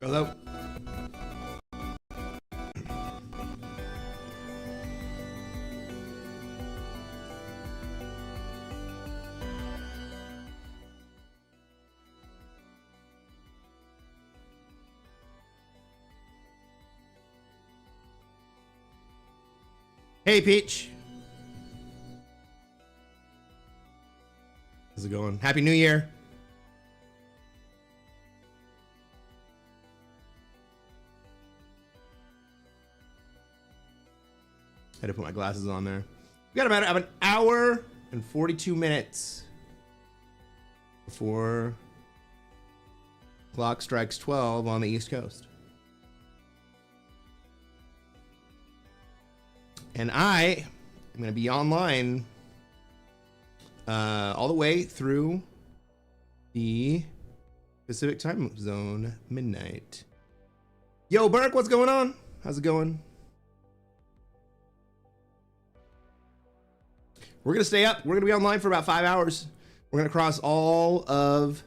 Hello. Hey, Peach. How's it going? Happy New Year. Had to put my glasses on there. We got about an hour and 42 minutes before clock strikes 12 on the East Coast. And I am going to be online all the way through the Pacific time zone midnight. Yo, Burke, what's going on? How's it going? We're going to stay up. We're going to be online for about 5 hours. We're going to cross all of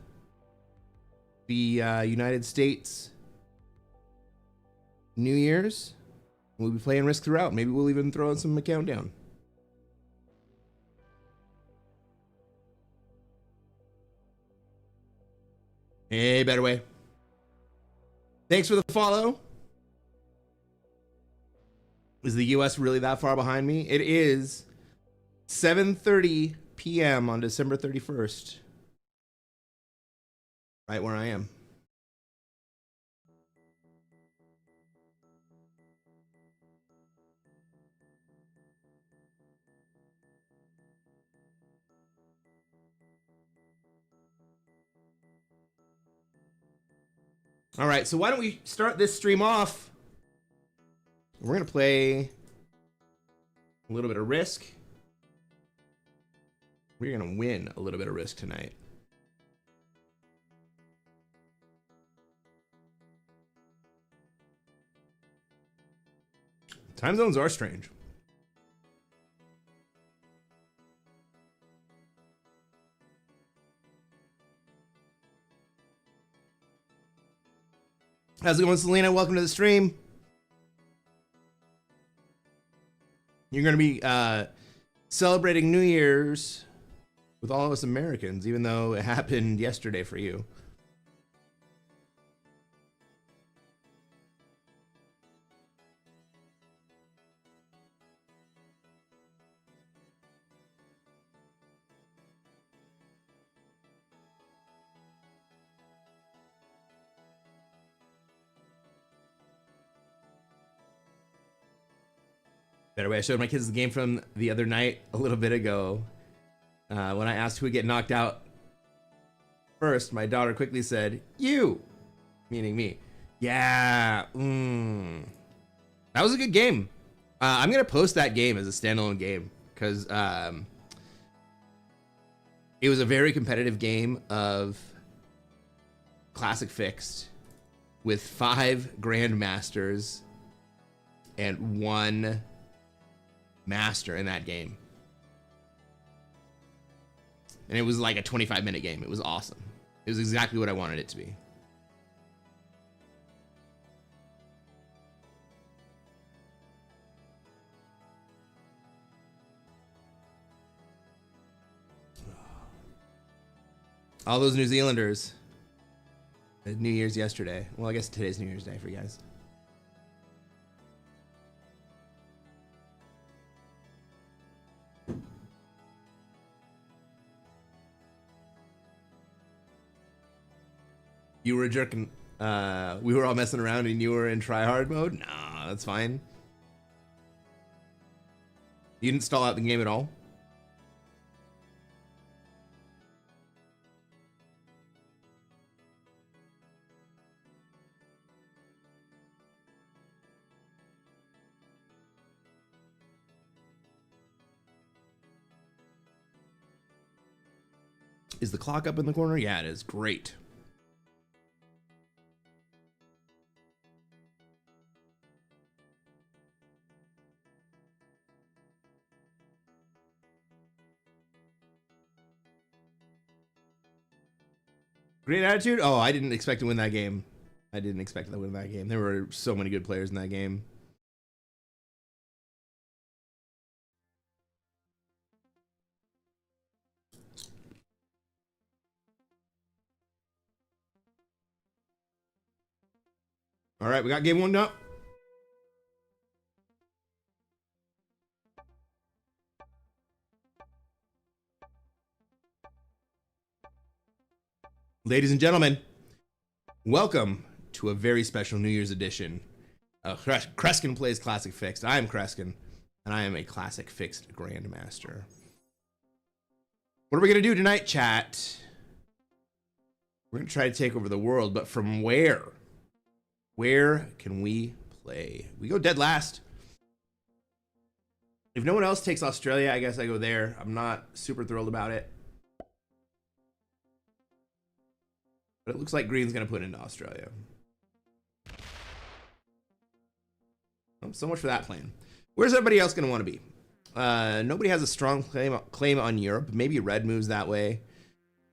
the United States New Year's. We'll be playing Risk throughout. Maybe we'll even throw in some countdown. Hey, Better Way. Thanks for the follow. Is the US really that far behind me? It is 7:30 p.m. on December 31st. Right where I am. All right, so why don't we start this stream off? We're gonna play a little bit of Risk. We're gonna win a little bit of Risk tonight. Time zones are strange. How's it going, Selena? Welcome to the stream. You're going to be celebrating New Year's with all of us Americans, even though it happened yesterday for you. Better Way. I showed my kids the game from the other night a little bit ago. When I asked who would get knocked out first, my daughter quickly said, "You," meaning me. Yeah. That was a good game. I'm going to post that game as a standalone game because it was a very competitive game of Classic Fixed with 5 Grandmasters and 1 Master in that game. And it was like a 25-minute game. It was awesome. It was exactly what I wanted it to be. All those New Zealanders. New Year's yesterday. Well, I guess today's New Year's Day for you guys. You were jerking. We were all messing around and you were in try-hard mode? Nah, that's fine. You didn't stall out the game at all? Is the clock up in the corner? Yeah, it is. Great. Great attitude? Oh, I didn't expect to win that game. I didn't expect to win that game. There were so many good players in that game. All right, we got game one up. Ladies and gentlemen, welcome to a very special New Year's edition of Kreskin Plays Classic Fixed. I am Kreskin, and I am a Classic Fixed Grandmaster. What are we going to do tonight, chat? We're going to try to take over the world, but from where? Where can we play? We go dead last. If no one else takes Australia, I guess I go there. I'm not super thrilled about it. But it looks like Green's going to put into Australia. Oh, so much for that plan. Where's everybody else going to want to be? Nobody has a strong claim on Europe. Maybe Red moves that way.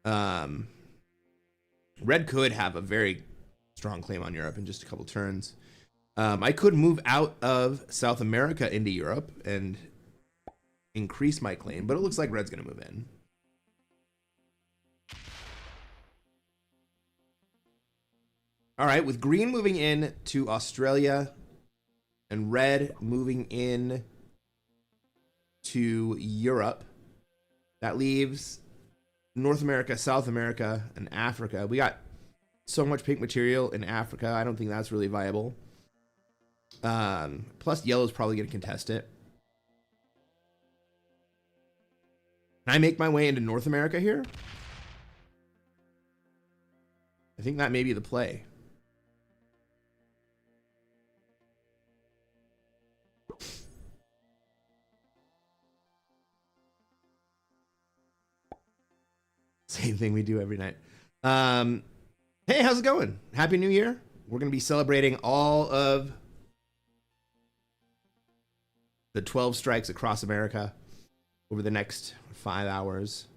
Red could have a very strong claim on Europe in just a couple turns. I could move out of South America into Europe and increase my claim, but it looks like Red's going to move in. All right, with Green moving in to Australia and Red moving in to Europe, that leaves North America, South America, and Africa. We got so much pink material in Africa. I don't think that's really viable. Plus, Yellow's probably going to contest it. Can I make my way into North America here? I think that may be the play. Same thing we do every night. Hey, how's it going? Happy New Year. We're going to be celebrating all of the 12 strikes across America over the next 5 hours.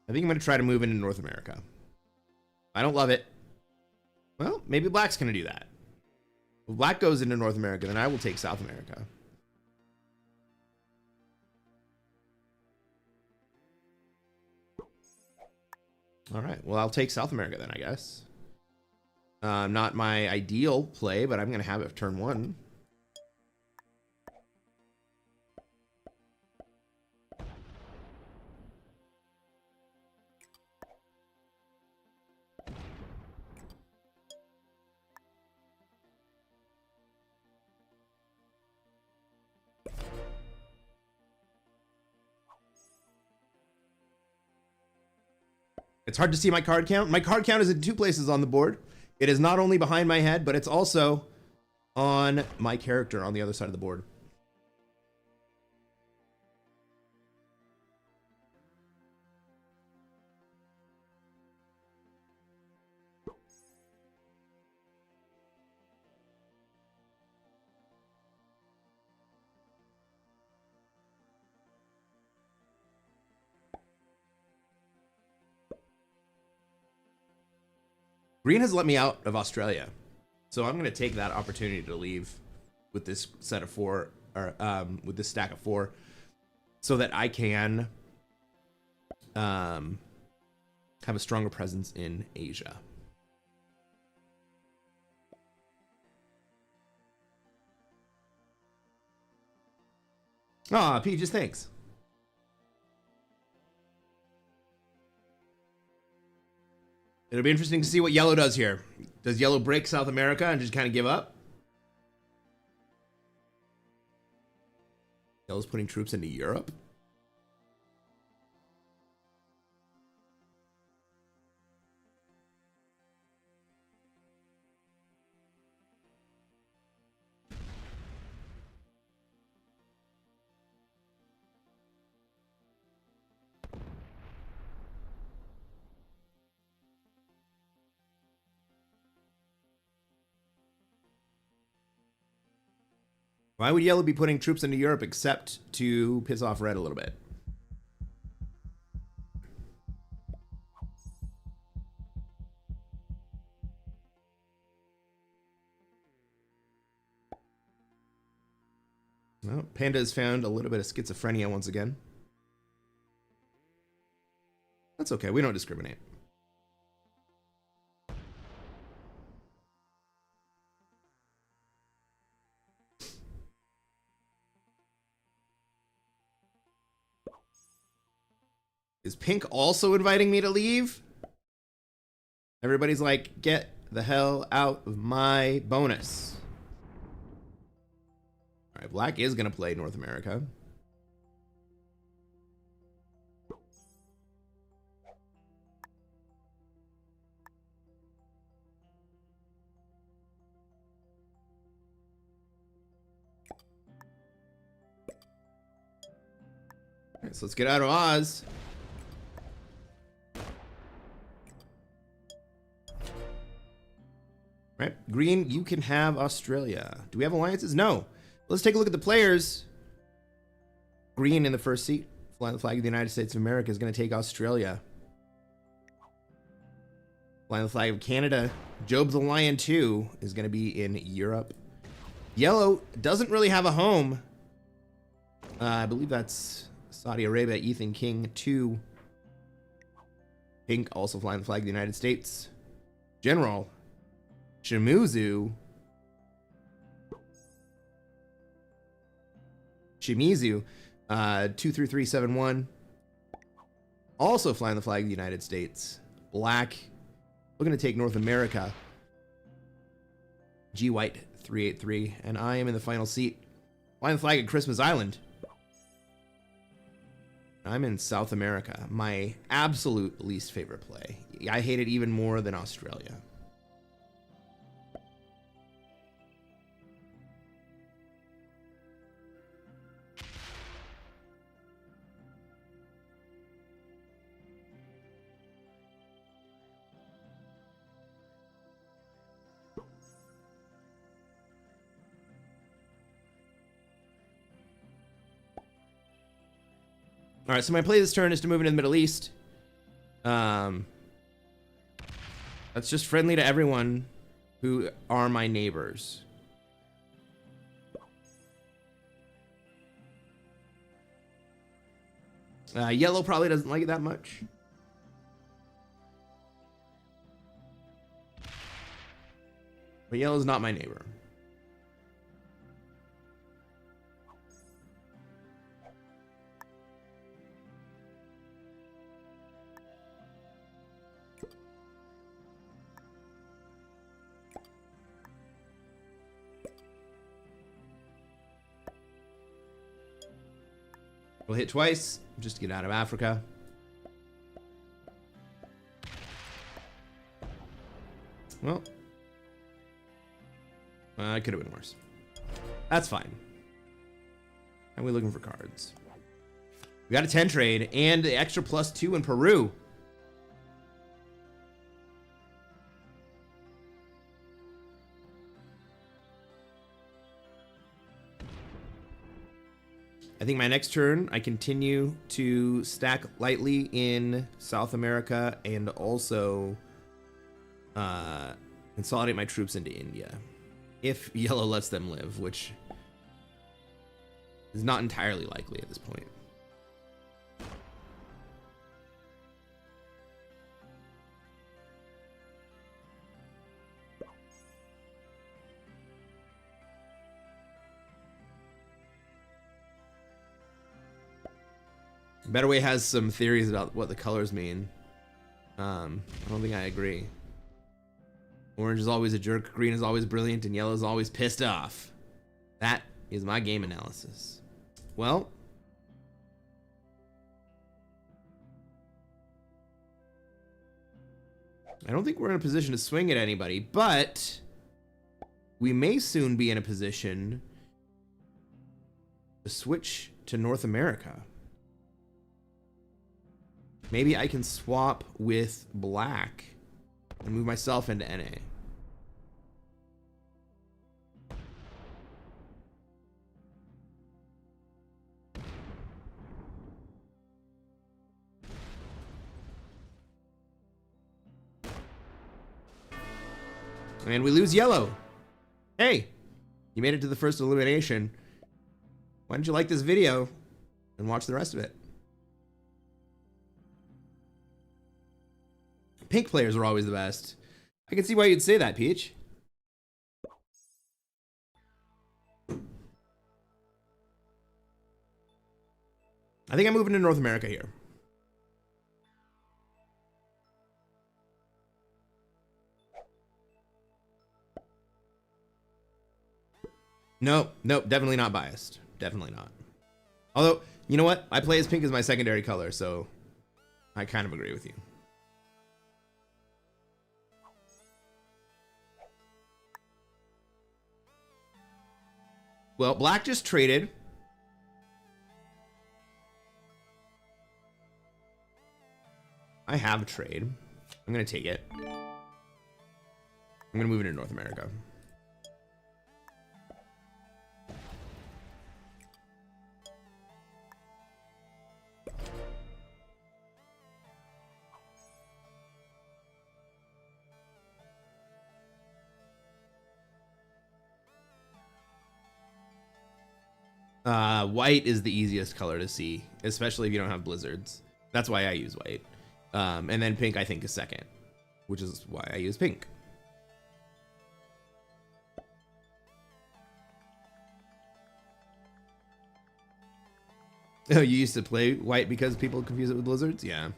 I think I'm going to try to move into North America. I don't love it. Well, maybe Black's going to do that. If Black goes into North America, then I will take South America. All right. Well, I'll take South America then, I guess. Not my ideal play, but I'm going to have it turn one. It's hard to see my card count. My card count is in 2 places on the board. It is not only behind my head, but it's also on my character on the other side of the board. Green has let me out of Australia, so I'm going to take that opportunity to leave with this set of 4, or with this stack of 4, so that I can have a stronger presence in Asia. Aw, Peaches, thanks. It'll be interesting to see what Yellow does here. Does Yellow break South America and just kind of give up? Yellow's putting troops into Europe? Why would yellow be putting troops into Europe except to piss off red a little bit? Well, Panda has found a little bit of schizophrenia once again. That's okay, we don't discriminate. Is Pink also inviting me to leave? Everybody's like, get the hell out of my bonus. All right, Black is going to play North America. All right, so let's get out of Oz. Right, Green, you can have Australia. Do we have alliances? No. Let's take a look at the players. Green in the first seat, flying the flag of the United States of America, is going to take Australia. Flying the flag of Canada, Job the Lion 2 is going to be in Europe. Yellow doesn't really have a home. I believe that's Saudi Arabia, Ethan King 2. Pink also flying the flag of the United States. General Shimizu 23371, also flying the flag of the United States. Black looking to take North America, G White 383, and I am in the final seat, flying the flag of Christmas Island. I'm in South America, my absolute least favorite play. I hate it even more than Australia. All right, so my play this turn is to move into the Middle East. That's just friendly to everyone who are my neighbors. Yellow probably doesn't like it that much. But yellow's not my neighbor. We'll hit twice, just to get out of Africa. Well, it could have been worse. That's fine. And we're looking for cards. We got a 10 trade and the extra +2 in Peru. I think my next turn, I continue to stack lightly in South America and also consolidate my troops into India. If yellow lets them live, which is not entirely likely at this point. Better Way has some theories about what the colors mean. I don't think I agree. Orange is always a jerk, green is always brilliant, and yellow is always pissed off. That is my game analysis. Well, I don't think we're in a position to swing at anybody, but we may soon be in a position to switch to North America. Maybe I can swap with Black and move myself into NA. And we lose yellow. Hey, you made it to the first elimination. Why don't you like this video and watch the rest of it? Pink players are always the best. I can see why you'd say that, Peach. I think I'm moving to North America here. Nope, definitely not biased. Definitely not. Although, you know what? I play as pink as my secondary color, so I kind of agree with you. Well, black just traded. I have a trade. I'm going to take it. I'm going to move it to North America. White is the easiest color to see, especially if you don't have blizzards. That's why I use white. And then pink, I think, is second, which is why I use pink. Oh, you used to play white because people confuse it with blizzards? Yeah.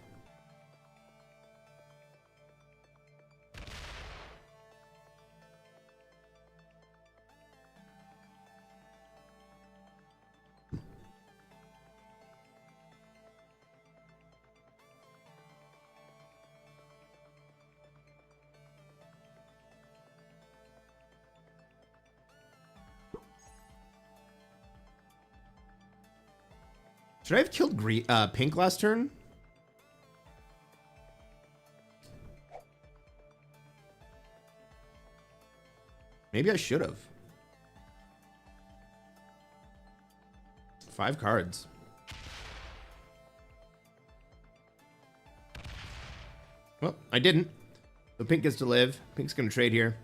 Should I have killed pink last turn? Maybe I should have. 5 cards. Well, I didn't. So pink gets to live. Pink's gonna trade here.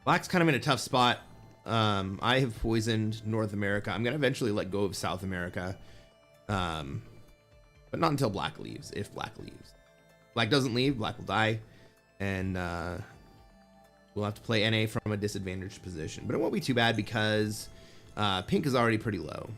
Black's kind of in a tough spot. I have poisoned North America. I'm gonna eventually let go of South America, but not until black leaves. If black leaves, black doesn't leave, black will die, and we'll have to play NA from a disadvantaged position. But it won't be too bad because pink is already pretty low.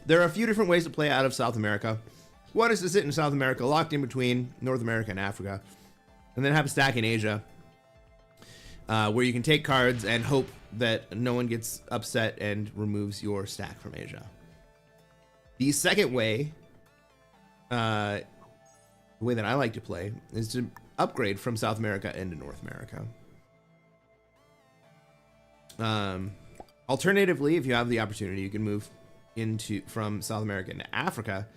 There are a few different ways to play out of South America. One is to sit in South America, locked in between North America and Africa, and then have a stack in Asia, where you can take cards and hope that no one gets upset and removes your stack from Asia. The second way, the way that I like to play, is to upgrade from South America into North America. Alternatively, if you have the opportunity, you can move from South America into Africa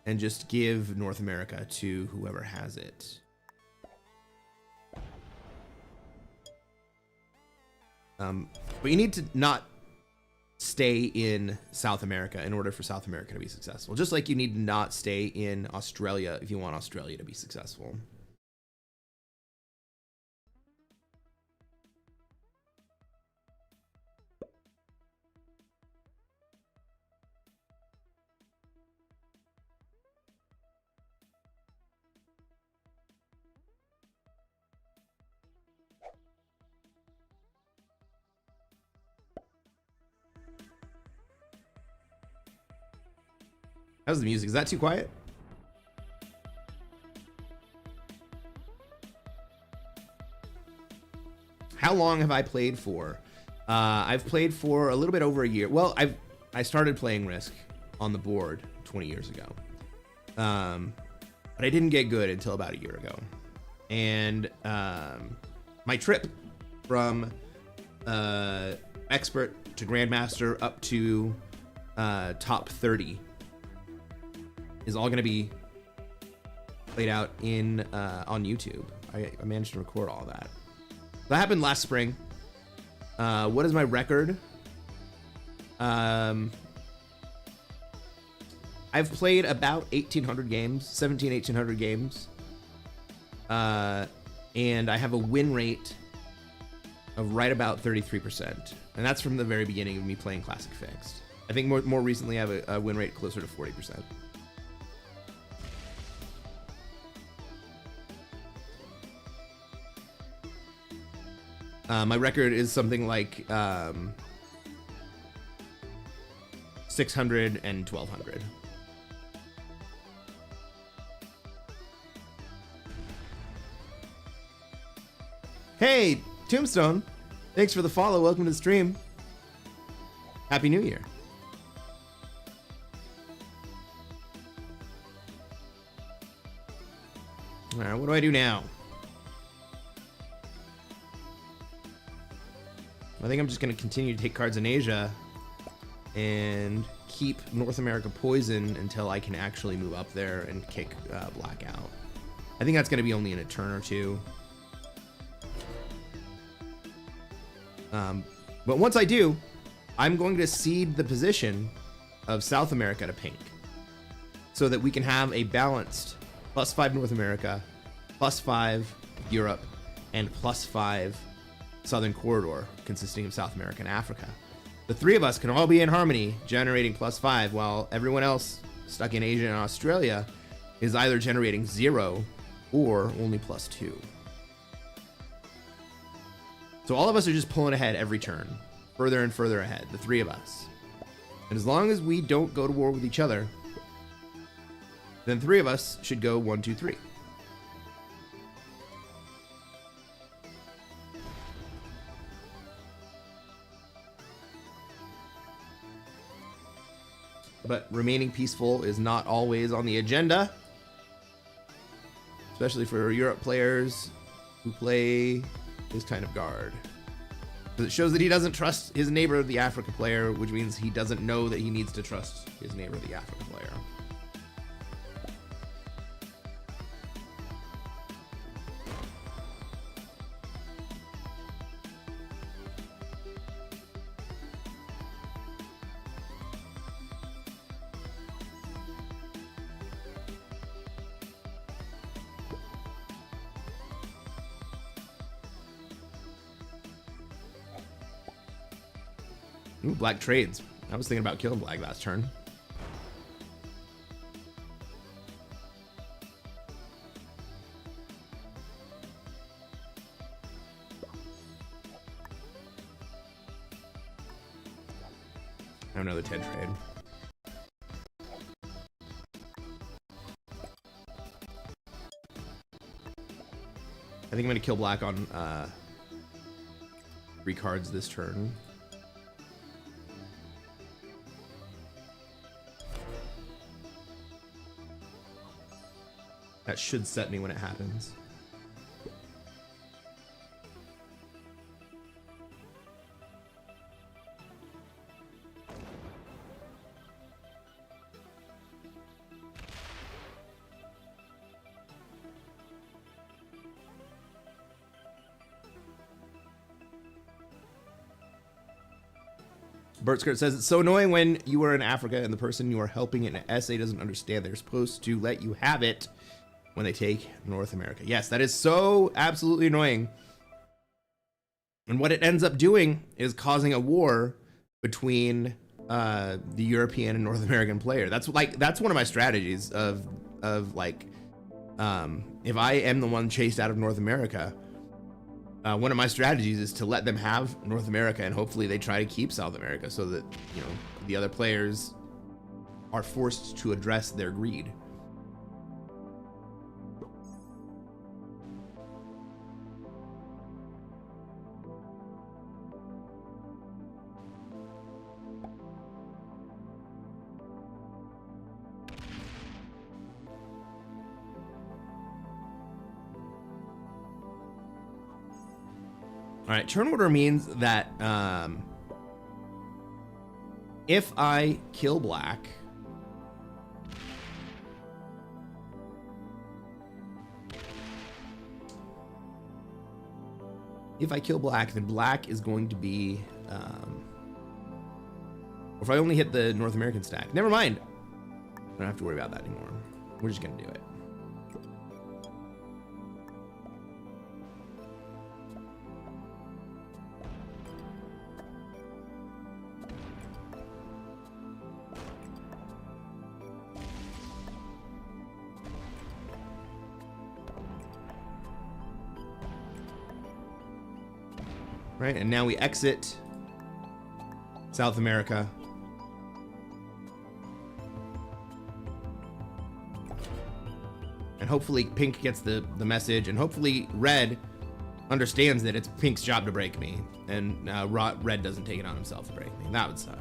and just give North America to whoever has it. But you need to not stay in South America in order for South America to be successful. Just like you need to not stay in Australia if you want Australia to be successful. How's the music? Is that too quiet? How long have I played for? I've played for a little bit over a year. Well, I started playing Risk on the board 20 years ago. But I didn't get good until about a year ago. And my trip from expert to Grandmaster up to top 30 is all going to be played out in on YouTube. I managed to record all that. That happened last spring. What is my record? I've played about 1,800 games, 1,800 games. And I have a win rate of right about 33%. And that's from the very beginning of me playing Classic Fixed. I think more recently I have a win rate closer to 40%. My record is something like 600 and 1,200. Hey, Tombstone. Thanks for the follow. Welcome to the stream. Happy New Year. All right, what do I do now? I think I'm just going to continue to take cards in Asia and keep North America poisoned until I can actually move up there and kick Black out. I think that's going to be only in a turn or two. But once I do, I'm going to cede the position of South America to Pink so that we can have a balanced +5 North America, +5 Europe, and +5 Southern Corridor consisting of South America and Africa. The three of us can all be in harmony, generating +5, while everyone else stuck in Asia and Australia is either generating 0 or only +2. So all of us are just pulling ahead every turn, further and further ahead, the three of us. And as long as we don't go to war with each other, then three of us should go 1, 2, 3. But remaining peaceful is not always on the agenda, especially for Europe players who play this kind of guard. Because it shows that he doesn't trust his neighbor, the Africa player, which means he doesn't know that he needs to trust his neighbor, the Africa player. Ooh, Black trades. I was thinking about killing Black last turn. I have another 10 trade. I think I'm gonna kill Black on 3 cards this turn. That should set me when it happens. Bertskirt says, it's so annoying when you are in Africa and the person you are helping in an SA doesn't understand. They're supposed to let you have it when they take North America. Yes, that is so absolutely annoying. And what it ends up doing is causing a war between the European and North American player. That's one of my strategies of like, if I am the one chased out of North America, one of my strategies is to let them have North America, and hopefully they try to keep South America so that, you know, the other players are forced to address their greed. All right, turn order means that If I kill black, then black is going to be, or if I only hit the North American stack, never mind. I don't have to worry about that anymore. We're just gonna do it. Right, and now we exit South America. And hopefully pink gets the message, and hopefully red understands that it's pink's job to break me, and red doesn't take it on himself to break me. That would suck.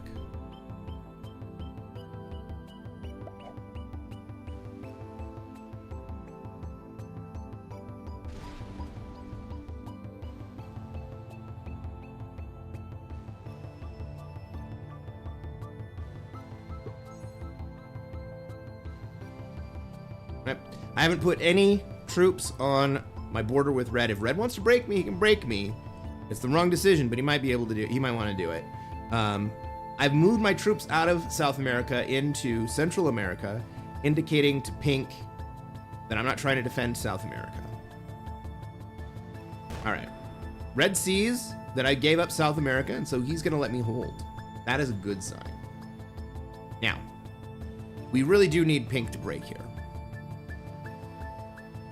I haven't put any troops on my border with red. If red wants to break me, he can break me. It's the wrong decision, but he might be able to do it. He might want to do it. I've moved my troops out of South America into Central America, indicating to pink that I'm not trying to defend South America. All right. Red sees that I gave up South America, and so he's going to let me hold. That is a good sign. Now, we really do need pink to break here.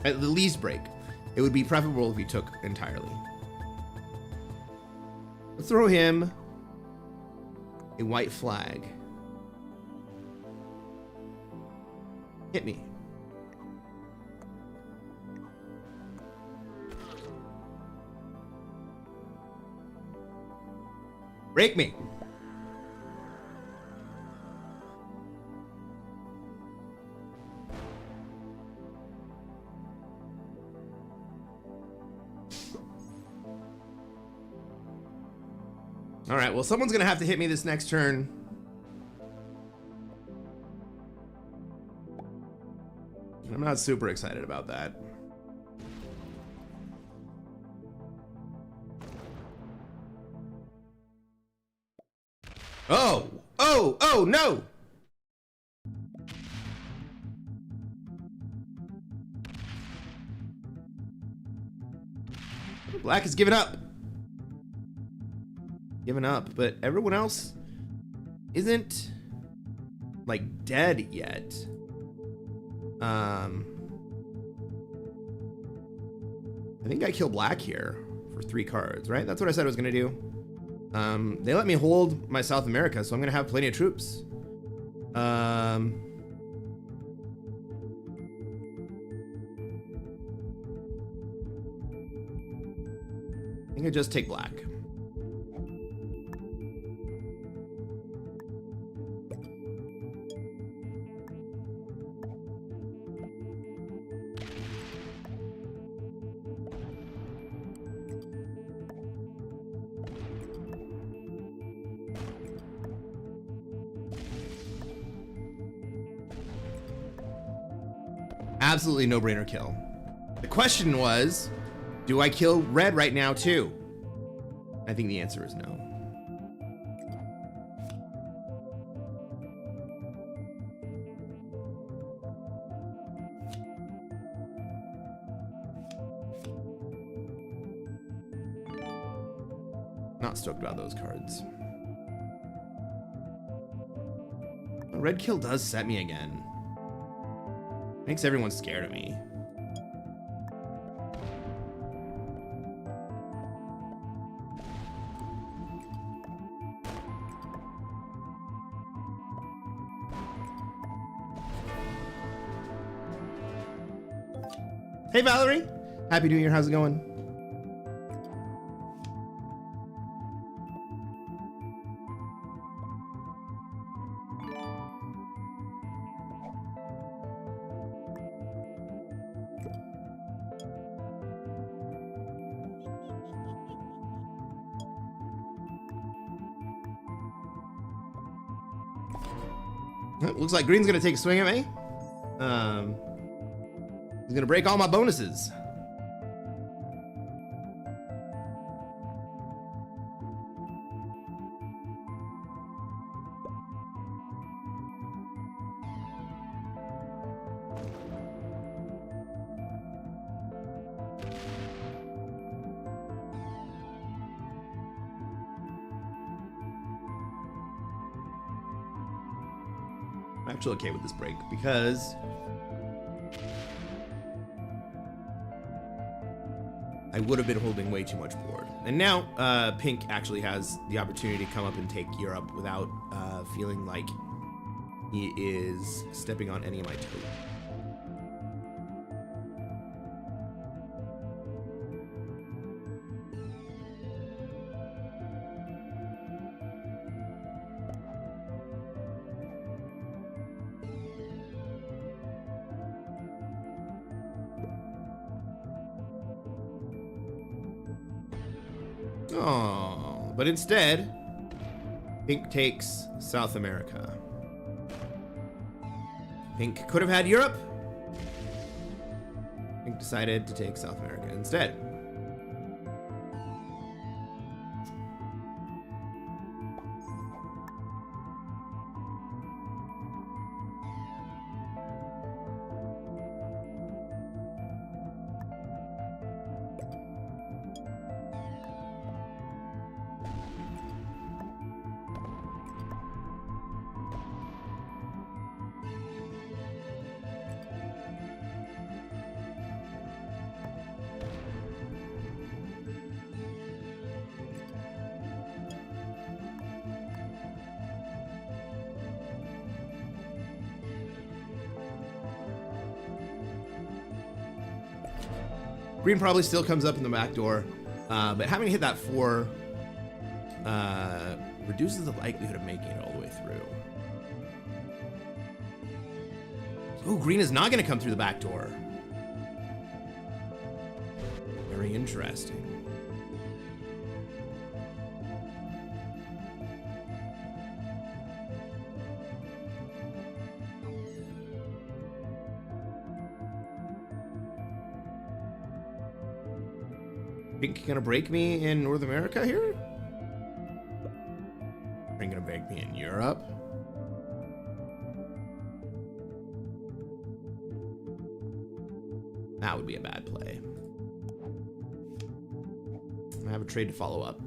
At the least break. It would be preferable if he took entirely. Let's throw him a white flag. Hit me. Break me. All right, well, someone's gonna have to hit me this next turn. I'm not super excited about that. Oh, no! Black has given up. Given up, but everyone else isn't like dead yet. I think I kill black here for 3 cards, right? That's what I said I was gonna do. They let me hold my South America, so I'm gonna have plenty of troops. I think I just take black. Absolutely no-brainer kill. The question was, do I kill red right now too? I think the answer is no. Not stoked about those cards. Red kill does set me again. Makes everyone scared of me. Hey Valerie, Happy New Year, how's it going? Looks like green's gonna take a swing at me. He's gonna break all my bonuses. I'm actually okay with this break because I would have been holding way too much board. And now Pink actually has the opportunity to come up and take Europe without feeling like he is stepping on any of my toes. Oh, but instead, Pink takes South America. Pink could have had Europe. Pink decided to take South America instead. Green probably still comes up in the back door, but having hit that 4 reduces the likelihood of making it all the way through. Oh, green is not going to come through the back door. Very interesting. Pink gonna break me in North America here? Pink gonna break me in Europe? That would be a bad play. I have a trade to follow up.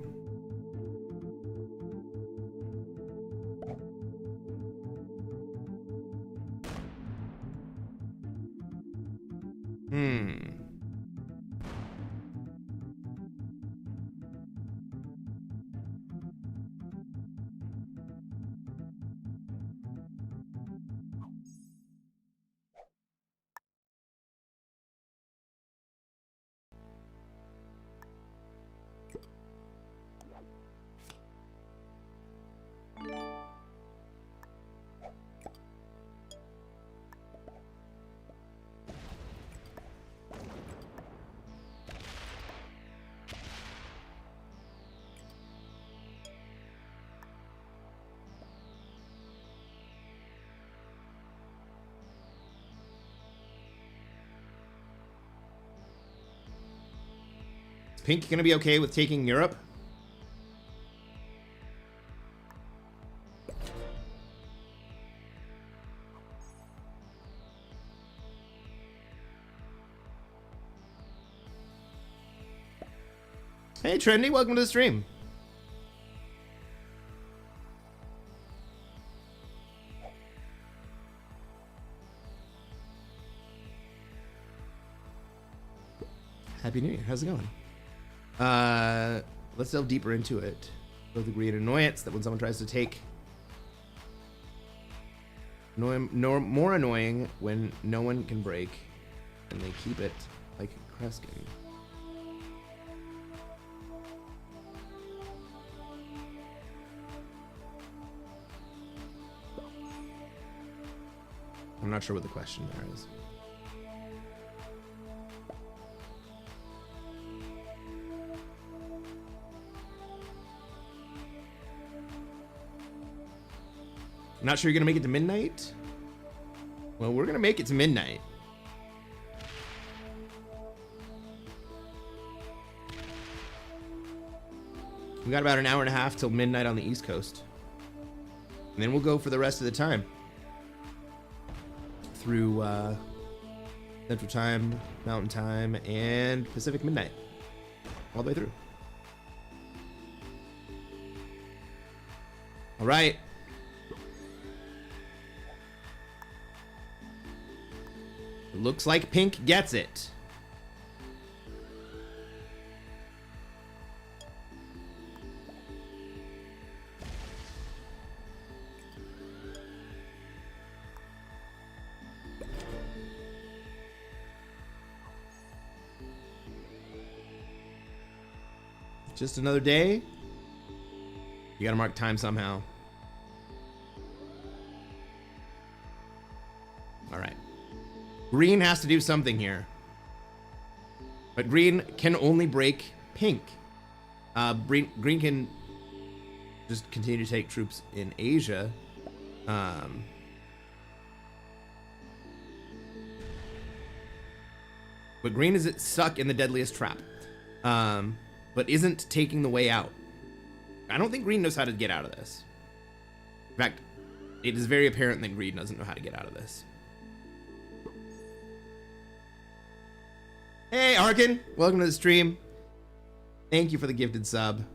Pink gonna be okay with taking Europe? Hey Trendy, welcome to the stream. Happy New Year, how's it going? Let's delve deeper into it. Feel the great annoyance that when someone tries to take. More annoying when no one can break and they keep it like Kreskin. I'm not sure what the question there is. Not sure you're gonna make it to midnight? Well, we're gonna make it to midnight. We got about an hour and a half till midnight on the East Coast. And then we'll go for the rest of the time. Through Central Time, Mountain Time, and Pacific Midnight. All the way through. All right. Looks like Pink gets it. Just another day. You gotta mark time somehow. All right. Green has to do something here. But green can only break pink. Green can just continue to take troops in Asia. But green is stuck in the deadliest trap. But isn't taking the way out. I don't think green knows how to get out of this. In fact, it is very apparent that green doesn't know how to get out of this. Hey, Arkin, welcome to the stream. Thank you for the gifted sub.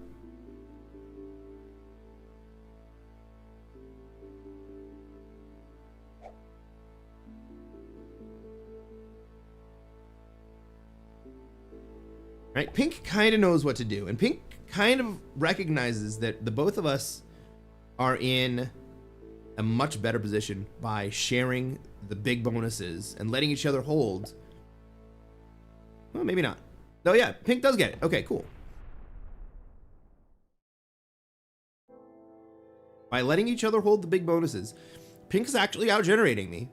Right, Pink kind of knows what to do, and Pink kind of recognizes that the both of us are in a much better position by sharing the big bonuses and letting each other hold. Well, maybe not. Oh yeah, Pink does get it. Okay, cool. By letting each other hold the big bonuses, Pink's actually out-generating me.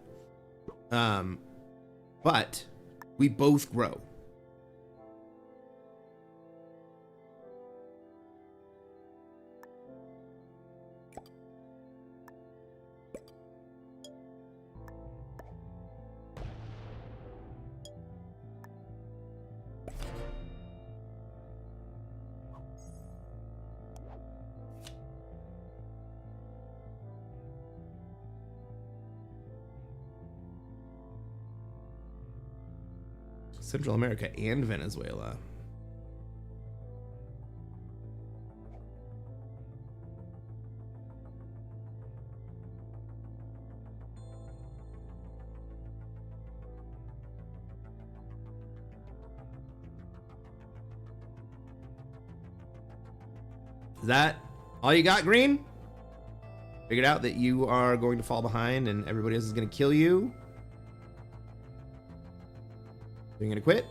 But we both grow. Central America and Venezuela. Is that all you got, Green? Figured out that you are going to fall behind and everybody else is going to kill you? Are you gonna quit?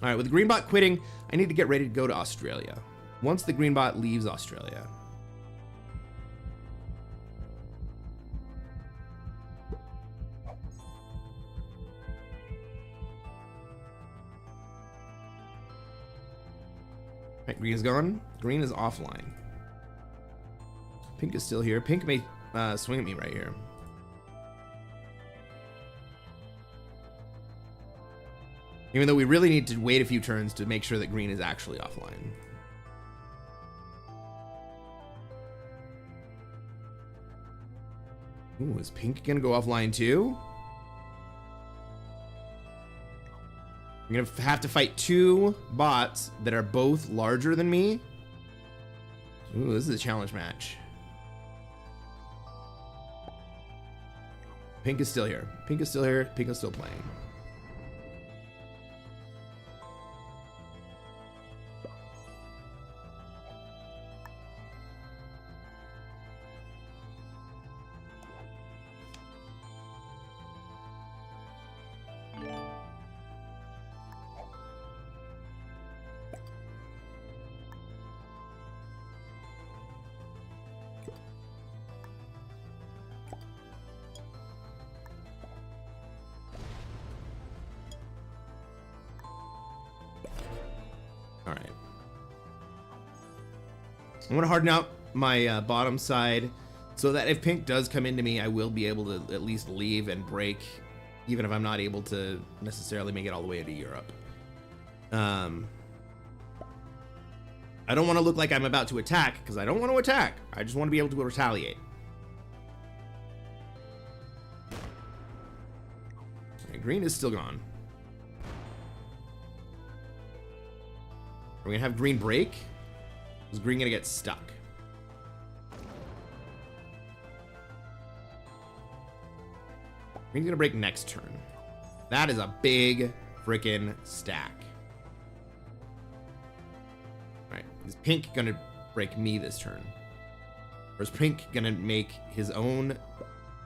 All right, with the green bot quitting, I need to get ready to go to Australia. Once the green bot leaves Australia. All right, green is gone. Green is offline. Pink is still here. Pink may swing at me right here. Even though we really need to wait a few turns to make sure that green is actually offline. Ooh, is pink gonna go offline too? I'm gonna have to fight two bots that are both larger than me. Ooh, this is a challenge match. Pink is still here. Pink is still here. Pink is still playing. I'm going to harden out my bottom side so that if pink does come into me, I will be able to at least leave and break, even if I'm not able to necessarily make it all the way into Europe. I don't want to look like I'm about to attack, because I don't want to attack. I just want to be able to retaliate. Okay, green is still gone. Are we going to have green break? Is green going to get stuck? Green's going to break next turn. That is a big freaking stack. Alright, is pink going to break me this turn? Or is pink going to make his own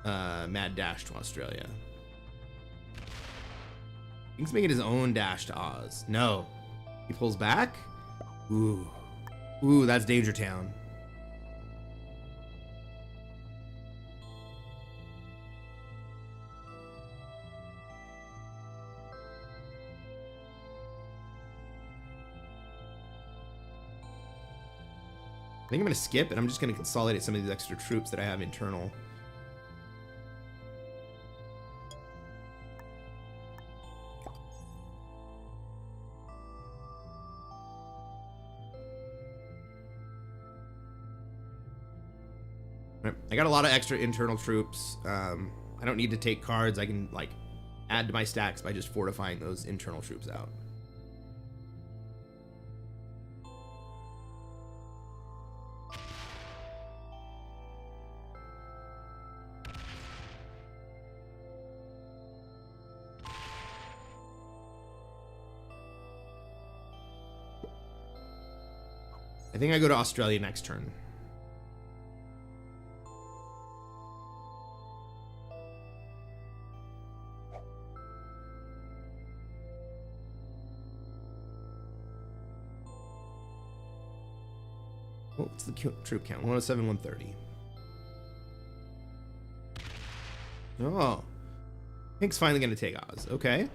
mad dash to Australia? Pink's making his own dash to Oz. No. He pulls back? Ooh. Ooh, that's Danger Town. I think I'm going to skip, and I'm just going to consolidate some of these extra troops that I have internal. I got a lot of extra internal troops. I don't need to take cards. I can like add to my stacks by just fortifying those internal troops out. I think I go to Australia next turn. What's the troop count? 107, 130. Oh. Pink's finally going to take Oz. Okay.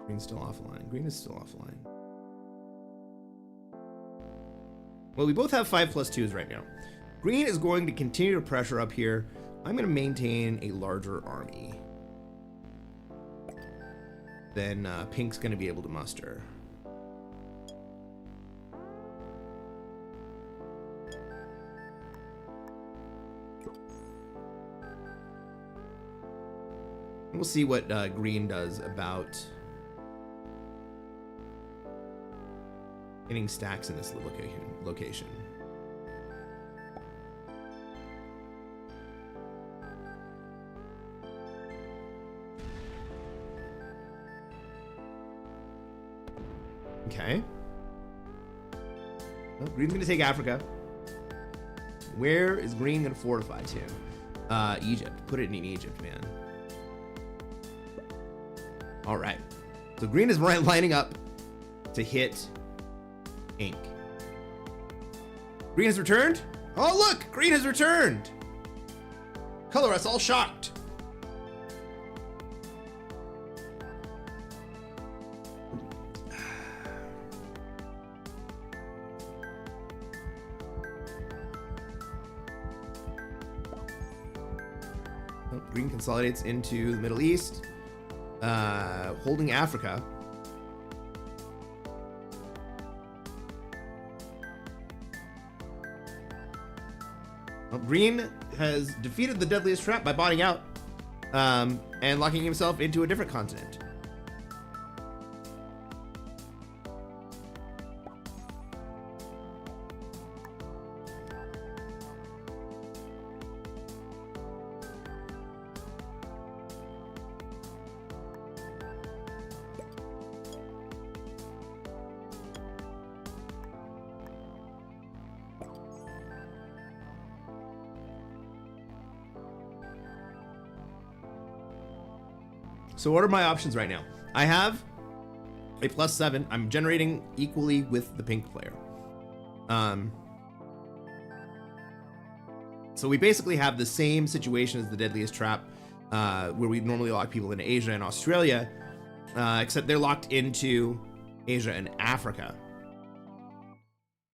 Green's still offline. Green is still offline. Well, we both have 5+2s right now. Green is going to continue to pressure up here. I'm going to maintain a larger army than Pink's going to be able to muster. We'll see what Green does about getting stacks in this location. Okay. Well, Green's gonna take Africa. Where is Green gonna fortify to? Egypt. Put it in Egypt, man. All right. So Green is lining up to hit Ink. Green has returned? Oh, look! Green has returned! Color us all shocked. Oh, Green consolidates into the Middle East, holding Africa. Green has defeated the deadliest trap by botting out and locking himself into a different continent. So what are my options right now? I have a +7. I'm generating equally with the pink player. So we basically have the same situation as the Deadliest Trap, where we normally lock people into Asia and Australia, except they're locked into Asia and Africa.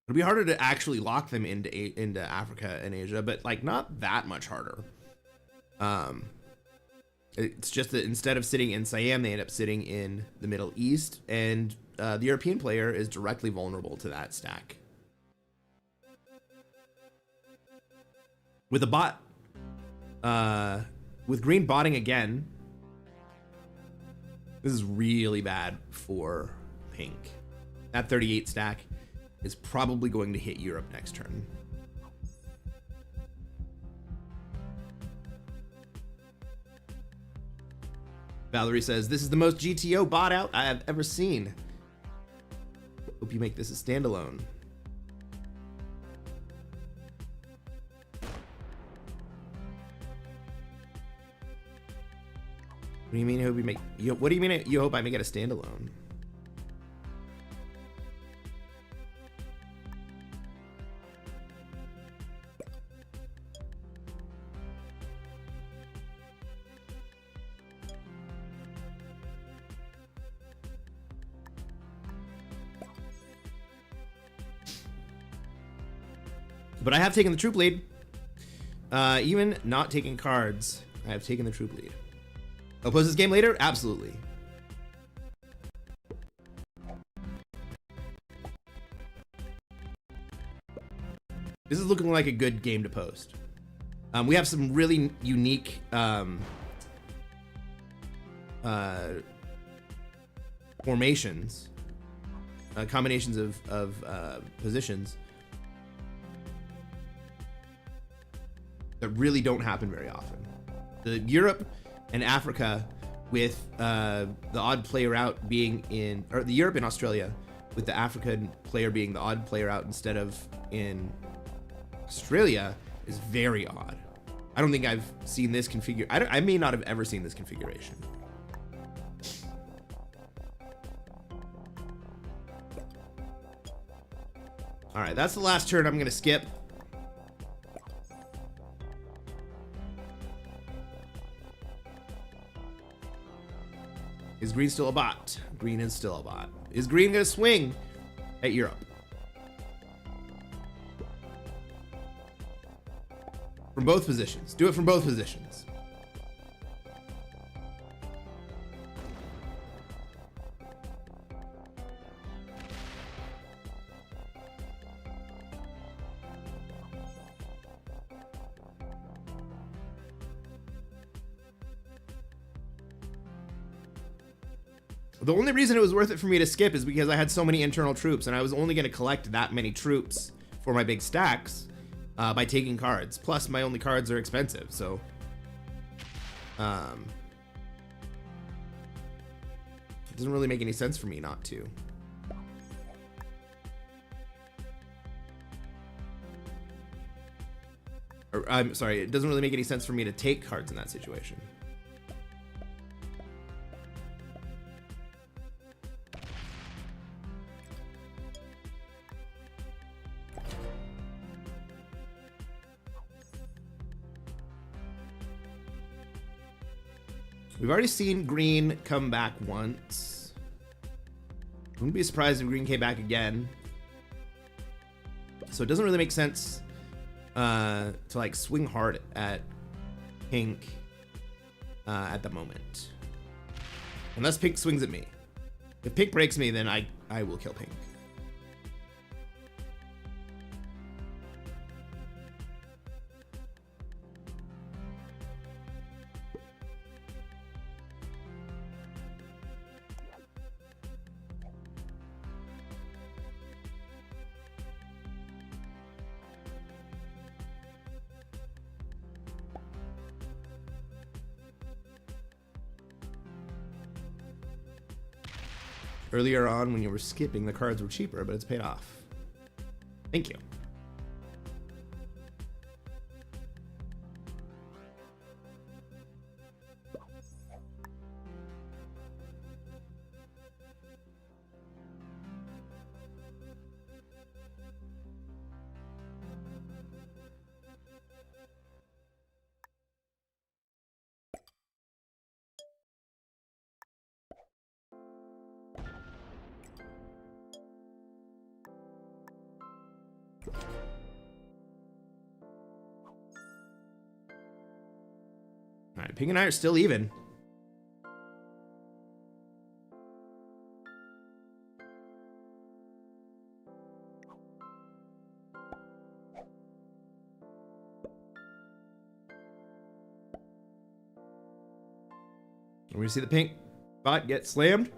It'll be harder to actually lock them into Africa and Asia, but like not that much harder. It's just that instead of sitting in Siam, they end up sitting in the Middle East, and the European player is directly vulnerable to that stack. With a bot, with green botting again, this is really bad for pink. That 38 stack is probably going to hit Europe next turn. Valerie says, this is the most GTO bot out I have ever seen. Hope you make this a standalone. What do you mean? Hope you make? What do you mean? You hope I make it a standalone? But I have taken the troop lead. Even not taking cards, I have taken the troop lead. Oppose this game later? Absolutely. This is looking like a good game to post. We have some really unique formations, combinations of positions that really don't happen very often. The Europe and Africa with the odd player out being in, or the Europe and Australia with the African player being the odd player out instead of in Australia is very odd. I don't think I've seen this configure. I may not have ever seen this configuration. All right, that's the last turn I'm gonna skip. Is green still a bot? Green is still a bot. Is green gonna swing at Europe? From both positions. Do it from both positions. The only reason it was worth it for me to skip is because I had so many internal troops, and I was only going to collect that many troops for my big stacks by taking cards. Plus, my only cards are expensive, so it doesn't really make any sense for me not to. Or, I'm sorry, it doesn't really make any sense for me to take cards in that situation. We've already seen green come back once. I wouldn't be surprised if green came back again. So it doesn't really make sense to like swing hard at pink at the moment. Unless pink swings at me. If pink breaks me, then I will kill pink. Earlier on, when you were skipping, the cards were cheaper, but it's paid off. Thank you. All right, pink and I are still even. We see the pink bot get slammed.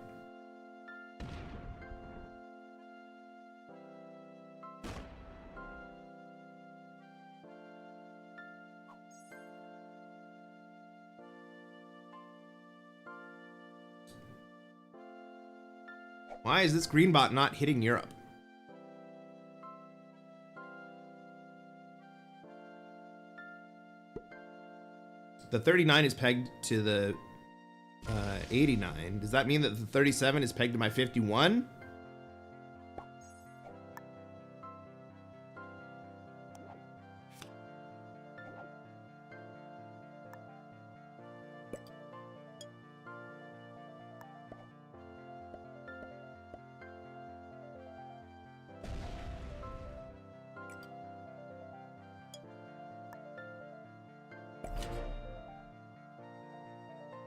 Why is this green bot not hitting Europe? The 39 is pegged to the 89. Does that mean that the 37 is pegged to my 51?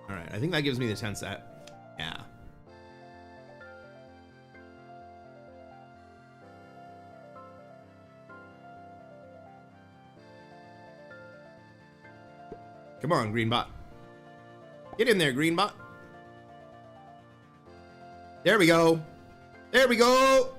Alright, I think that gives me the 10 set. Yeah. Come on, green bot. Get in there, green bot. There we go. There we go.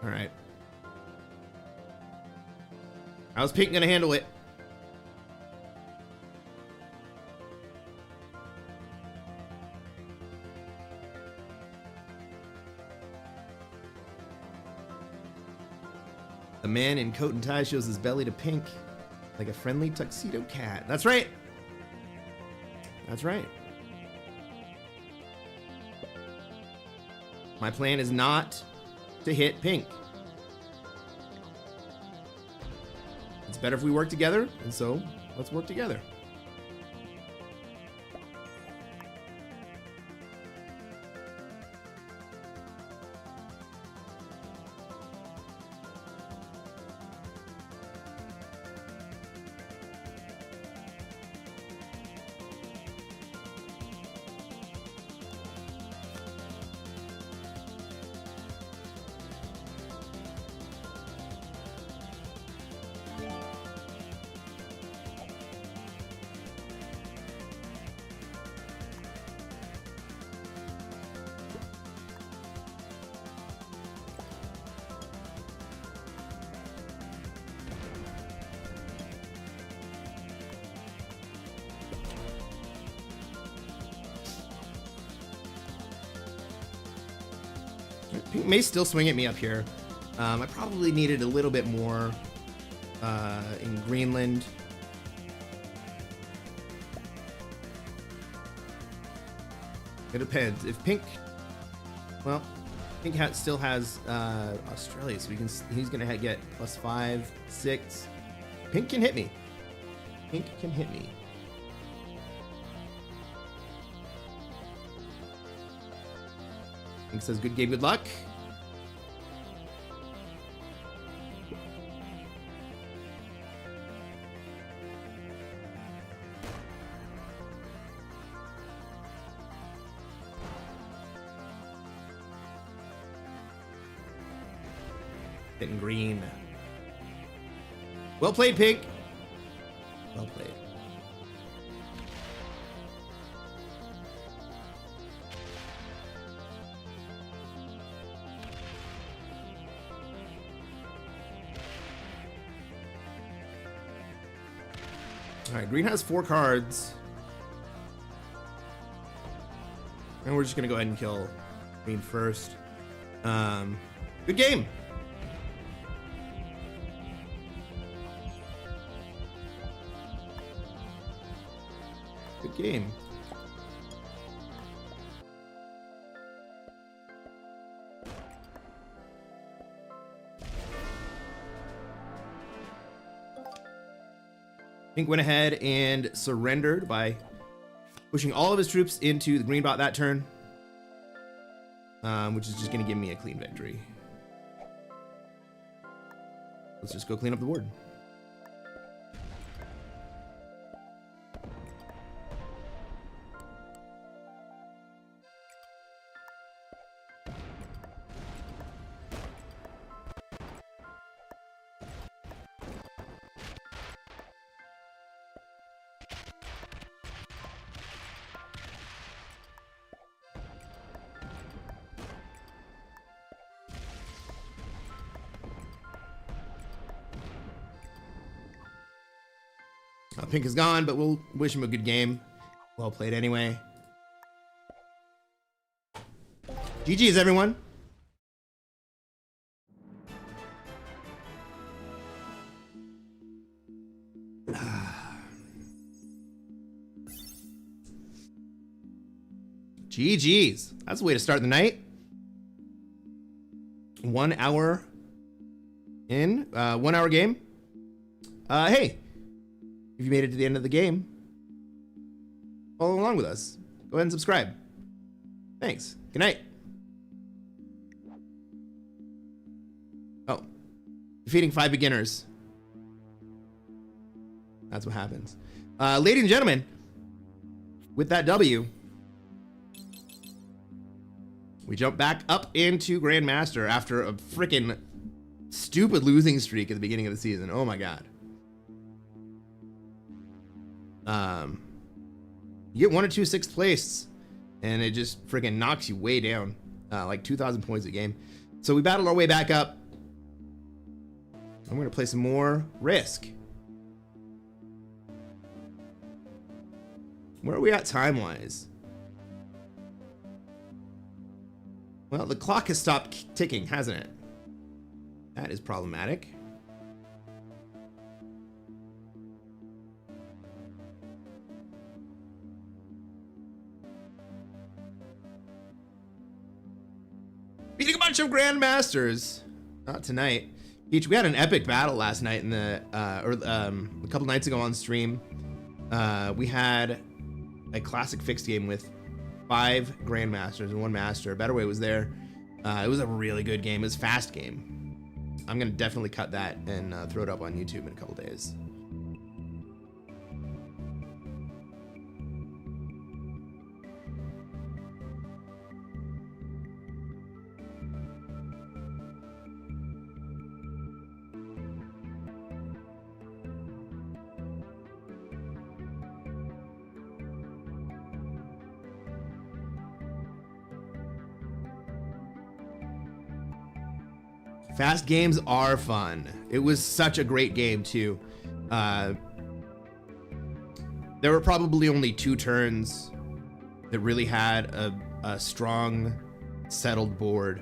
All right. How's pink gonna handle it? The man in coat and tie shows his belly to pink like a friendly tuxedo cat. That's right. That's right. My plan is not to hit pink. It's better if we work together, and so let's work together. Pink may still swing at me up here. I probably needed a little bit more in Greenland. It depends. If pink, well, pink still has Australia, so he's gonna get +5, 6. Pink can hit me. Pink can hit me. Pink says good game, good luck. Hitting green. Well played, pink. Well played. All right, green has 4 cards. And we're just gonna go ahead and kill green first. Good game. Good game. Pink went ahead and surrendered by pushing all of his troops into the green bot that turn, which is just going to give me a clean victory. Let's just go clean up the board. Pink is gone, but we'll wish him a good game. Well played anyway. GG's, everyone. GG's. That's the way to start the night. 1 hour in. 1 hour game. Hey. If you made it to the end of the game, follow along with us. Go ahead and subscribe. Thanks. Good night. Oh, defeating 5 beginners. That's what happens. Ladies and gentlemen, with that W, we jump back up into Grandmaster after a freaking stupid losing streak at the beginning of the season. Oh my God. You get 1 or 2 6th place, and it just freaking knocks you way down, like 2,000 points a game. So we battled our way back up. I'm going to play some more Risk. Where are we at time-wise? Well, the clock has stopped ticking, hasn't it? That is problematic. Beating a bunch of Grandmasters. Not tonight. We had an epic battle last night in the, a couple nights ago on stream. We had a classic fixed game with 5 Grandmasters and 1 Master. Better Way was there. It was a really good game. It was a fast game. I'm going to definitely cut that and throw it up on YouTube in a couple days. Fast games are fun. It was such a great game too. There were probably only 2 turns that really had a strong, settled board.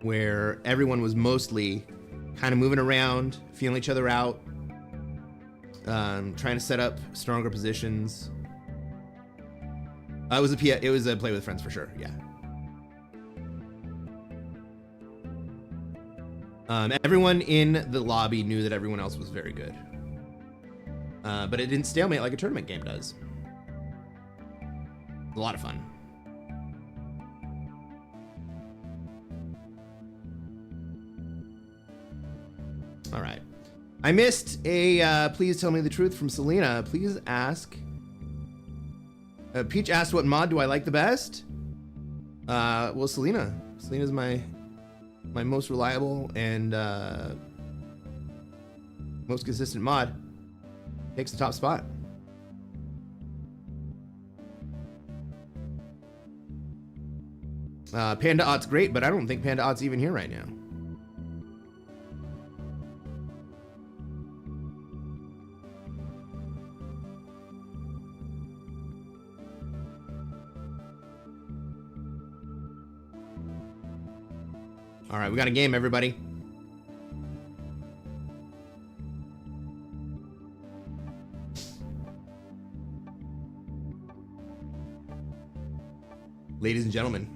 Where everyone was mostly kind of moving around, feeling each other out, trying to set up stronger positions. It was a play with friends for sure. Yeah. Everyone in the lobby knew that everyone else was very good, but it didn't stalemate like a tournament game does. A lot of fun. All right. I missed a please tell me the truth from Selena. Please ask. Peach asked, what mod do I like the best? Well, Selena. Selena's my most reliable and most consistent mod. Takes the top spot. Panda Ott's great, but I don't think Panda Ott's even here right now. All right, we got a game, everybody. Ladies and gentlemen,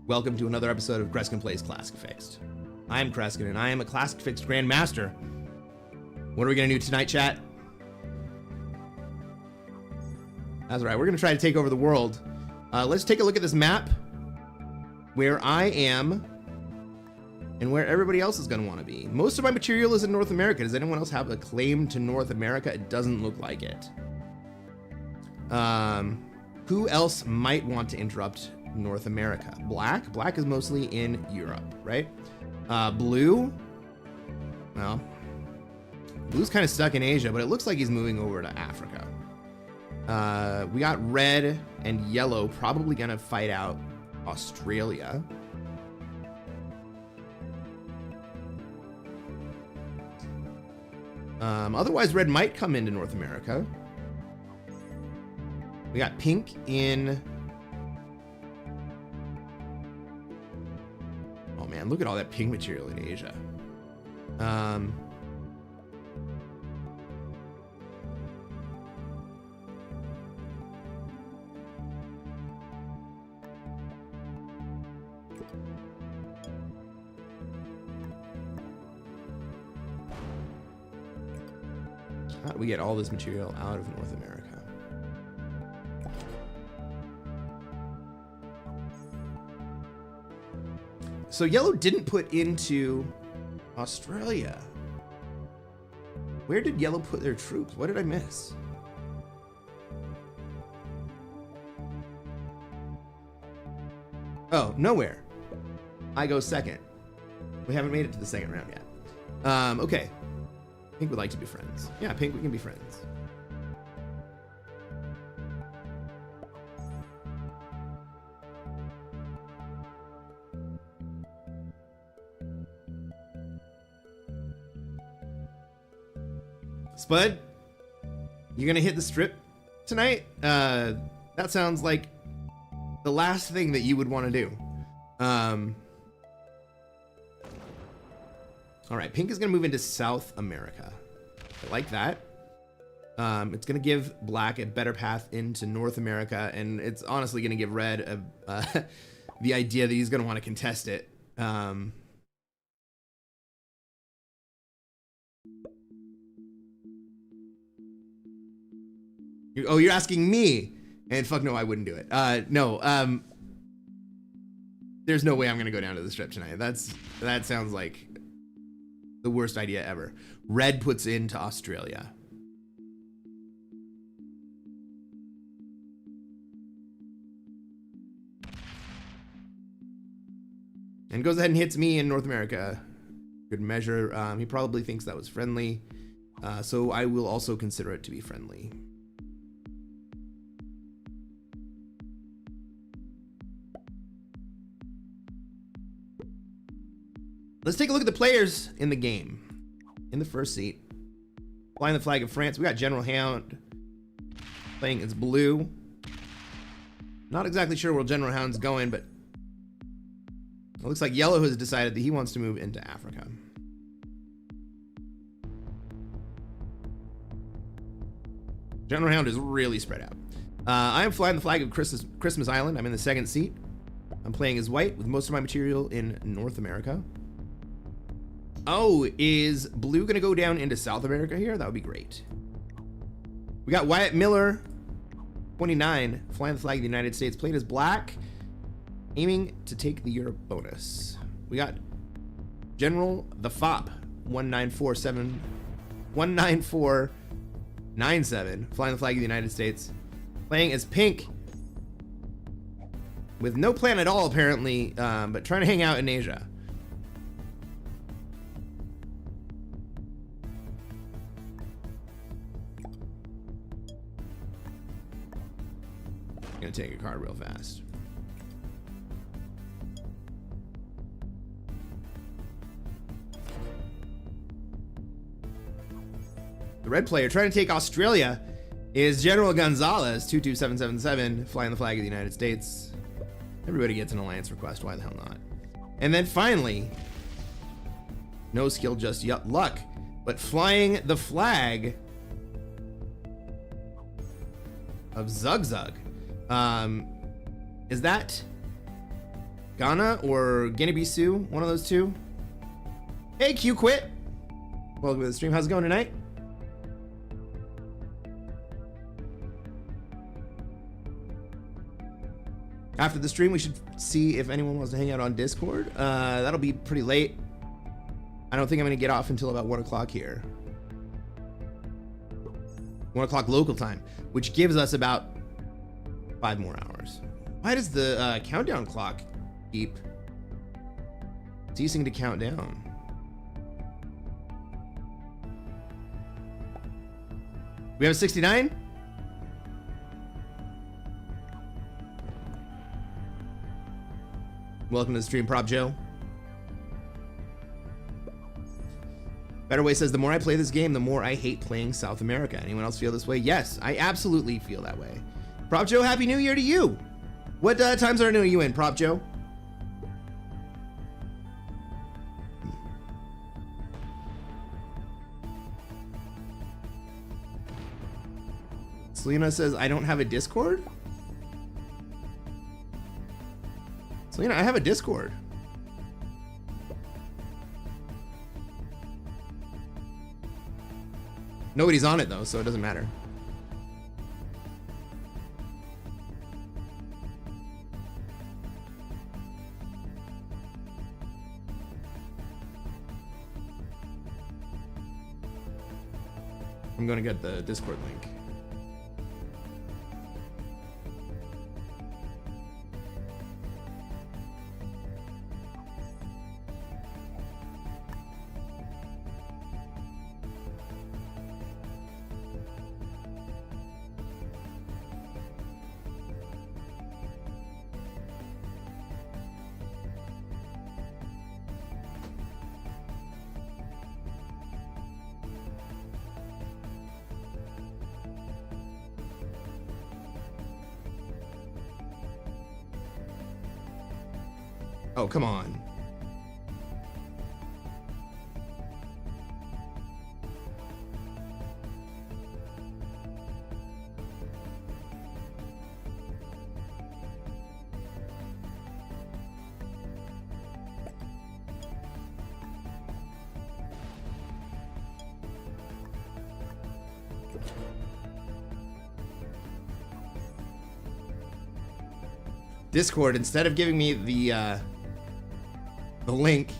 welcome to another episode of Greskin Plays Classic Fixed. I'm Kreskin, and I am a Classic Fixed Grandmaster. What are we going to do tonight, chat? That's right, we're going to try to take over the world. Let's take a look at this map, where I am, and where everybody else is going to want to be. Most of my material is in North America. Does anyone else have a claim to North America? It doesn't look like it. Who else might want to interrupt North America? Black? Black is mostly in Europe, right? Blue? Well, Blue's kind of stuck in Asia, but it looks like he's moving over to Africa. We got red and yellow probably gonna fight out Australia. Otherwise, red might come into North America. We got pink in... Oh man, look at all that pink material in Asia. How do we get all this material out of North America? So yellow didn't put into Australia. Where did yellow put their troops? What did I miss? Oh, nowhere. I go second. We haven't made it to the second round yet. Okay. Pink would like to be friends. Yeah, Pink, we can be friends. Spud, you gonna hit the strip tonight? That sounds like the last thing that you would want to do. All right, Pink is gonna move into South America. I like that. It's gonna give Black a better path into North America, and it's honestly gonna give Red the idea that he's gonna want to contest it. You're asking me, and fuck no, I wouldn't do it. No, there's no way I'm gonna go down to the strip tonight. That sounds like the worst idea ever. Red puts into Australia. And goes ahead and hits me in North America. Good measure. He probably thinks that was friendly. So I will also consider it to be friendly. Let's take a look at the players in the game. In the first seat, flying the flag of France, we got General Hound playing as blue. Not exactly sure where General Hound's going, but it looks like yellow has decided that he wants to move into Africa. General Hound is really spread out. I am flying the flag of Christmas Island. I'm in the second seat. I'm playing as white with most of my material in North America. Oh, is blue gonna go down into South America here? That would be great. We got Wyatt Miller, 29, flying the flag of the United States, played as black, aiming to take the Europe bonus. We got General the Fop, 19497, flying the flag of the United States, playing as pink, with no plan at all apparently, but trying to hang out in Asia. Gonna take a card real fast. The red player trying to take Australia is General Gonzalez, 22777, flying the flag of the United States. Everybody gets an alliance request, why the hell not? And then finally, no skill, just luck, but flying the flag of Zug Zug. Is that Ghana or Guinea-Bissau? One of those two? Hey, Q Quit. Welcome to the stream. How's it going tonight? After the stream, we should see if anyone wants to hang out on Discord. That'll be pretty late. I don't think I'm gonna get off until about 1 o'clock here. 1 o'clock local time, which gives us about 5 more hours. Why does the countdown clock keep ceasing to count down? We have 69? Welcome to the stream, Prop Joe. Better Way says, the more I play this game, the more I hate playing South America. Anyone else feel this way? Yes, I absolutely feel that way. Prop Joe, Happy New Year to you. What time zone are you in, Prop Joe? Selena says, I don't have a Discord? Selena, I have a Discord. Nobody's on it though, so it doesn't matter. I'm gonna get the Discord link. Oh, come on. Discord, instead of giving me the link,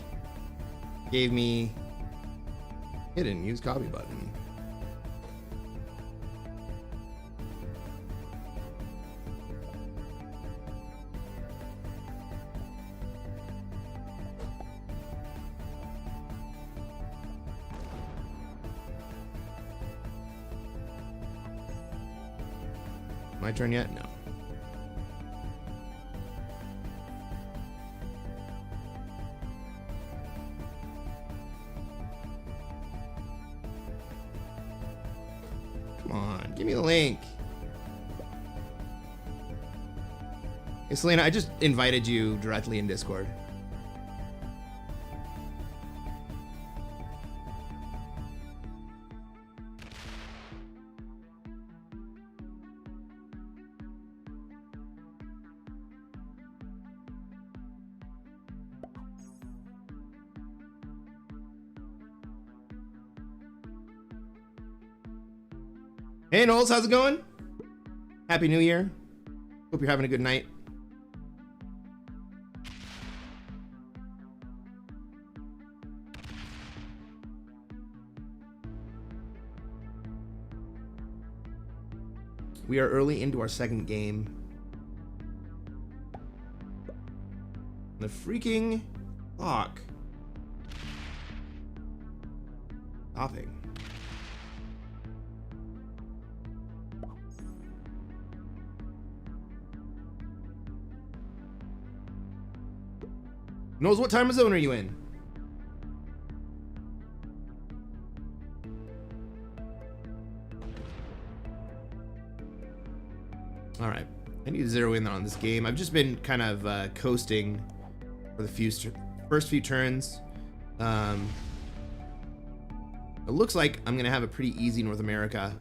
gave me hidden use copy button. My turn yet? No. Give me the link. Hey, Selena, I just invited you directly in Discord. Hey Knowles, how's it going? Happy New Year. Hope you're having a good night. We are early into our second game. The freaking clock. Stopping. Knows what time zone are you in? All right, I need to zero in on this game. I've just been kind of coasting for the first few turns. It looks like I'm gonna have a pretty easy North America.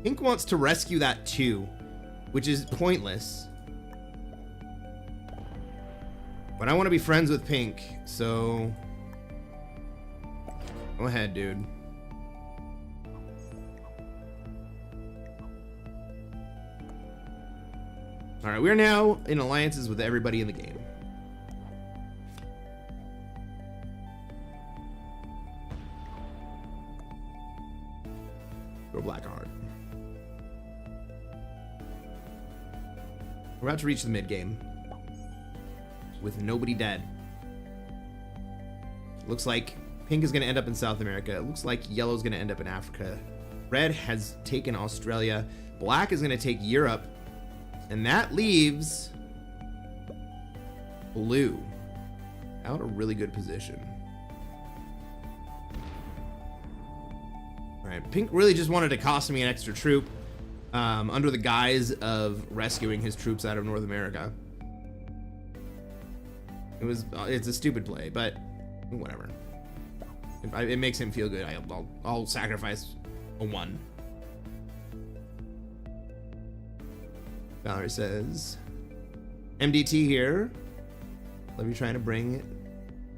Pink wants to rescue that too, which is pointless. But I want to be friends with Pink, so go ahead, dude. All right, we are now in alliances with everybody in the game. Go black hard. We're about to reach the mid game with nobody dead. Looks like Pink is going to end up in South America. It looks like Yellow is going to end up in Africa. Red has taken Australia. Black is going to take Europe. And that leaves Blue out a really good position. All right, Pink really just wanted to cost me an extra troop under the guise of rescuing his troops out of North America. It's a stupid play, but whatever. It makes him feel good. I'll sacrifice a 1. Valerie says, MDT here. Love you trying to bring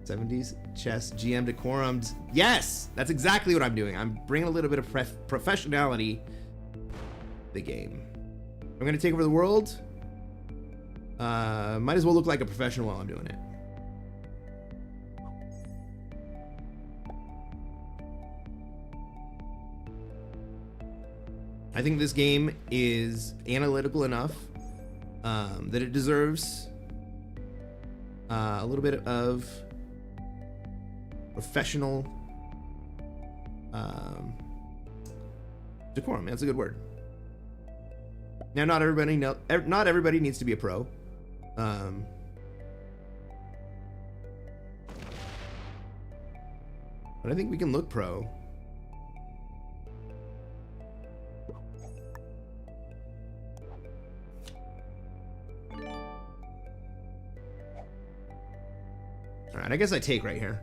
70s chess GM decorum. Yes, that's exactly what I'm doing. I'm bringing a little bit of professionality to the game. I'm going to take over the world. Might as well look like a professional while I'm doing it. I think this game is analytical enough that it deserves a little bit of professional decorum. That's a good word. Now, not everybody needs to be a pro. But I think we can look pro. All right, I guess I take right here.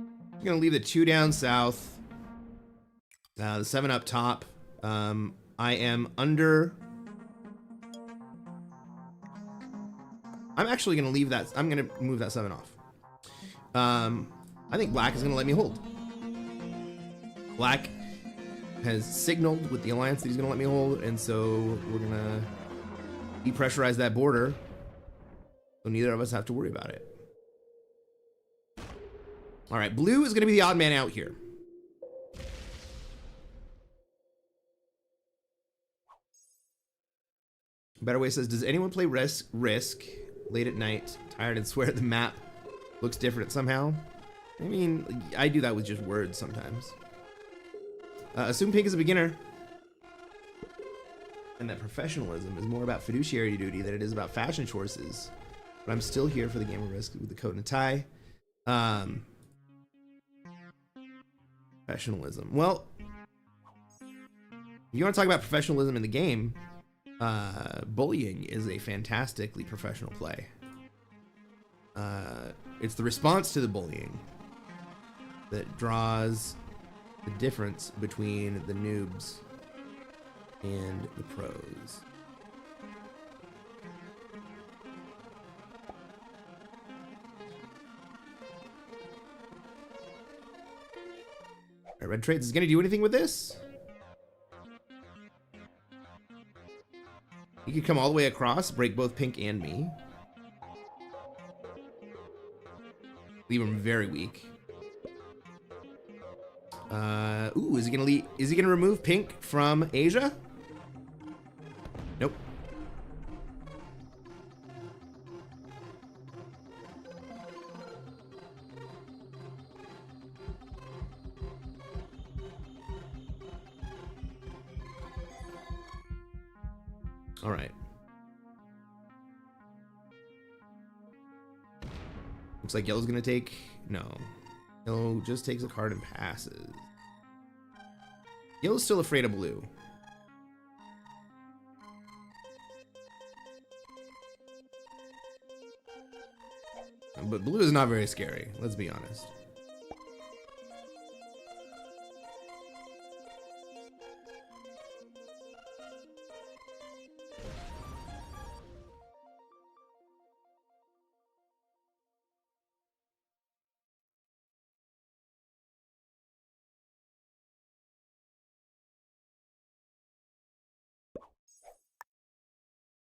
I'm gonna leave the 2 down south. The 7 up top. I am under. I'm actually gonna leave that. I'm gonna move that 7 off. I think Black is gonna let me hold. Black has signaled with the alliance that he's gonna let me hold, and so we're gonna depressurize that border, so neither of us have to worry about it. All right, Blue is gonna be the odd man out here. Better Way says, does anyone play Risk late at night? Tired and swear the map looks different somehow? I mean, I do that with just words sometimes. Assume Pink is a beginner. And that professionalism is more about fiduciary duty than it is about fashion choices. But I'm still here for the game of Risk with the coat and a tie. Professionalism. Well, if you want to talk about professionalism in the game, bullying is a fantastically professional play. It's the response to the bullying that draws the difference between the noobs and the pros. Red Trades is going to do anything with this? He could come all the way across, break both Pink and me. Leave him very weak. Ooh, is he gonna remove Pink from Asia? Nope. All right. Looks like yellow's gonna take... No. Yellow just takes a card and passes. Yellow's still afraid of blue. But blue is not very scary, let's be honest.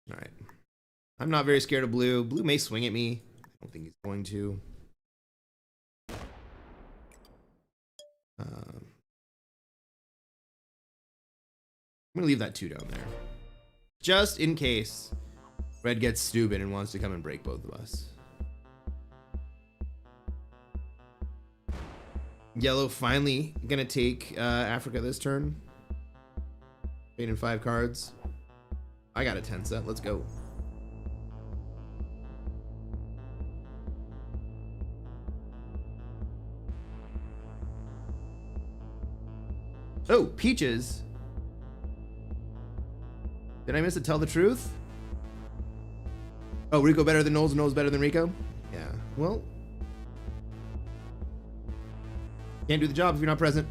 All right. I'm not very scared of blue. Blue may swing at me. I don't think he's going to. I'm gonna leave that 2 down there. Just in case red gets stupid and wants to come and break both of us. Yellow finally gonna take Africa this turn. 8 and 5 cards. I got a 10 set. Let's go. Oh, peaches. Did I miss it? Tell the truth? Oh, Rico better than Knowles, Knowles better than Rico? Yeah, well. Can't do the job if you're not present.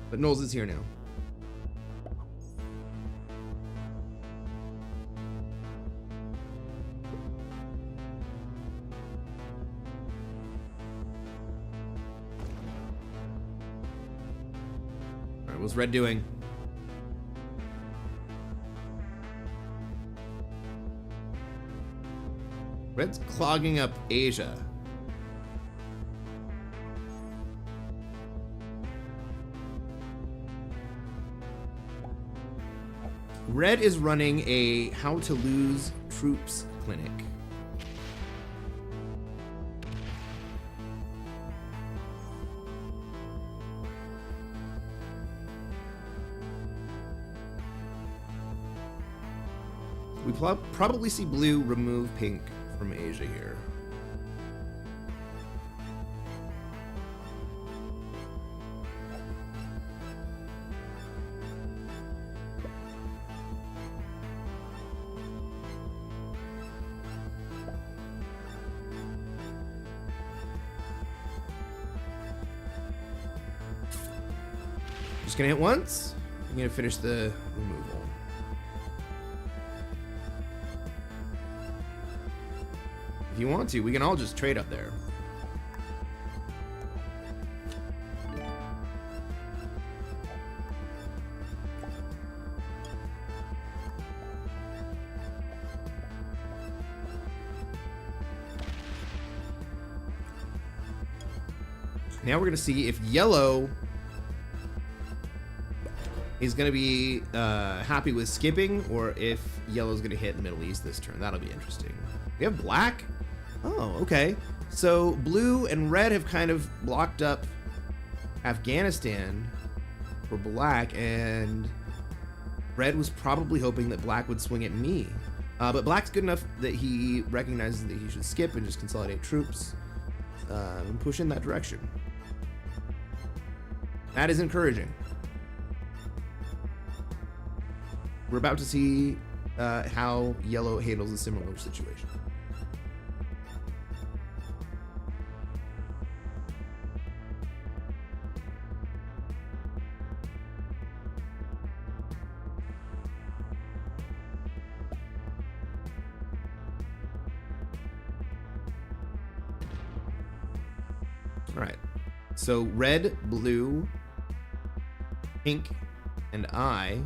But Knowles is here now. All right, what's red doing? Red's clogging up Asia. Red is running a how to lose troops clinic. We probably see blue remove pink from Asia here. Just gonna hit once. I'm gonna finish the removal. If you want to, we can all just trade up there. Now we're gonna see if yellow is gonna be happy with skipping, or if yellow's gonna hit the Middle East this turn. That'll be interesting. We have black. Oh, okay. So blue and red have kind of blocked up Afghanistan for black, and red was probably hoping that black would swing at me. But black's good enough that he recognizes that he should skip and just consolidate troops and push in that direction. That is encouraging. We're about to see how yellow handles a similar situation. All right, so red, blue, pink, and I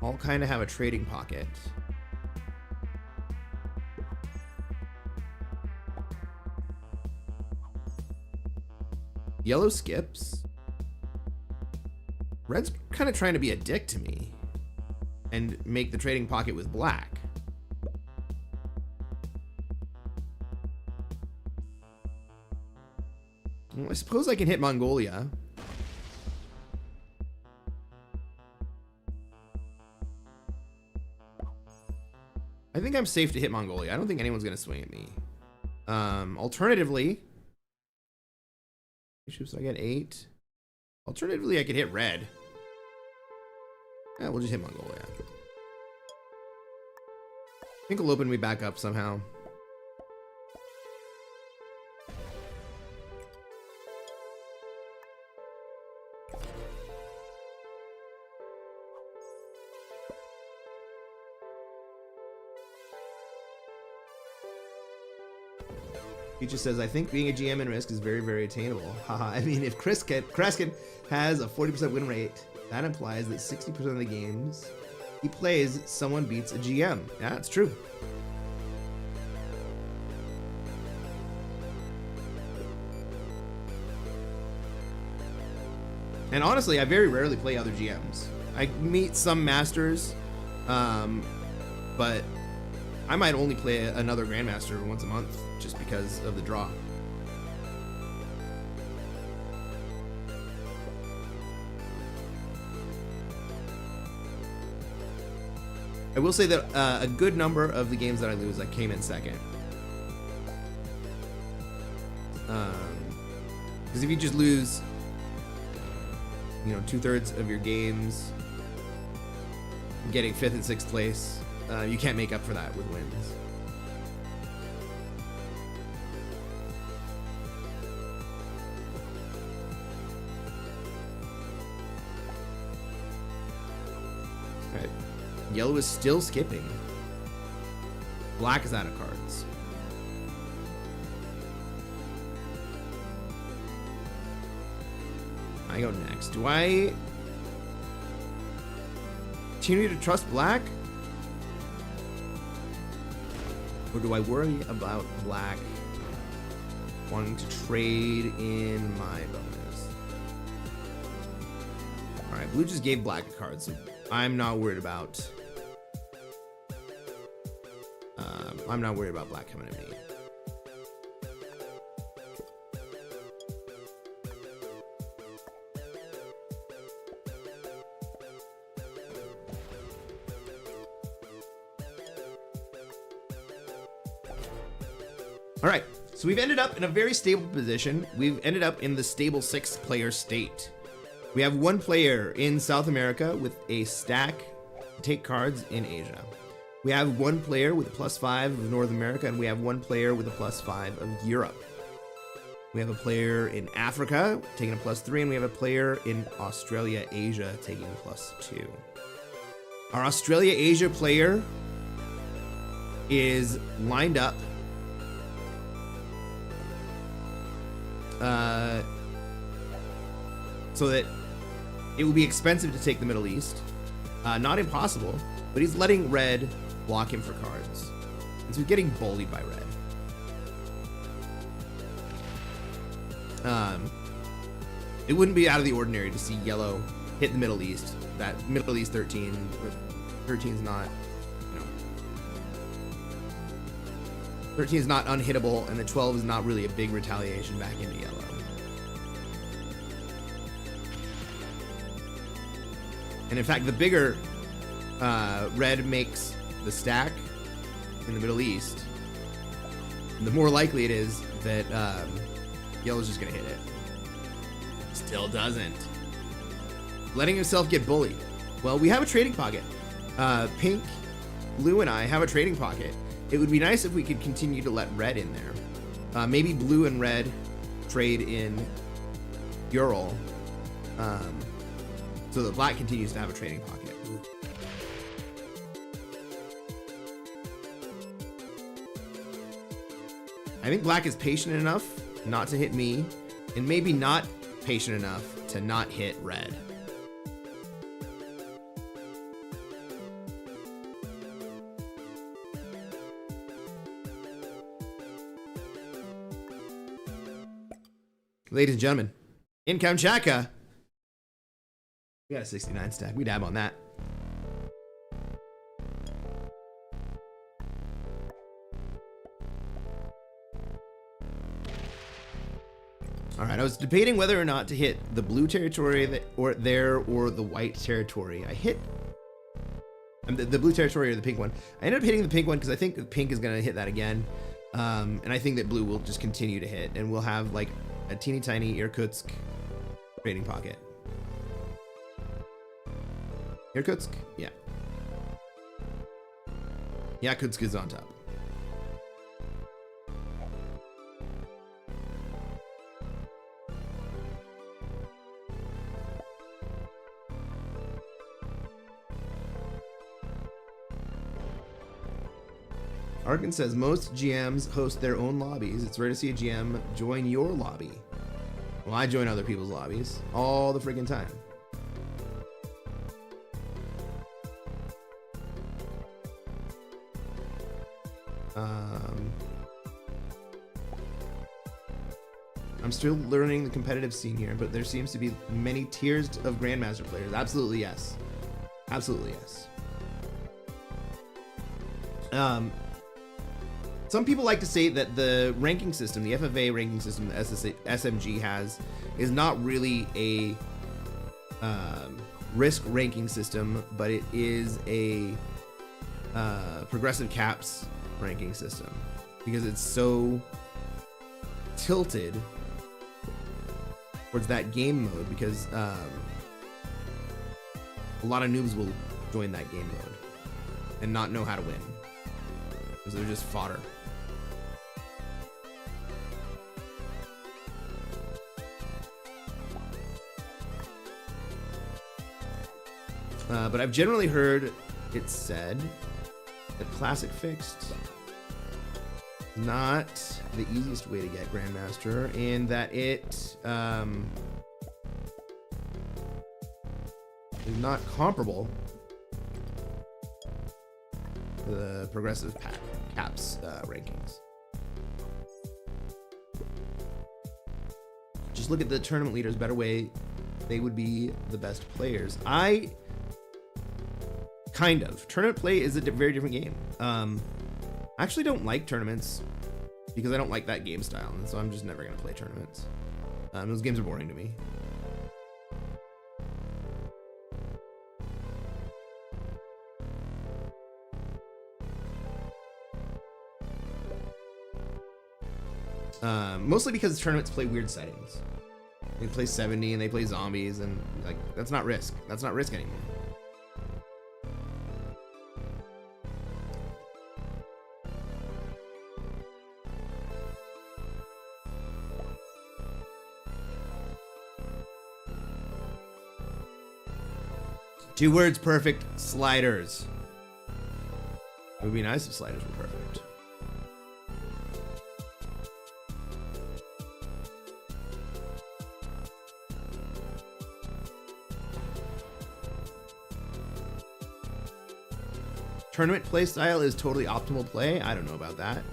all kind of have a trading pocket. Yellow skips. Red's kind of trying to be a dick to me and make the trading pocket with black. Well, I suppose I can hit Mongolia. I I think I'm safe to hit Mongolia. I don't think anyone's gonna swing at me. Alternatively, so I get 8. Alternatively, I could hit red. Yeah, we'll just hit Mongolia. I think it'll open me back up somehow. He just says, I think being a GM in Risk is very, very attainable. Haha. I mean, if Kreskin has a 40% win rate, that implies that 60% of the games he plays, someone beats a GM. Yeah, it's true. And honestly, I very rarely play other GMs. I meet some masters, but I might only play another Grandmaster once a month just because of the draw. I will say that a good number of the games that I lose, I came in second. Because if you just lose, you know, 2/3 of your games, getting 5th and 6th place, you can't make up for that with wins. Alright. Yellow is still skipping. Black is out of cards. I go next. Do I continue to trust black? Or do I worry about black wanting to trade in my bonus? Alright, blue just gave black a card, so I'm not worried about black coming at me. All right, so we've ended up in a very stable position. We've ended up in the stable 6th player state. We have one player in South America with a stack to take cards in Asia. We have one player with a +5 of North America, and we have one player with a +5 of Europe. We have a player in Africa taking a +3, and we have a player in Australia, Asia taking a +2. Our Australia, Asia player is lined up so that it will be expensive to take the Middle East. Not impossible, but he's letting red block him for cards. And so he's getting bullied by red. It wouldn't be out of the ordinary to see yellow hit the Middle East. That Middle East 13 is not, you know, 13 is not unhittable, and the 12 is not really a big retaliation back into yellow. And in fact, the bigger red makes the stack in the Middle East, the more likely it is that yellow's just gonna hit it. Still doesn't. Letting himself get bullied. Well, we have a trading pocket. Pink, blue, and I have a trading pocket. It would be nice if we could continue to let red in there. Maybe blue and red trade in Ural, so that black continues to have a trading pocket. I think black is patient enough not to hit me, and maybe not patient enough to not hit red. Ladies and gentlemen, in Kamchatka, we got a 69 stack. We dab on that. All right, I was debating whether or not to hit the blue territory or the white territory. I hit The blue territory or the pink one. I ended up hitting the pink one because I think pink is going to hit that again. And I think that blue will just continue to hit, and we'll have like a teeny tiny Irkutsk trading pocket. Irkutsk? Yeah. Yakutsk is on top. Arkin says most GMs host their own lobbies. It's rare to see a GM join your lobby. Well, I join other people's lobbies all the freaking time. I'm still learning the competitive scene here, but there seems to be many tiers of Grandmaster players. Absolutely yes. Absolutely yes. Some people like to say that the ranking system, the FFA ranking system that SMG has, is not really a risk ranking system, but it is a progressive caps ranking system because it's so tilted towards that game mode because a lot of noobs will join that game mode and not know how to win because they're just fodder. But I've generally heard it said that Classic Fixed is not the easiest way to get Grandmaster, and that it is not comparable to the progressive caps rankings. Just look at the tournament leaders. Better way, they would be the best players. Kind of. Tournament play is a very different game. I actually don't like tournaments because I don't like that game style, and so I'm just never going to play tournaments. Those games are boring to me. Mostly because tournaments play weird settings. They play 70 and they play zombies, and like that's not risk. That's not risk anymore. Two words perfect: sliders. It would be nice if sliders were perfect. Tournament play style is totally optimal play. I don't know about that.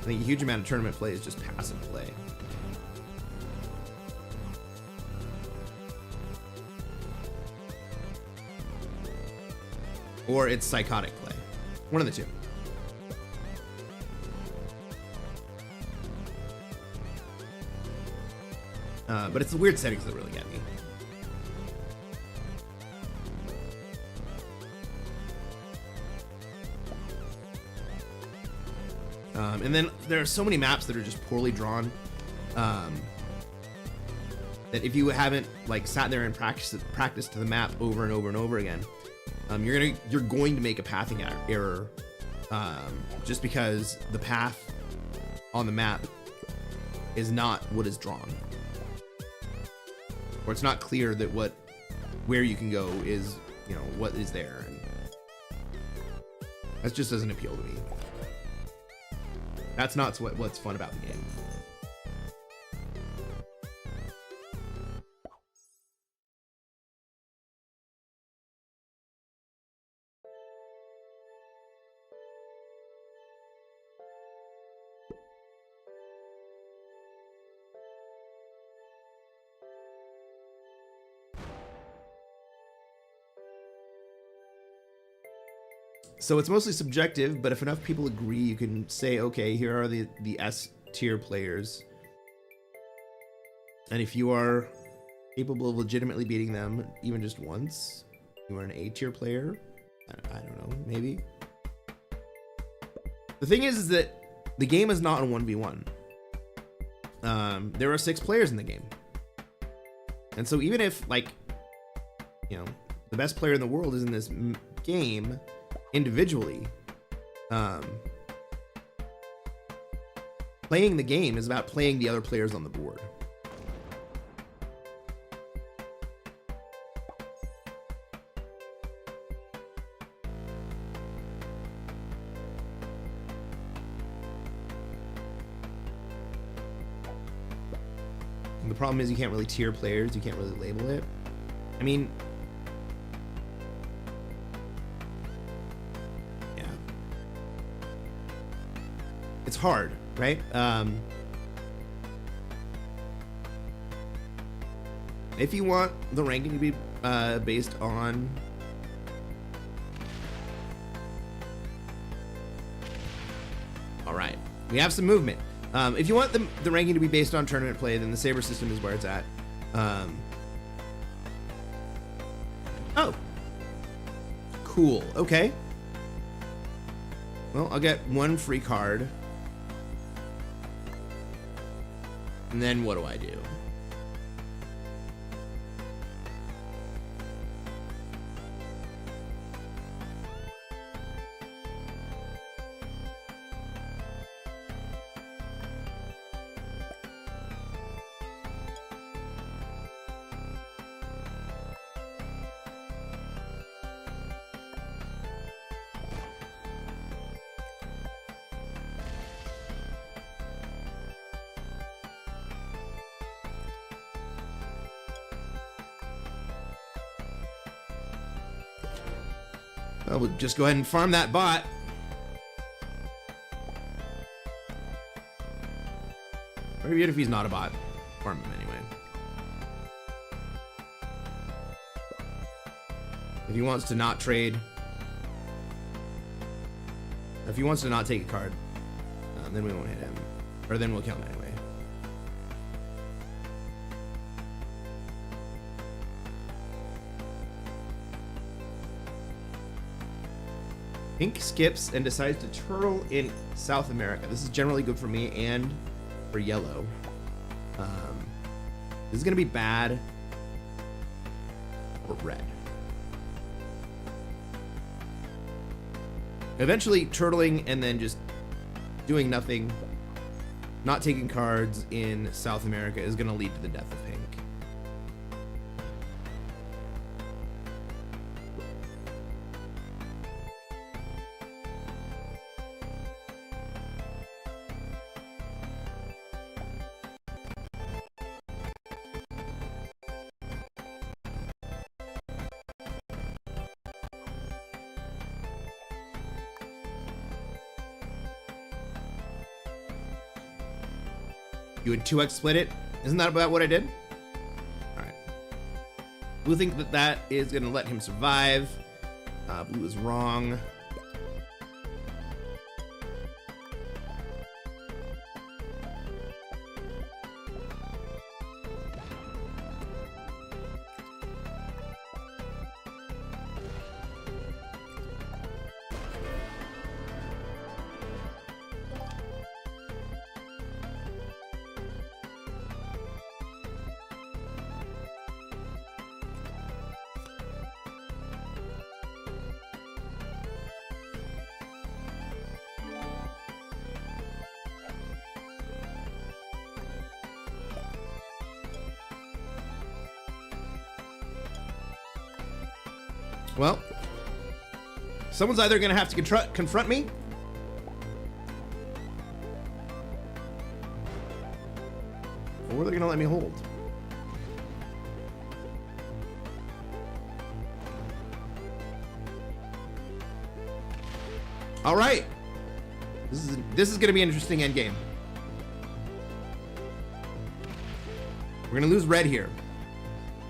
I think a huge amount of tournament play is just passive play. Or it's psychotic play. One of the two. But it's the weird settings that really get me. And then there are so many maps that are just poorly drawn that if you haven't like sat there and practiced the map over and over and over again, you're going to make a pathing error just because the path on the map is not what is drawn, or it's not clear that where you can go is, you know, what is there, and that just doesn't appeal to me. That's not what's fun about the game. So it's mostly subjective, but if enough people agree, you can say, okay, here are the S tier players. And if you are capable of legitimately beating them even just once, you are an A tier player. I don't know, maybe. The thing is that the game is not a 1v1. There are 6 players in the game. And so even if, like, you know, the best player in the world is in this game individually, playing the game is about playing the other players on the board. And the problem is you can't really tier players, you can't really label it. I mean, yeah. It's hard, right? If you want the ranking to be based on all right, we have some movement. If you want the ranking to be based on tournament play, then the Saber system is where it's at. Oh, cool. Okay. Well, I'll get 1 free card. And then what do I do? Well, we'll just go ahead and farm that bot. Or even if he's not a bot, farm him anyway. If he wants to not trade, if he wants to not take a card, then we won't hit him. Or then we'll kill him anyway. Pink skips and decides to turtle in South America. This is generally good for me and for yellow. This is gonna be bad for red. Eventually turtling and then just doing nothing, not taking cards in South America is gonna lead to the death of Pink. You would 2x split it? Isn't that about what I did? Alright. Blue think that that is going to let him survive. Blue is wrong. Well, someone's either going to have to confront me, or they're going to let me hold. All right. This is going to be an interesting endgame. We're going to lose red here.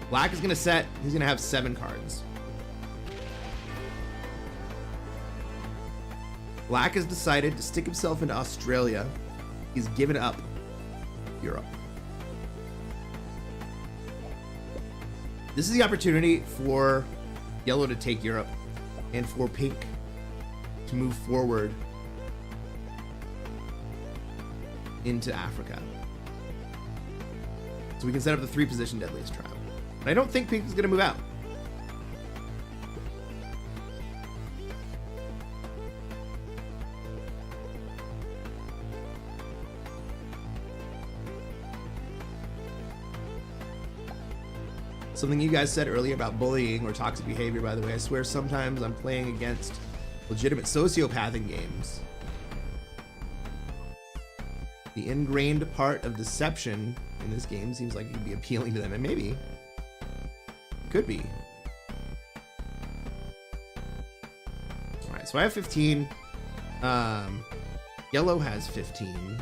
Black is going to set. He's going to have 7 cards. Black has decided to stick himself into Australia. He's given up Europe. This is the opportunity for yellow to take Europe and for pink to move forward into Africa. So we can set up the 3-position deadliest trap. But I don't think pink is going to move out. Something you guys said earlier about bullying or toxic behavior, by the way, I swear sometimes I'm playing against legitimate sociopath in games. The ingrained part of deception in this game seems like it could be appealing to them, and maybe it could be. All right, so I have 15. Yellow has 15.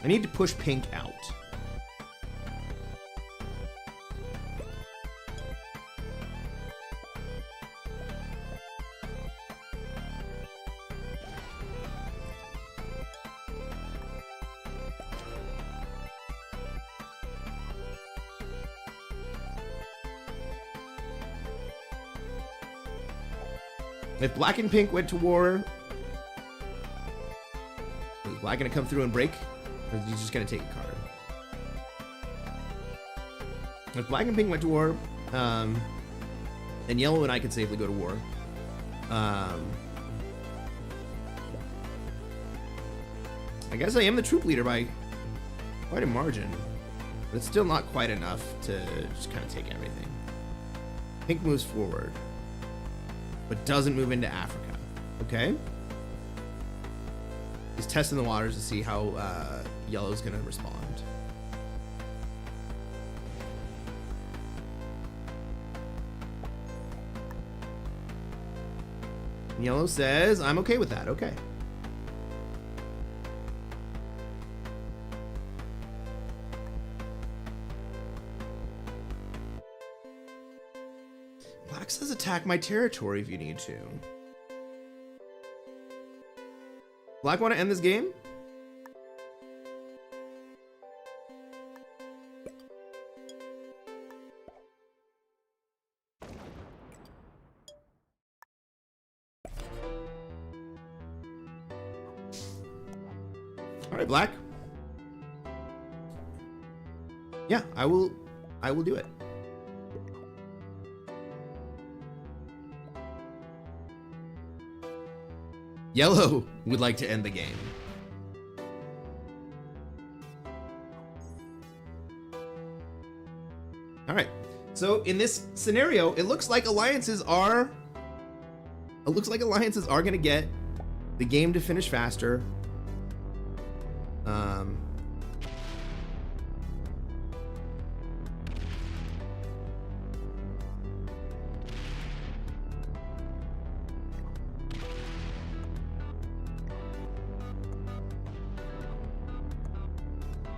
I need to push pink out. If black and pink went to war, is black gonna come through and break? Or is he just gonna take a card? If black and pink went to war, then yellow and I could safely go to war. I guess I am the troop leader by quite a margin, but it's still not quite enough to just kind of take everything. Pink moves forward, but doesn't move into Africa. Okay? He's testing the waters to see how yellow's gonna respond. And yellow says, I'm okay with that. Okay. Black says attack my territory if you need to. Black want to end this game? All right, Black. Yeah, I will do it. Yellow would like to end the game. All right. So in this scenario, it looks like alliances are going to get the game to finish faster.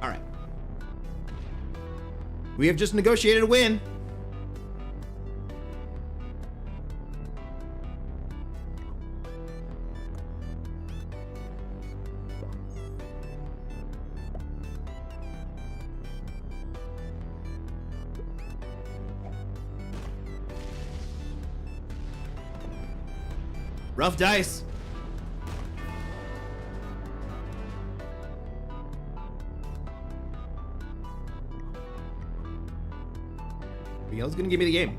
All right. We have just negotiated a win. Rough dice. Miguel's gonna give me the game.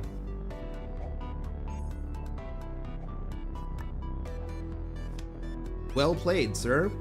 Well played, sir.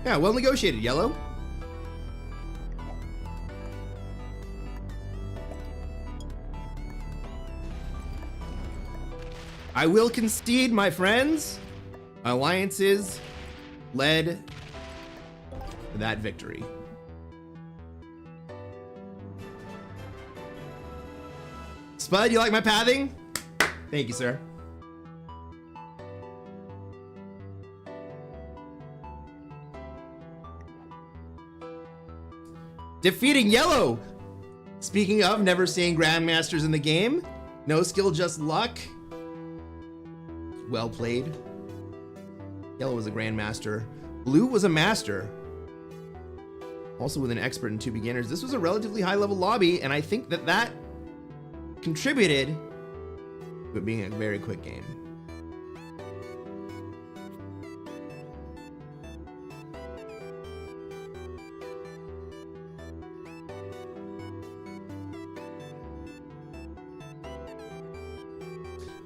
Yeah, well negotiated, Yellow. I will concede, my friends. Alliances led that victory. Spud, you like my pathing? Thank you, sir. Defeating Yellow. Speaking of never seeing Grandmasters in the game, no skill, just luck. Well played. Yellow was a Grandmaster. Blue was a Master. Also with an expert and 2 beginners. This was a relatively high level lobby, and I think that that contributed to it being a very quick game.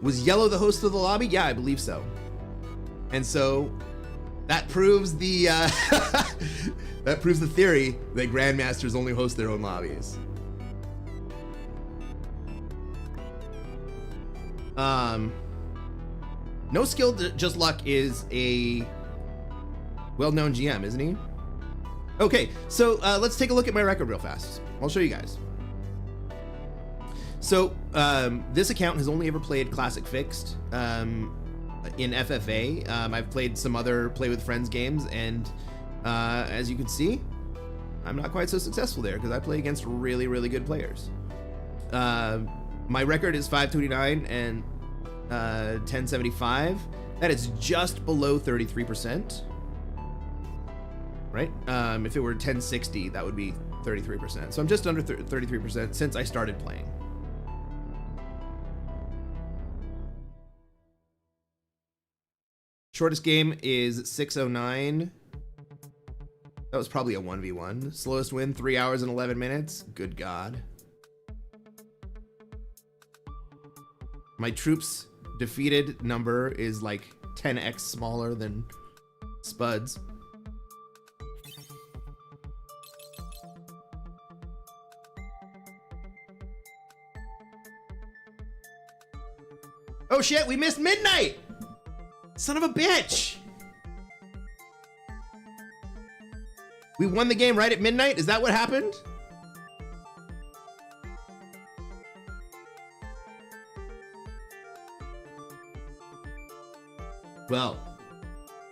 Was Yellow the host of the lobby? Yeah, I believe so. And so that proves the that proves the theory that Grandmasters only host their own lobbies. No skill, just luck is a well-known GM, isn't he? Okay, so let's take a look at my record real fast. I'll show you guys. So this account has only ever played Classic Fixed in FFA. I've played some other Play with Friends games, and as you can see, I'm not quite so successful there because I play against really, really good players. My record is 529 and 1075. That is just below 33%. Right? If it were 1060, that would be 33%. So I'm just under 33% since I started playing. Shortest game is 609. That was probably a 1v1. Slowest win, 3 hours and 11 minutes. Good God. My troops defeated number is like 10x smaller than Spud's. Oh shit, we missed midnight! Son of a bitch! We won the game right at midnight? Is that what happened? Well,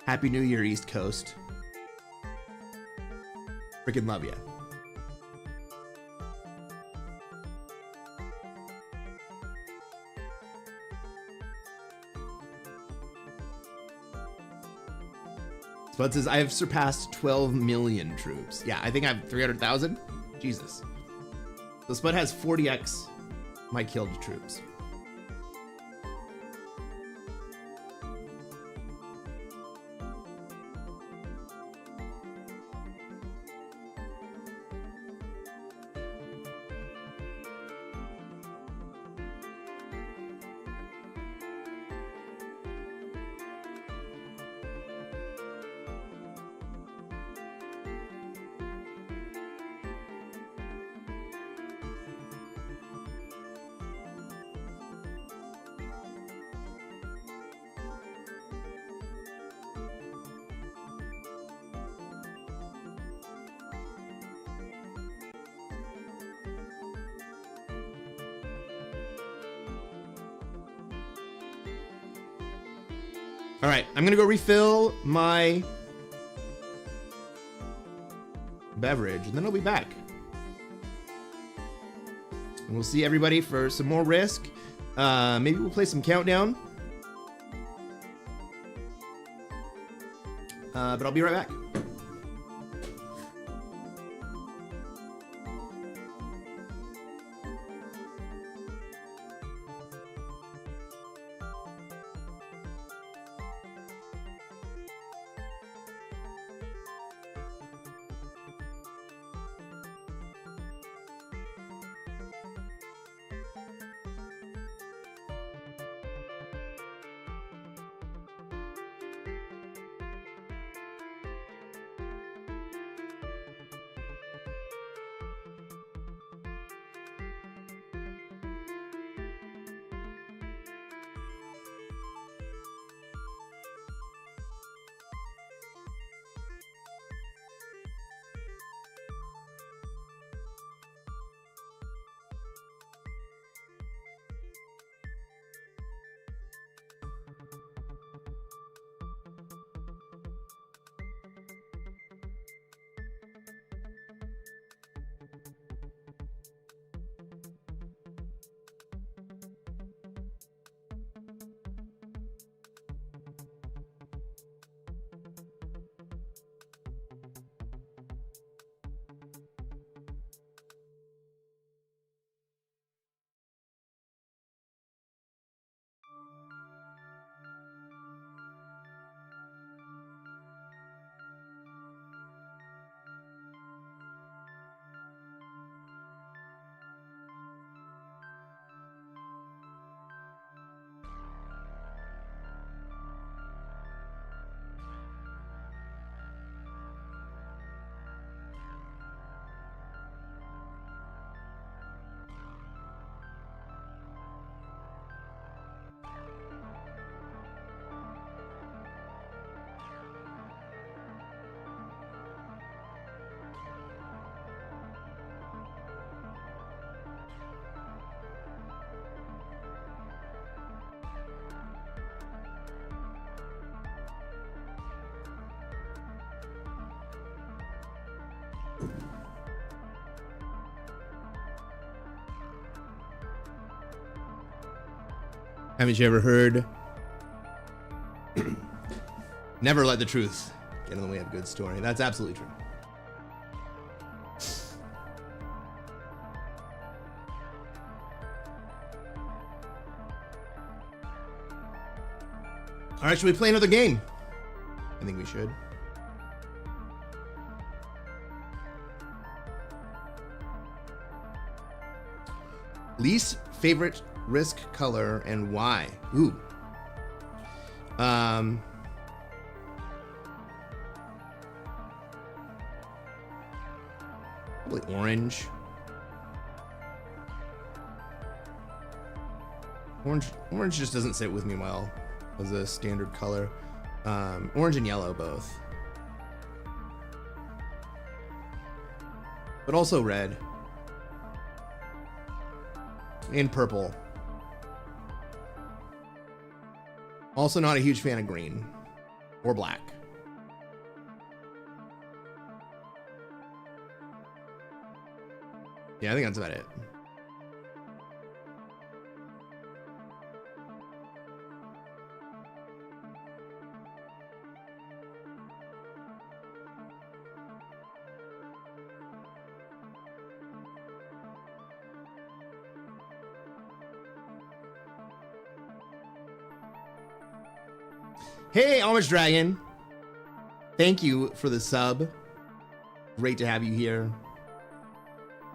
Happy New Year, East Coast. Freaking love ya. Spud says, I have surpassed 12 million troops. Yeah, I think I have 300,000. Jesus. So Spud has 40x my killed troops. All right, I'm gonna go refill my beverage, and then I'll be back. And we'll see everybody for some more Risk. Maybe we'll play some Countdown. But I'll be right back. Haven't you ever heard? Never let the truth get in the way of a good story. That's absolutely true. All right, should we play another game? I think we should. Least favorite Risk color and why? Ooh. Probably orange. Orange just doesn't sit with me well as a standard color. Orange and yellow both. But also red. And purple. Also not a huge fan of green or black. Yeah, I think that's about it. Hey, Homage Dragon. Thank you for the sub. Great to have you here.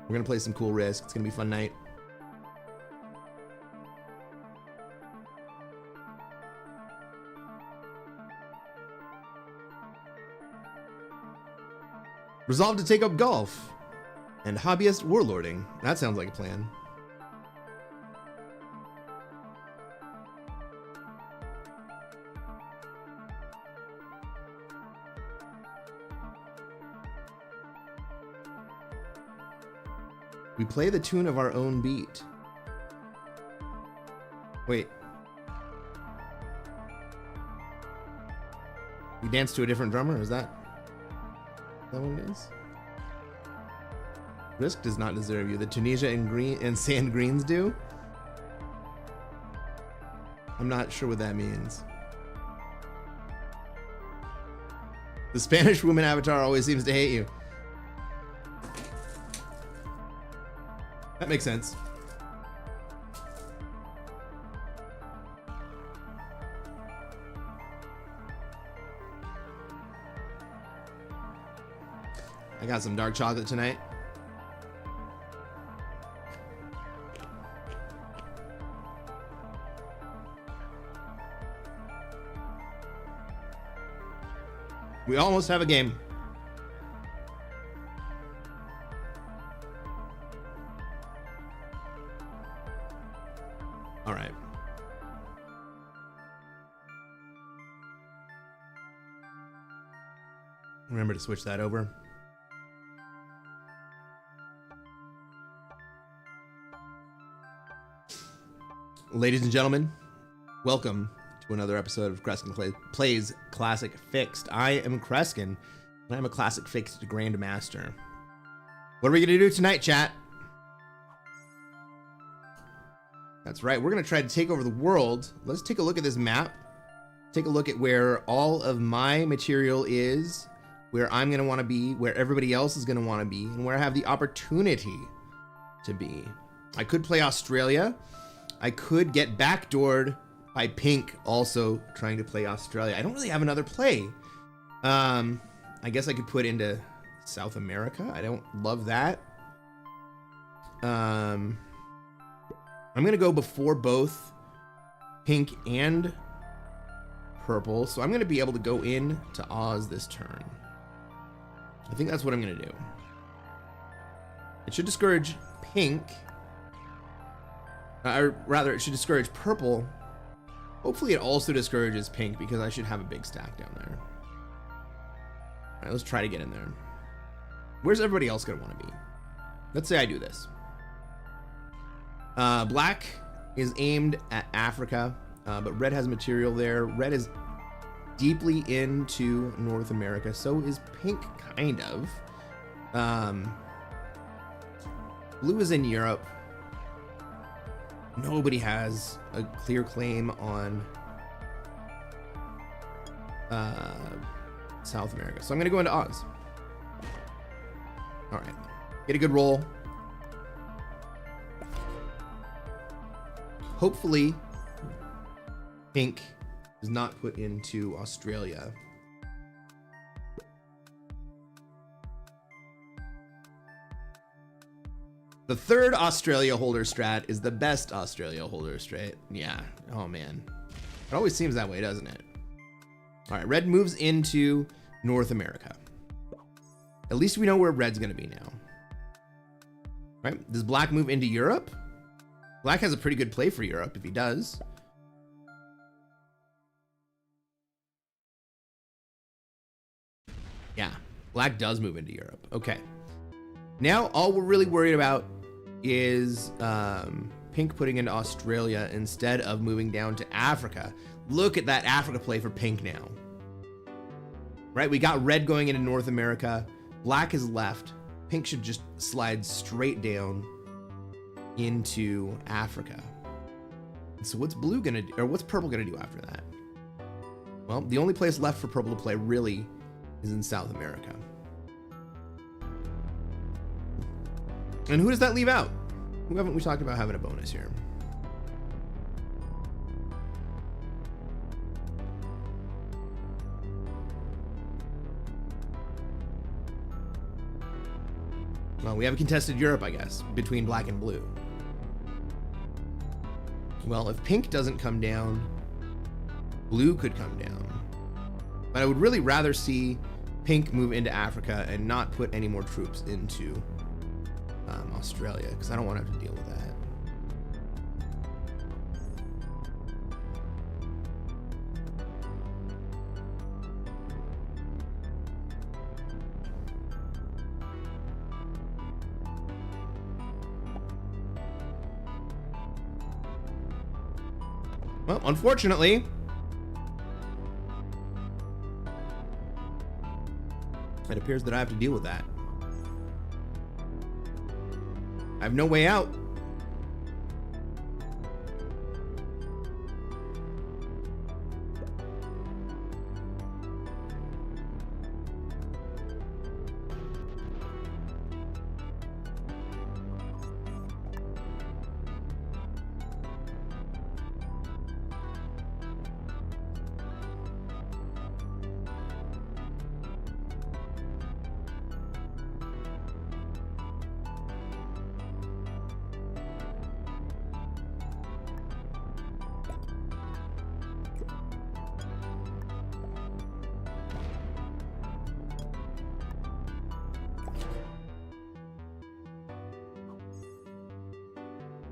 We're going to play some cool Risk. It's going to be a fun night. Resolved to take up golf and hobbyist warlording. That sounds like a plan. We play the tune of our own beat. Wait. We dance to a different drummer? Is that what it is? Risk does not deserve you. The Tunisia and Sand Greens do? I'm not sure what that means. The Spanish woman avatar always seems to hate you. That makes sense. I got some dark chocolate tonight. We almost have a game. All right. Remember to switch that over. Ladies and gentlemen, welcome to another episode of Kreskin Plays Classic Fixed. I am Kreskin, and I'm a Classic Fixed Grandmaster. What are we going to do tonight, chat? That's right, we're going to try to take over the world. Let's take a look at this map. Take a look at where all of my material is, where I'm going to want to be, where everybody else is going to want to be, and where I have the opportunity to be. I could play Australia. I could get backdoored by Pink also trying to play Australia. I don't really have another play. I guess I could put into South America. I don't love that. I'm going to go before both Pink and Purple. So I'm going to be able to go in to Oz this turn. I think that's what I'm going to do. It should discourage Pink. Or rather, it should discourage Purple. Hopefully it also discourages Pink because I should have a big stack down there. All right, let's try to get in there. Where's everybody else going to want to be? Let's say I do this. Black is aimed at Africa, but red has material there. Red is deeply into North America. So is Pink, kind of. Blue is in Europe. Nobody has a clear claim on South America. So I'm going to go into Oz. All right. Get a good roll. Hopefully, pink is not put into Australia. The third Australia holder strat is the best Australia holder strat. Yeah. Oh, man. It always seems that way, doesn't it? All right. Red moves into North America. At least we know where red's going to be now. All right. Does black move into Europe? Black has a pretty good play for Europe if he does. Yeah. Black does move into Europe. Okay. Now, all we're really worried about is pink putting into Australia instead of moving down to Africa. Look at that Africa play for pink now. Right? We got red going into North America. Black is left. Pink should just slide straight down into Africa. So what's blue gonna do, or what's purple gonna do after that? Well, the only place left for purple to play really is in South America. And who does that leave out? Who haven't we talked about having a bonus here? Well, we have a contested Europe, I guess, between black and blue. Well, if pink doesn't come down, blue could come down. But I would really rather see pink move into Africa and not put any more troops into Australia, because I don't want to have to deal with that. Well, unfortunately, it appears that I have to deal with that. I have no way out.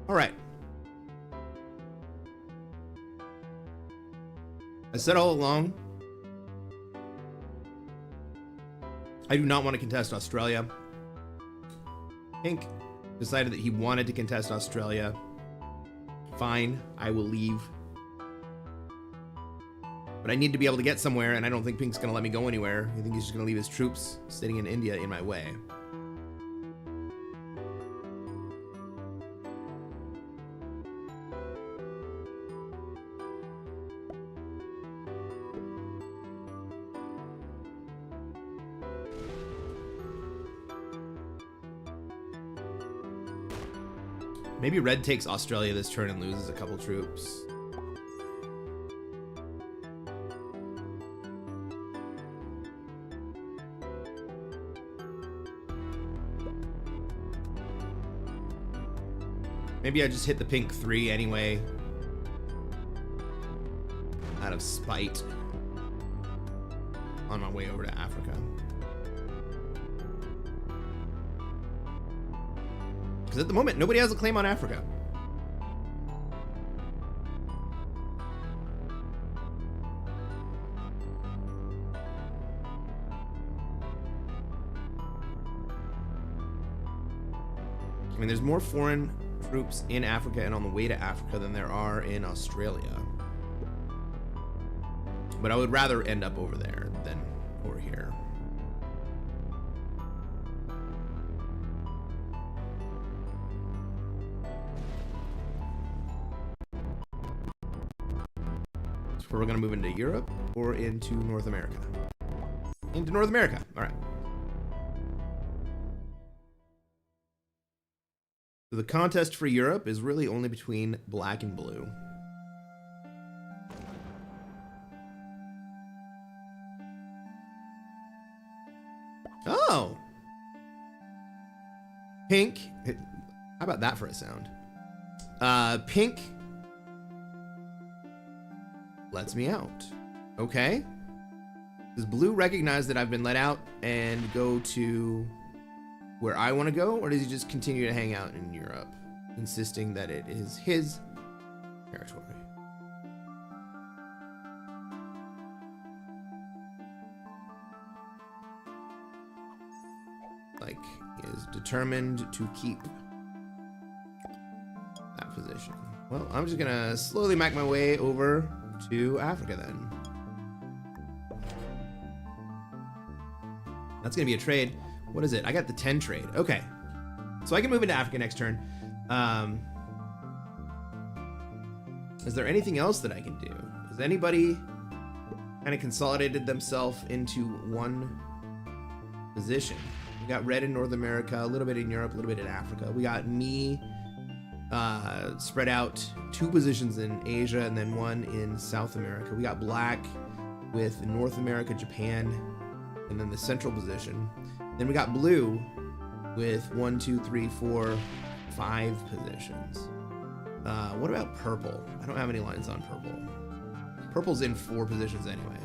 All right. I said all along, I do not want to contest Australia. Pink decided that he wanted to contest Australia. Fine, I will leave. But I need to be able to get somewhere, and I don't think Pink's going to let me go anywhere. I think he's just going to leave his troops sitting in India in my way. Maybe red takes Australia this turn and loses a couple troops. Maybe I just hit the pink 3 anyway, out of spite, on my way over to Africa. Because at the moment, nobody has a claim on Africa. I mean, there's more foreign troops in Africa and on the way to Africa than there are in Australia. But I would rather end up over there than over here. So we're gonna move into Europe or into North America? Into North America, all right. So the contest for Europe is really only between black and blue. Oh! Pink. How about that for a sound? Pink lets me out. Okay. Does blue recognize that I've been let out and go to where I want to go, or does he just continue to hang out in Europe, insisting that it is his territory? Like, he is determined to keep that position. Well, I'm just gonna slowly make my way over to Africa then. That's gonna be a trade. What is it? I got the 10 trade. Okay. So I can move into Africa next turn. Is there anything else that I can do? Has anybody kind of consolidated themselves into one position? We got red in North America, a little bit in Europe, a little bit in Africa. We got me spread out 2 positions in Asia and then 1 in South America. We got black with North America, Japan, and then the central position. Then we got blue with 1, 2, 3, 4, 5 positions. What about purple? I don't have any lines on purple. Purple's in 4 positions anyway.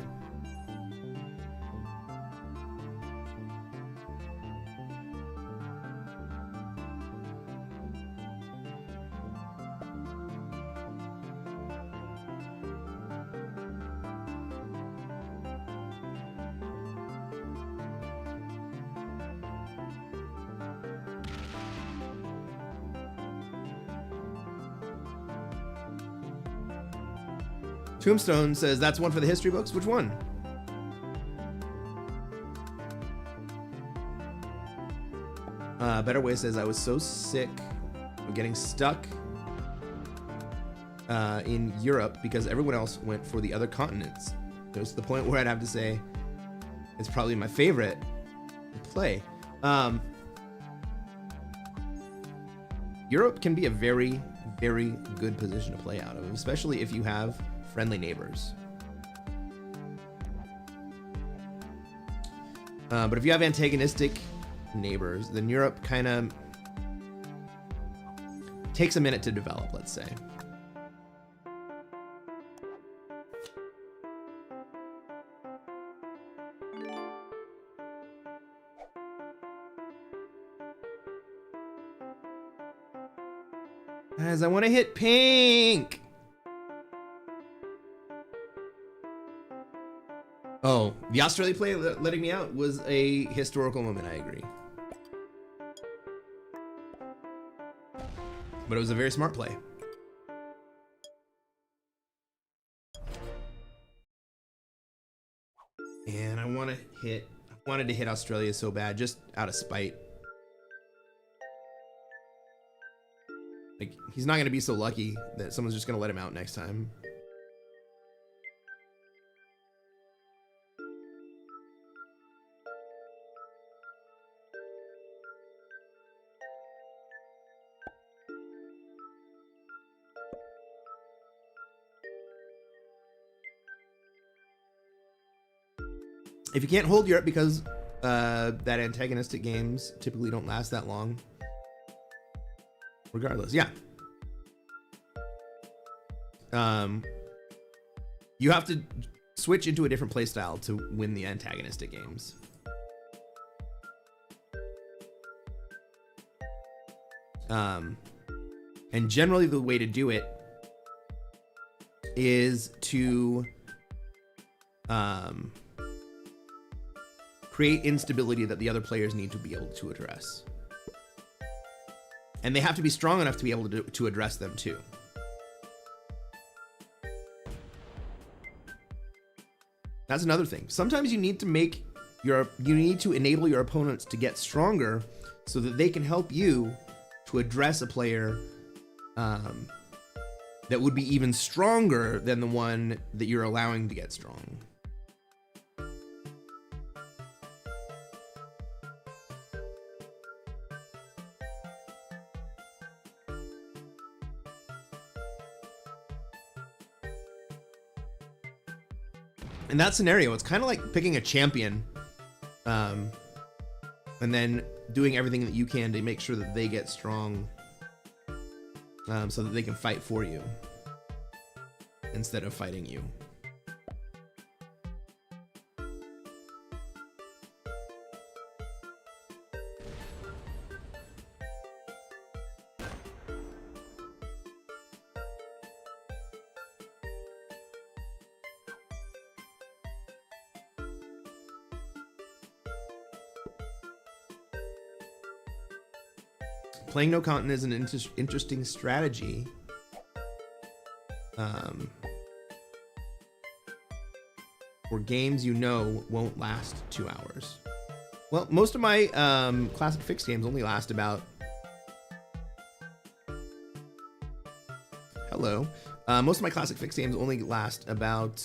Tombstone says, that's one for the history books. Which one? Better Way says, I was so sick of getting stuck in Europe because everyone else went for the other continents. It was to the point where I'd have to say it's probably my favorite to play. Europe can be a very, very good position to play out of, especially if you have friendly neighbors. But if you have antagonistic neighbors, then Europe kind of takes a minute to develop, let's say. Guys, I want to hit pink. Oh, the Australia play letting me out was a historical moment, I agree. But it was a very smart play. And I wanted to hit Australia so bad, just out of spite. Like, he's not going to be so lucky that someone's just going to let him out next time. If you can't hold Europe because that antagonistic games typically don't last that long. Regardless, yeah. You have to switch into a different playstyle to win the antagonistic games. And generally the way to do it is to create instability that the other players need to be able to address. And they have to be strong enough to be able to address them too. That's another thing. Sometimes you need to enable your opponents to get stronger so that they can help you to address a player that would be even stronger than the one that you're allowing to get strong. In that scenario, it's kind of like picking a champion, and then doing everything that you can to make sure that they get strong, so that they can fight for you instead of fighting you. Playing no content is an interesting strategy. For games you know won't last 2 hours. Well, most of my classic fixed games only last about... Hello. Most of my classic fixed games only last about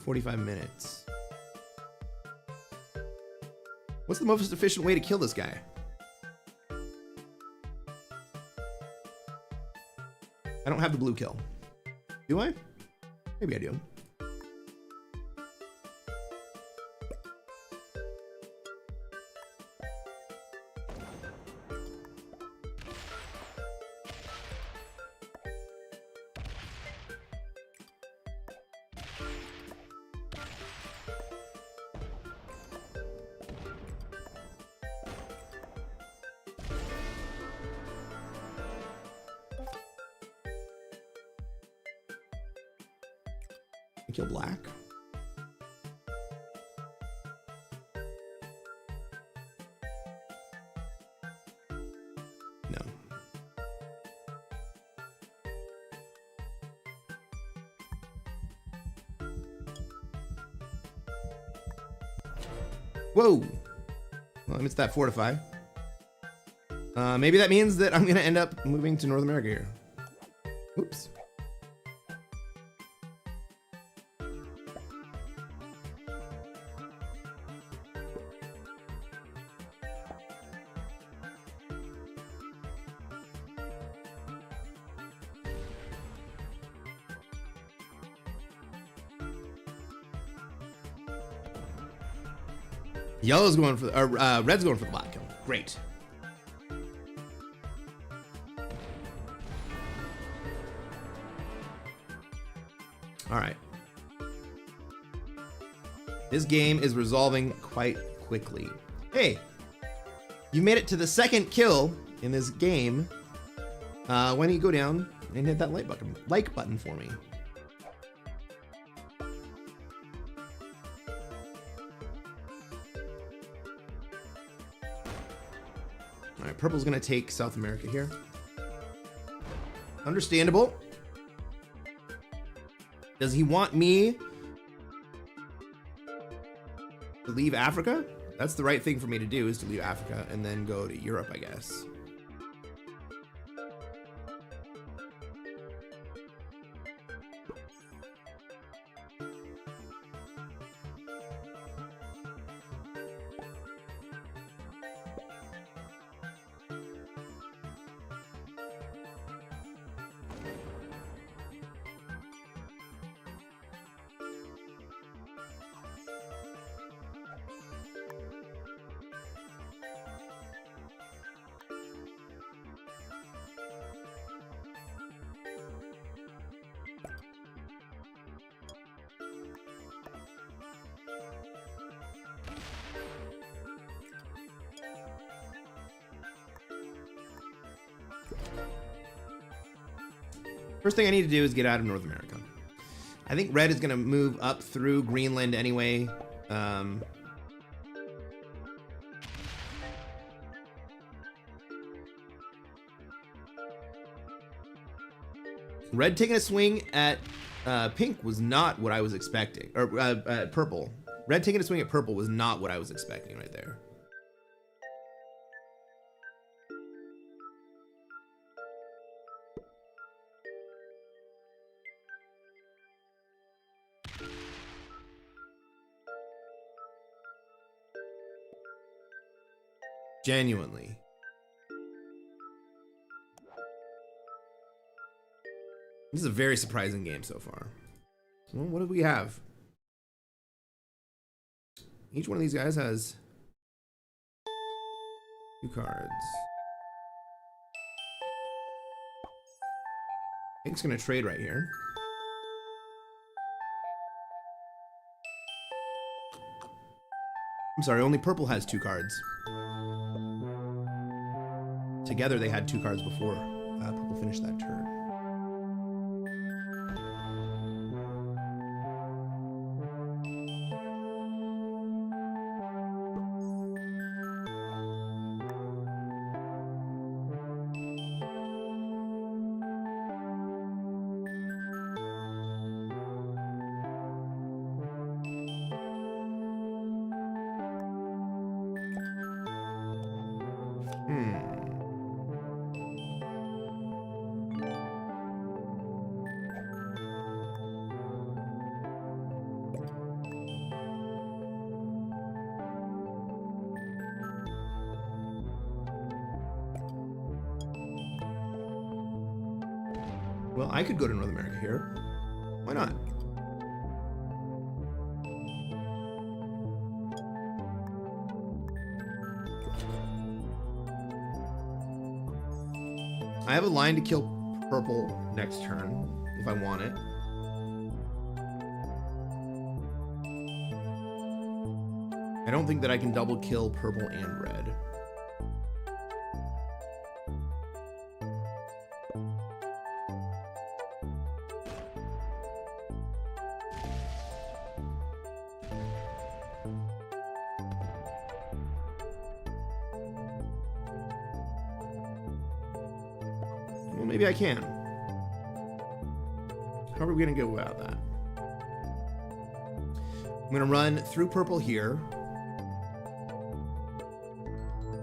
45 minutes. What's the most efficient way to kill this guy? I don't have the blue kill. Do I? Maybe I do. Kill black. No. Whoa. Well, I missed that fortify. Maybe that means that I'm gonna end up moving to North America here. Oops. Yellow's going for the, red's going for the black kill. Great. All right. This game is resolving quite quickly. Hey, you made it to the second kill in this game. Why don't you go down and hit that like button for me? All right, purple's gonna take South America here. Understandable. Does he want me to leave Africa? That's the right thing for me to do, is to leave Africa and then go to Europe, I guess. First thing I need to do is get out of North America. I think red is going to move up through Greenland anyway. Red taking a swing at pink was not what I was expecting. Or purple. Red taking a swing at purple was not what I was expecting right there. Genuinely. This is a very surprising game so far. Well, what do we have? Each one of these guys has 2 cards. Pink's gonna trade right here. I'm sorry, only purple has 2 cards. Together they had 2 cards before purple finished that turn. Well, I could go to North America here. Why not? I have a line to kill purple next turn if I want it. I don't think that I can double kill purple and red. Well, maybe I can. How are we gonna go about that? I'm gonna run through purple here.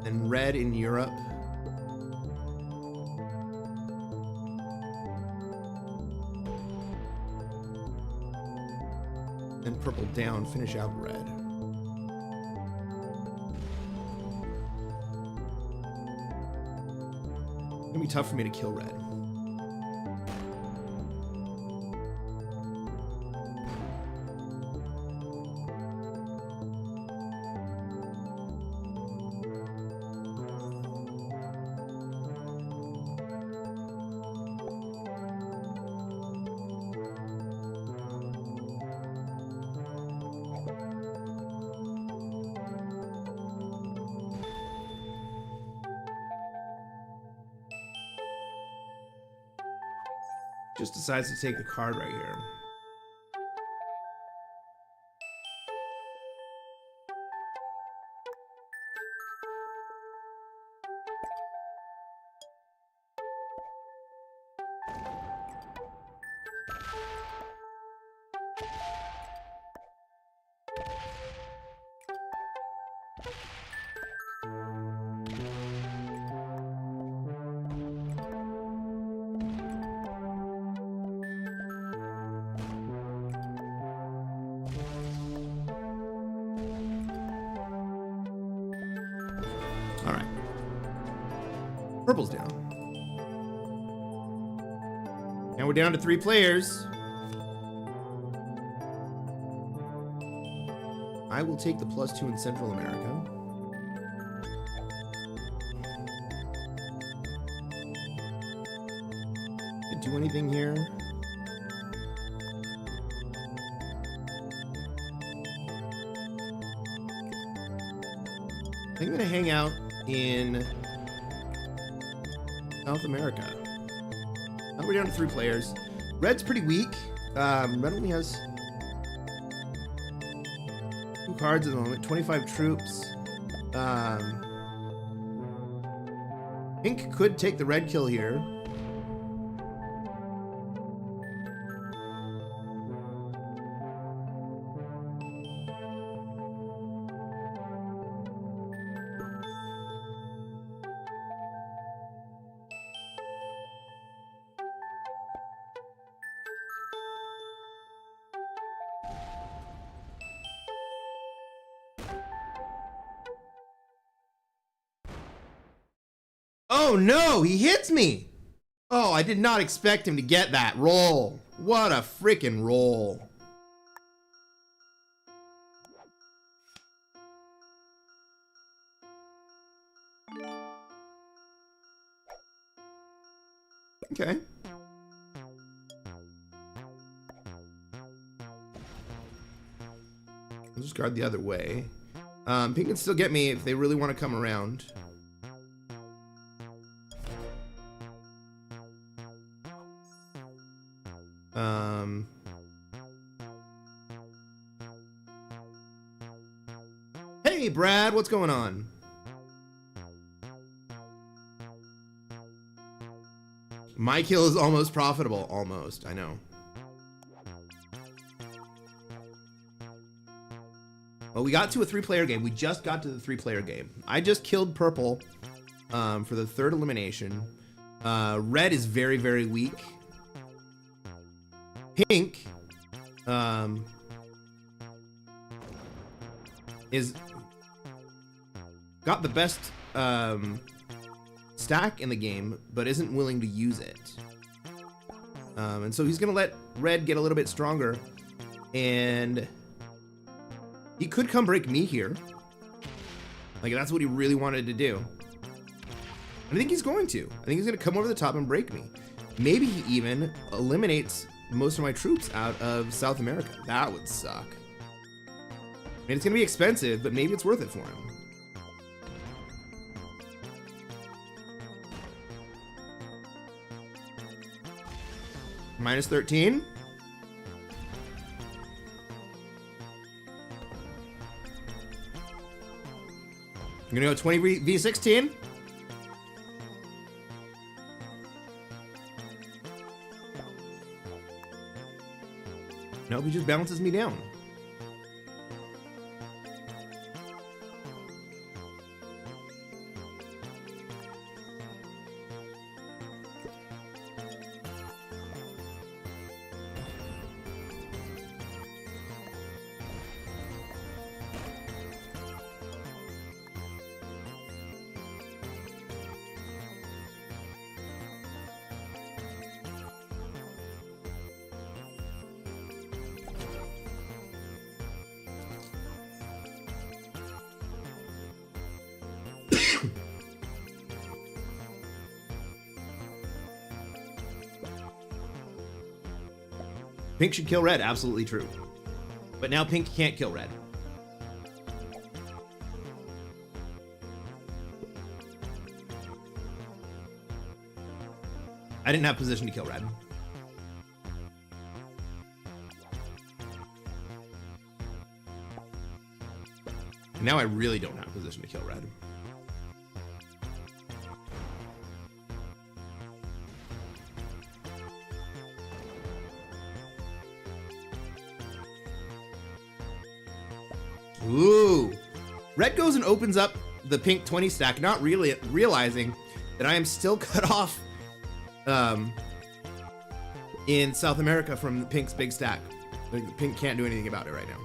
And red in Europe. And purple down, finish out red. It's gonna be tough for me to kill red. Just decides to take the card right here. All right. Purple's down. And we're down to 3 players. I will take the +2 in Central America. Did do anything here? I think I'm gonna hang out in South America. Now we're down to 3 players. Red's pretty weak. Red only has 2 cards at the moment, 25 troops. Pink could take the red kill here. Oh no, he hits me. Oh, I did not expect him to get that roll. What a freaking roll. Okay. I'll just guard the other way. Pink can still get me if they really want to come around. Hey, Brad, what's going on? My kill is almost profitable. Almost, I know. Well, we got to a 3-player game. We just got to the 3-player game. I just killed purple for the 3rd elimination. Red is very, very weak. Pink is got the best stack in the game, but isn't willing to use it. And so he's gonna let red get a little bit stronger, and he could come break me here. Like, that's what he really wanted to do. And I think he's going to. I think he's gonna come over the top and break me. Maybe he even eliminates most of my troops out of South America. That would suck. I mean, it's gonna be expensive, but maybe it's worth it for him. Minus 13. I'm gonna go 20 v16. Nope, he just balances me down. Pink should kill red, absolutely true. But now pink can't kill red. I didn't have position to kill red. Now I really don't have position to kill red. Ooh. Red goes and opens up the pink 20 stack, not really realizing that I am still cut off in South America from the pink's big stack. Like, pink can't do anything about it right now.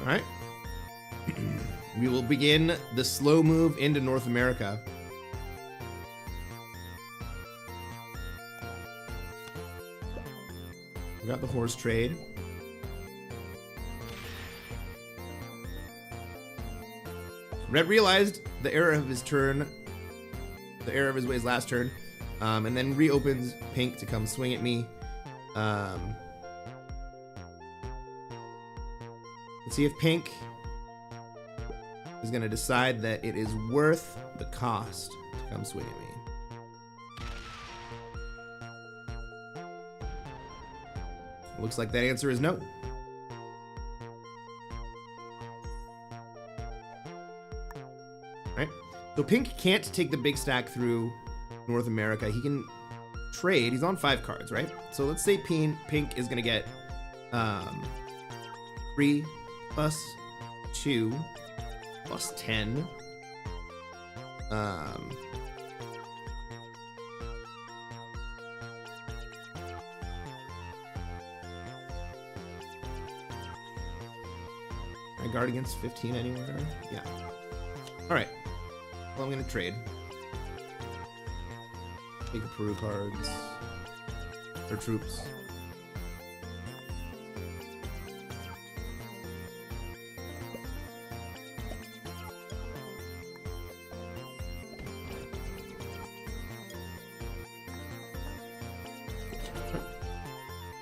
All right. We will begin the slow move into North America. We got the horse trade. Red realized the error of his turn, the error of his last turn, and then reopens pink to come swing at me. Let's see if pink is going to decide that it is worth the cost to come swing at me. Looks like that answer is no. Right? So Pink can't take the big stack through North America. He can trade. He's on 5 cards, right? So let's say Pink is going to get 3 plus 2 plus 10. Can I guard against 15 anywhere? Yeah. All right. Well, I'm going to trade. Take the Peru cards. Or troops.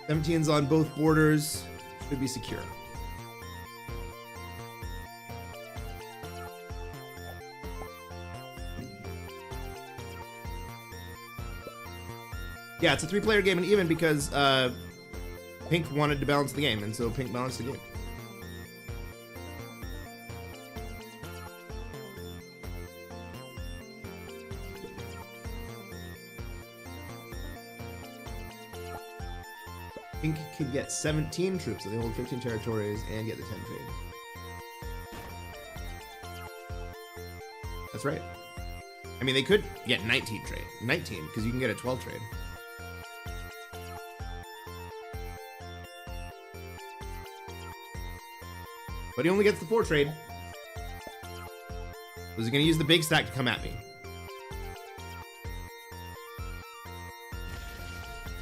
$17's on both borders. Should be secure. Yeah, it's a 3-player game and even because Pink wanted to balance the game, and so Pink balanced the game. Pink could get 17 troops, so they hold 15 territories and get the 10 trade. That's right. I mean, they could get 19 trade. 19, because you can get a 12 trade. But he only gets the 4 trade. Was he going to use the big stack to come at me?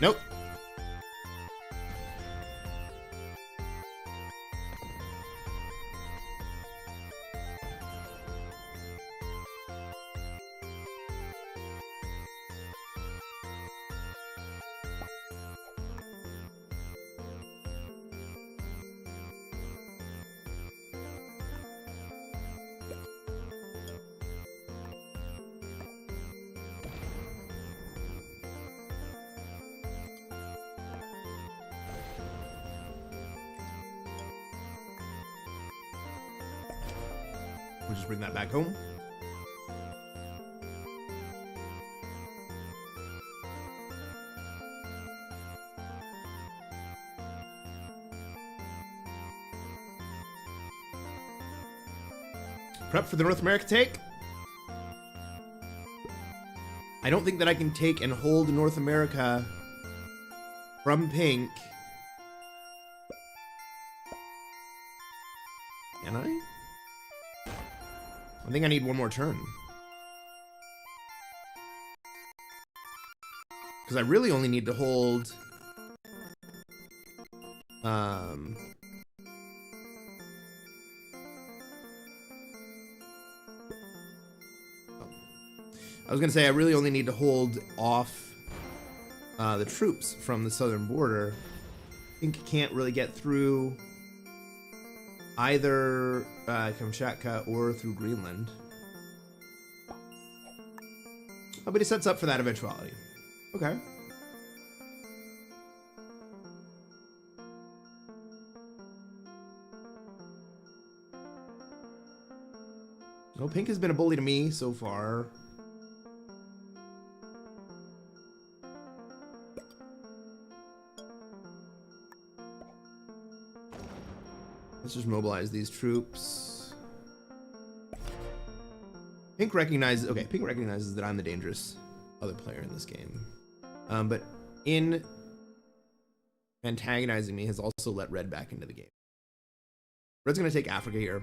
Nope. We'll just bring that back home. Prep for the North America take. I don't think that I can take and hold North America from Pink. Can I? I think I need one more turn. Because I really only need to hold... I was going to say I really only need to hold off the troops from the southern border. Pink can't really get through either Kamchatka or through Greenland. Oh, but he sets up for that eventuality. Okay. No, Pink has been a bully to me so far. Let's just mobilize these troops. Pink recognizes, okay, Pink recognizes that I'm the dangerous other player in this game. But in antagonizing me has also let Red back into the game. Red's gonna take Africa here.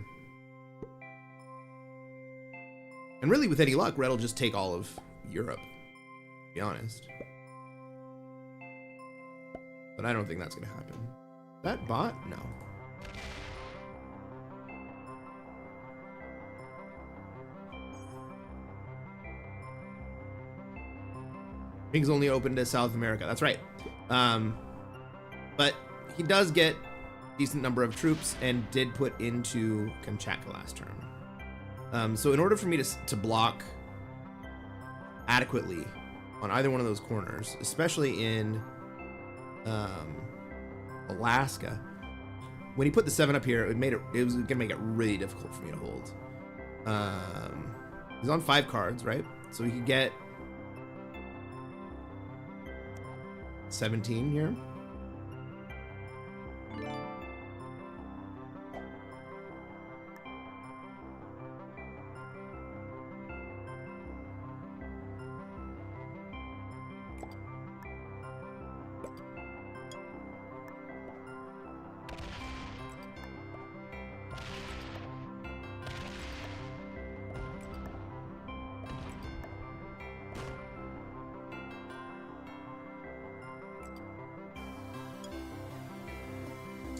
And really, with any luck, Red will just take all of Europe, to be honest. But I don't think that's gonna happen. That bot? No. Pink's only open to South America. That's right. But he does get a decent number of troops and did put into Kamchatka last turn. So in order for me to block adequately on either one of those corners, especially in Alaska. When he put the 7 up here, it was gonna make it really difficult for me to hold. He's on 5 cards, right? So we could get 17 here.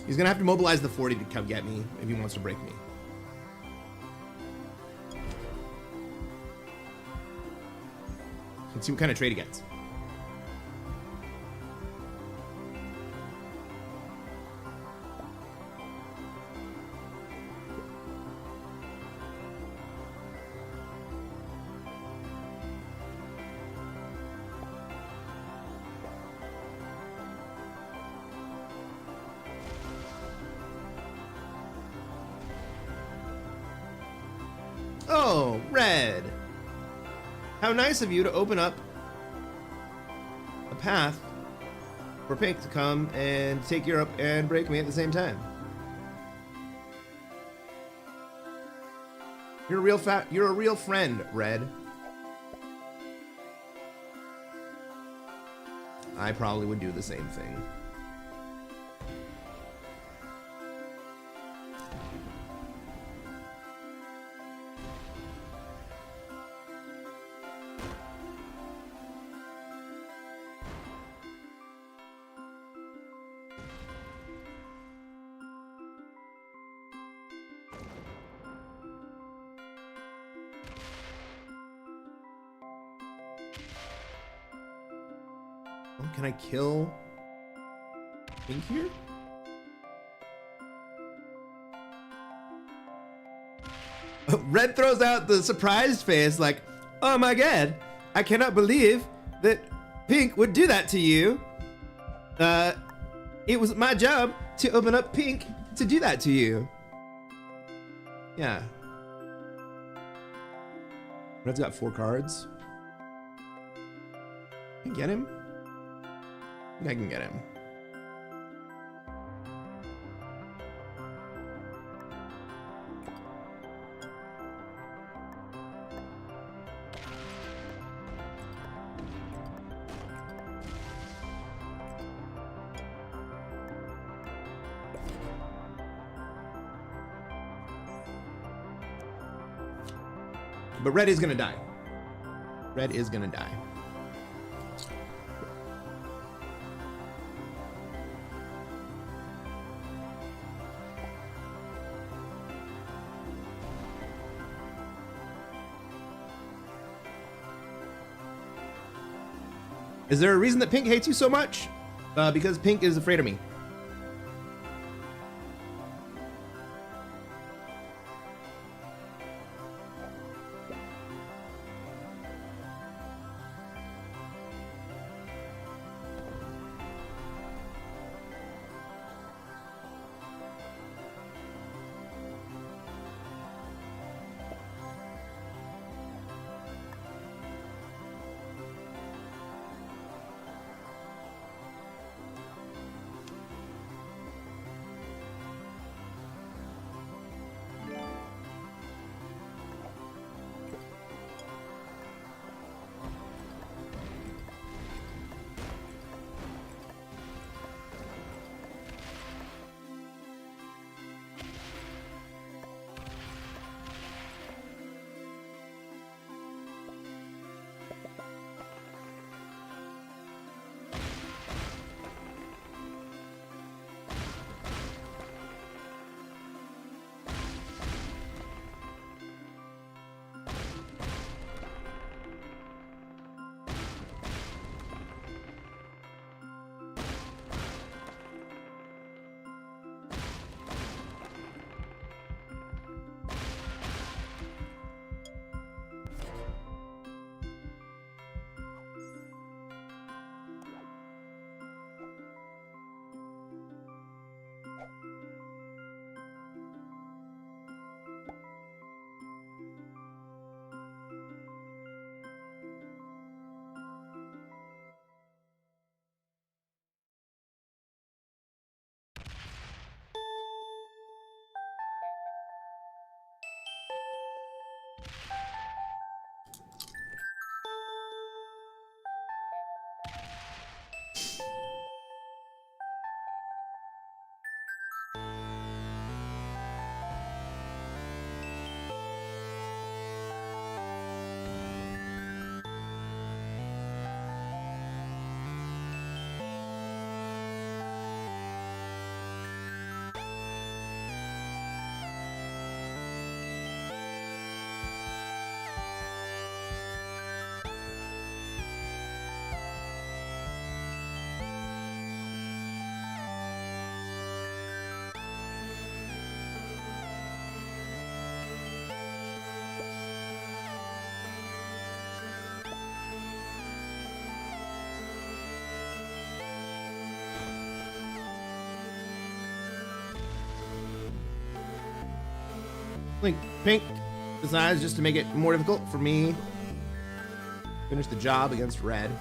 He's gonna have to mobilize the 40 to come get me if he wants to break me. Let's see what kind of trade he gets. Oh, red. How nice of you to open up a path for pink to come and take Europe and break me at the same time. You're a real friend, red. I probably would do the same thing. Can I kill pink here? Red throws out the surprised face like, oh my god, I cannot believe that pink would do that to you. It was my job to open up pink to do that to you. Yeah. Red's got 4 cards. Can I get him? I think I can get him. But red is gonna die. Red is gonna die. Is there a reason that pink hates you so much? Because pink is afraid of me. Like, pink decides just to make it more difficult for me. Finish the job against red.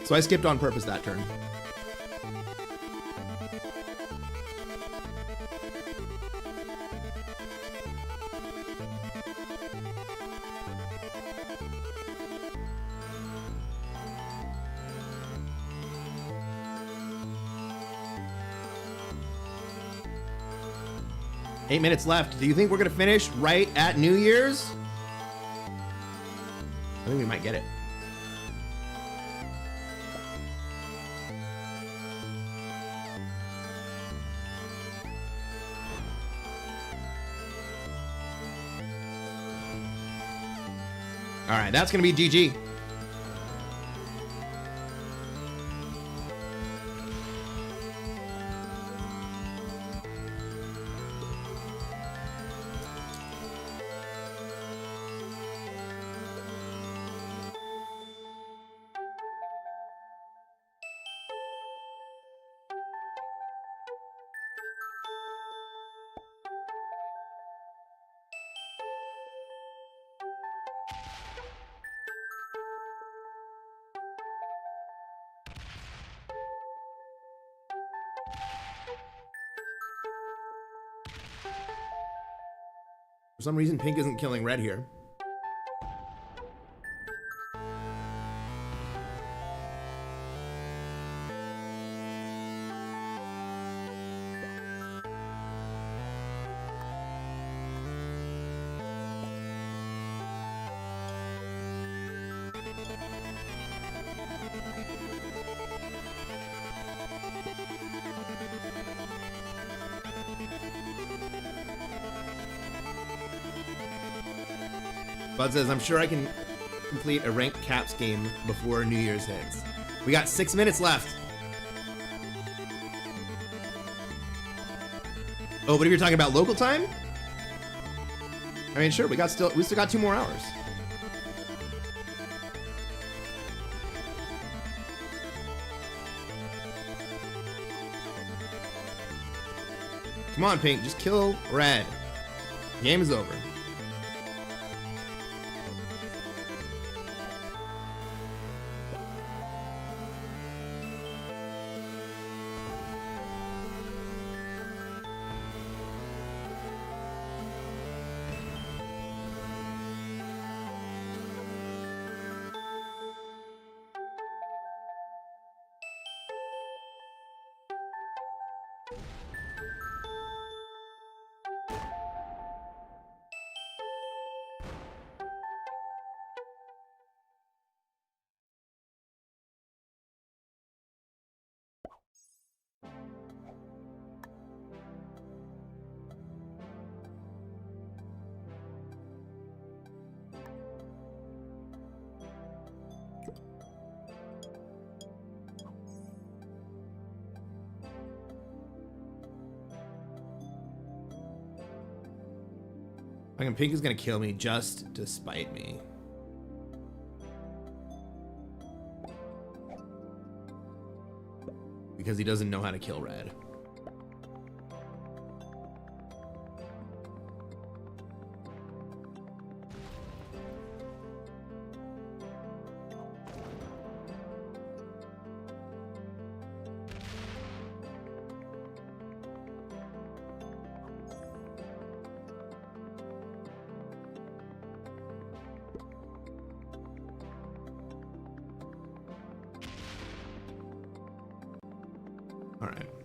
So I skipped on purpose that turn. Eight minutes left. Do you think we're gonna finish right at New Year's? I think we might get it. All right, that's gonna be GG. For some reason, pink isn't killing red here. Bud says, I'm sure I can complete a ranked caps game before New Year's hits. We got 6 minutes left. Oh, but if you're talking about local time? I mean, sure, we still got 2 more hours. Come on, pink, just kill red. Game is over. Fucking pink is gonna kill me just to spite me. Because he doesn't know how to kill red.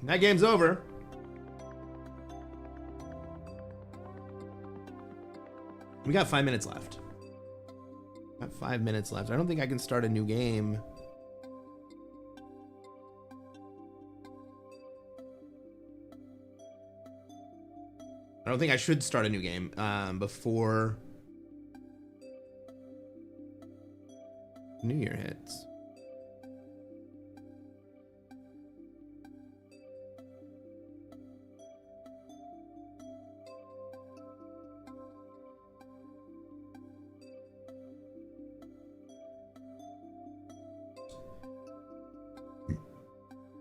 That game's over. We got 5 minutes left. Got 5 minutes left. I don't think I can start a new game I don't think I should start a new game before New Year hits.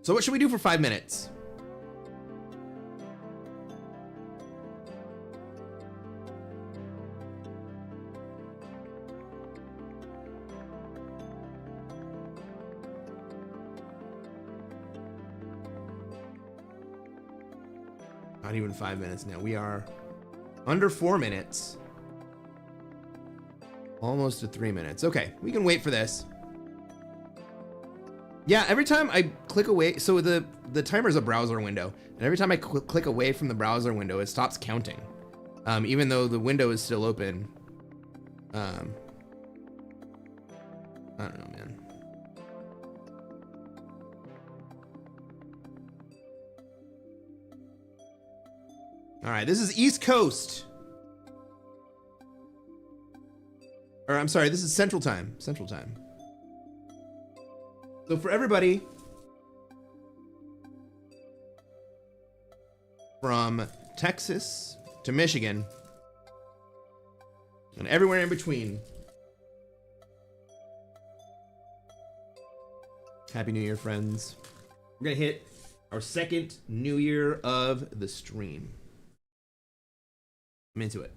So what should we do for 5 minutes? Not even 5 minutes now. We are under 4 minutes. Almost to 3 minutes. Okay, we can wait for this. Yeah, every time I click away, so the timer is a browser window, and every time I click away from the browser window, it stops counting, even though the window is still open. I don't know, man. All right, this is East Coast. Or I'm sorry, this is Central Time. Central Time. So for everybody from Texas to Michigan and everywhere in between, Happy New Year, friends. We're gonna hit our second New Year of the stream. I'm into it.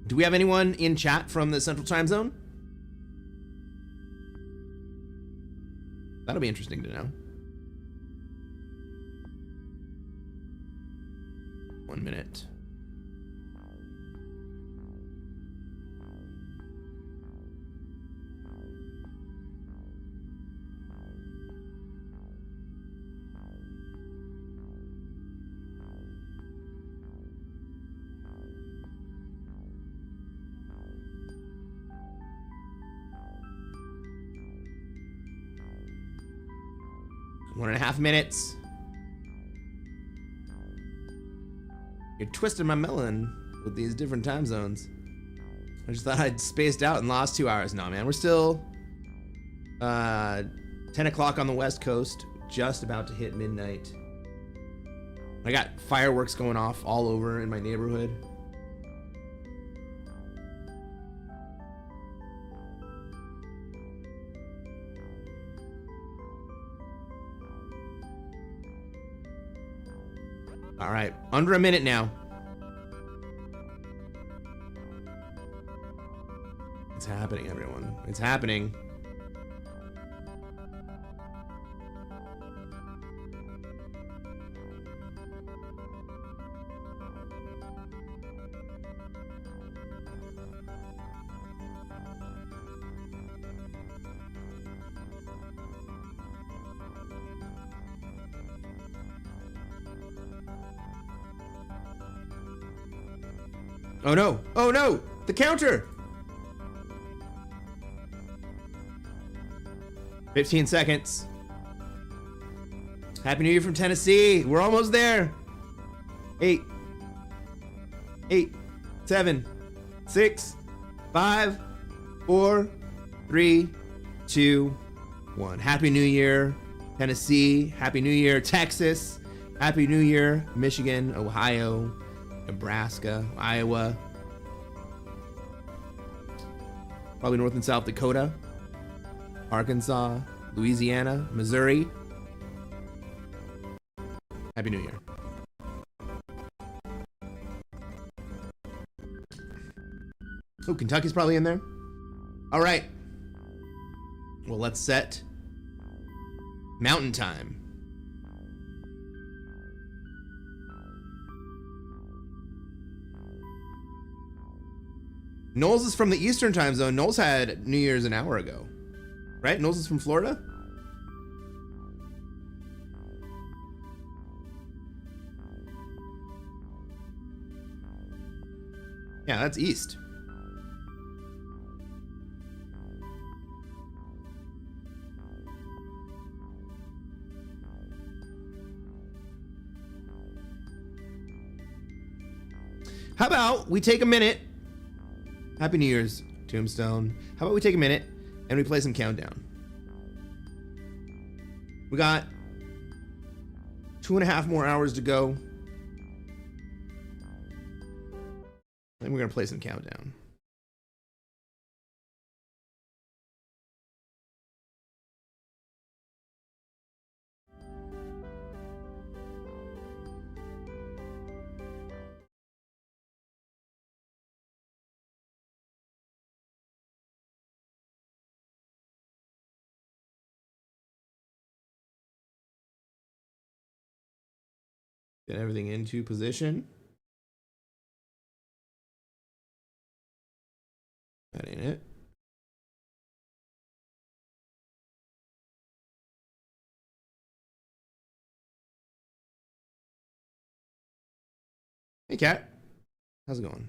Do we have anyone in chat from the Central Time Zone? That'll be interesting to know. 1 minute. One and a half minutes. You're twisting my melon with these different time zones. I just thought I'd spaced out and lost 2 hours. No, man, we're still 10 o'clock on the West Coast, just about to hit midnight. I got fireworks going off all over in my neighborhood. All right, under a minute now. It's happening, everyone. It's happening. Oh no, oh no, the counter. 15 seconds. Happy New Year from Tennessee. We're almost there. 8, 7, 6, 5, 4, 3, 2, 1. Happy New Year, Tennessee. Happy New Year, Texas. Happy New Year, Michigan, Ohio, Nebraska, Iowa, probably North and South Dakota, Arkansas, Louisiana, Missouri. Happy New Year. Oh, Kentucky's probably in there. All right. Well, let's set Mountain Time. Knowles is from the Eastern Time Zone. Knowles had New Year's an hour ago, right? Knowles is from Florida. Yeah, that's East. How about we take a minute? Happy New Year's, Tombstone. How about we take a minute and we play some Countdown? We got 2.5 more hours to go. And we're gonna play some Countdown. Get everything into position. That ain't it. Hey, Kat. How's it going?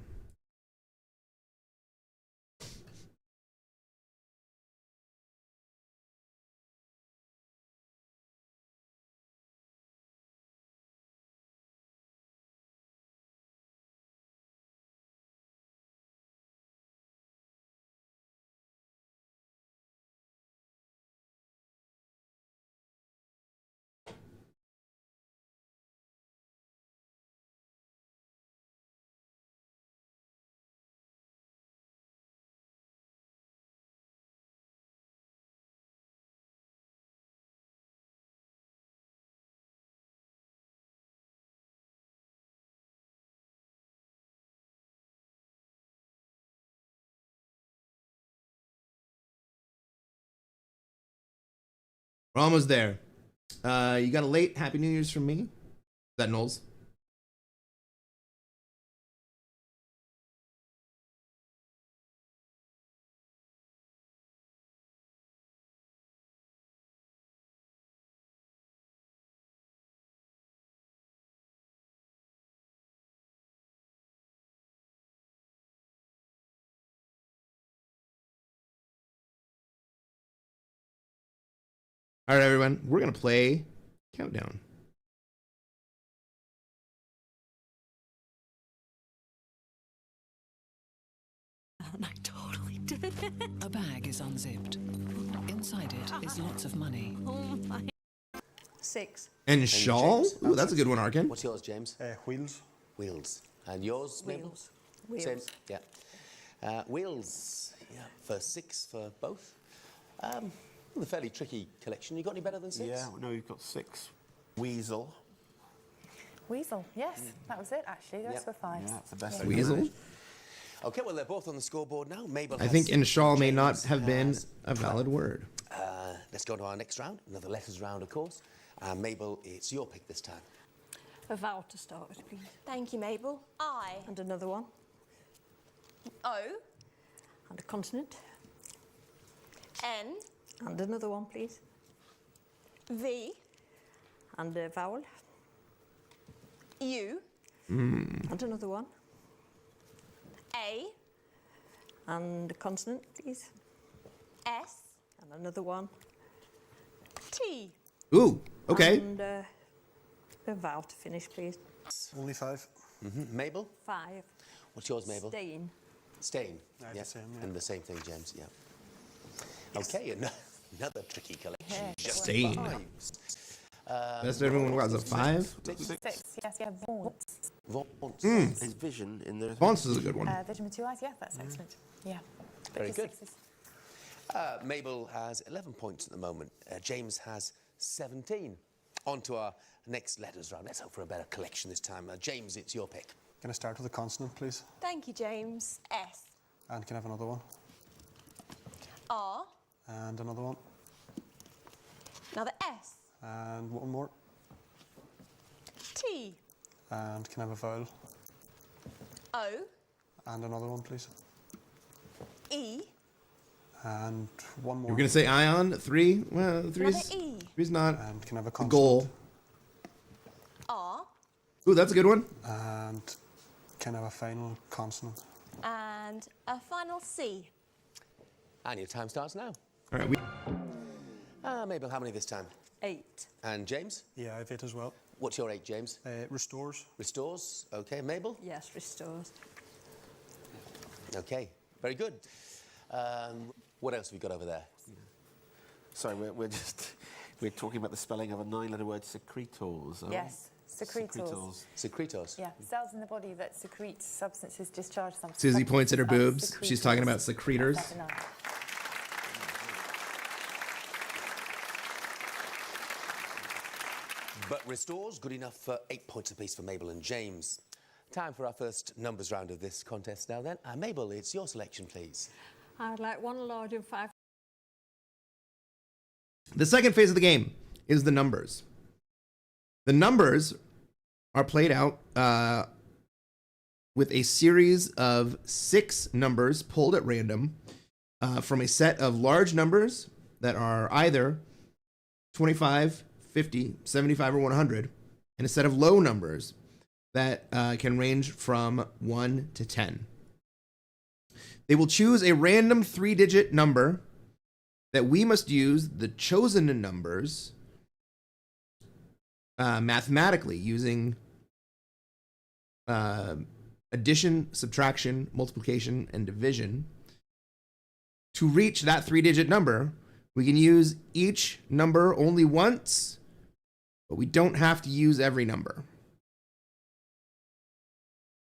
We're almost there. You got a late Happy New Year's from me? Is that Knowles? All right, everyone. We're going to play Countdown. And I totally did it. A bag is unzipped. Inside it is lots of money. Oh my. 6. And Shawl? James? Ooh, that's a good one, Arkin. What's yours, James? Wheels. Wheels. And yours, Mabel? Wheels. Same. Yeah. Wheels. Yeah. For 6 for both. A fairly tricky collection. You got any better than 6? Yeah, no, you've got 6. Weasel. Weasel. Yes, that was it actually. The rest were 5s. Yeah, that's the best. Yeah. Weasel? Okay, well, they're both on the scoreboard now. Mabel I has think 6, in Shawl may not James have been has a valid 12. word. Let's go to our next round. Another letters round, of course. Mabel, it's your pick this time. A vowel to start with, please. Thank you, Mabel. I. And another one. O. And a consonant. N. And another one, please. V. And a vowel. U. And another one. A. And a consonant, please. S. And another one. T. Ooh, okay. And a vowel to finish, please. Only 5. Mabel, 5. what's yours, Mabel? Stain. Stain. The same, yeah. And the same thing, James, yeah. Okay, another tricky collection. Yeah, Just Stain. 5s. Best everyone was a 5. 6. Yes, yeah. Vaunts. Vaunts. Is vision in there? Vaunts is a good one. Vision with 2 eyes. Yeah, that's excellent. Yeah. Very Just good. 6s. Mabel has 11 points at the moment. James has 17. On to our next letters round. Let's hope for a better collection this time. James, it's your pick. Can I start with a consonant, please? Thank you, James. S. And can I have another one? R. And another one. Another S. And one more. T. And can I have a vowel? O. And another one, please. E. And one more. You were going to say ion? 3? Well, 3's, Another E. 3's not And can I have a a consonant? goal. R. Ooh, that's a good one. And can I have a final consonant? And a final C. And your time starts now. All right, Mabel, how many this time? 8. And James? Yeah, I have 8 as well. What's your 8, James? Restores. Restores. Okay, Mabel? Yes, restores. Okay, very good. What else have we got over there? Sorry, we're talking about the spelling of a 9-letter word, secretors. Yes, secretors. Secretors. Yeah, cells in the body that secrete substances, discharge some Susie points at her substances boobs. are She's talking about secretors. secretors. That's letter 9. But restores, good enough for 8 points apiece for Mabel and James. Time for our first numbers round of this contest now then. Mabel, it's your selection, please. I'd like 1 large and 5. The second phase of the game is the numbers. The numbers are played out with a series of 6 numbers pulled at random from a set of large numbers that are either 25, 50, 75, or 100, and a set of low numbers that can range from 1 to 10. They will choose a random 3-digit number that we must use the chosen numbers mathematically using addition, subtraction, multiplication, and division. To reach that 3-digit number, we can use each number only once, but we don't have to use every number.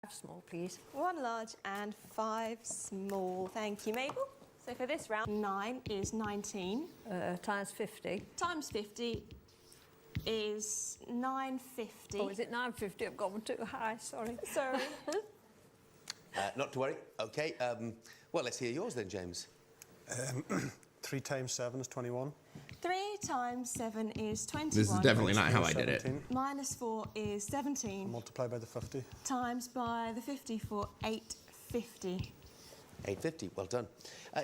5 small, please. 1 large and 5 small. Thank you, Mabel. So for this round, 9 is 19. Times 50. Times 50 is 950. Oh, is it 950? I've got one too high, sorry. Sorry. Not to worry. Okay, well, let's hear yours then, James. 3 times 7 is 21. 3 times 7 is 21. This is definitely not how I did it. 17. Minus 4 is 17. Multiply by the 50. Times by the 50 for 850. 850, well done.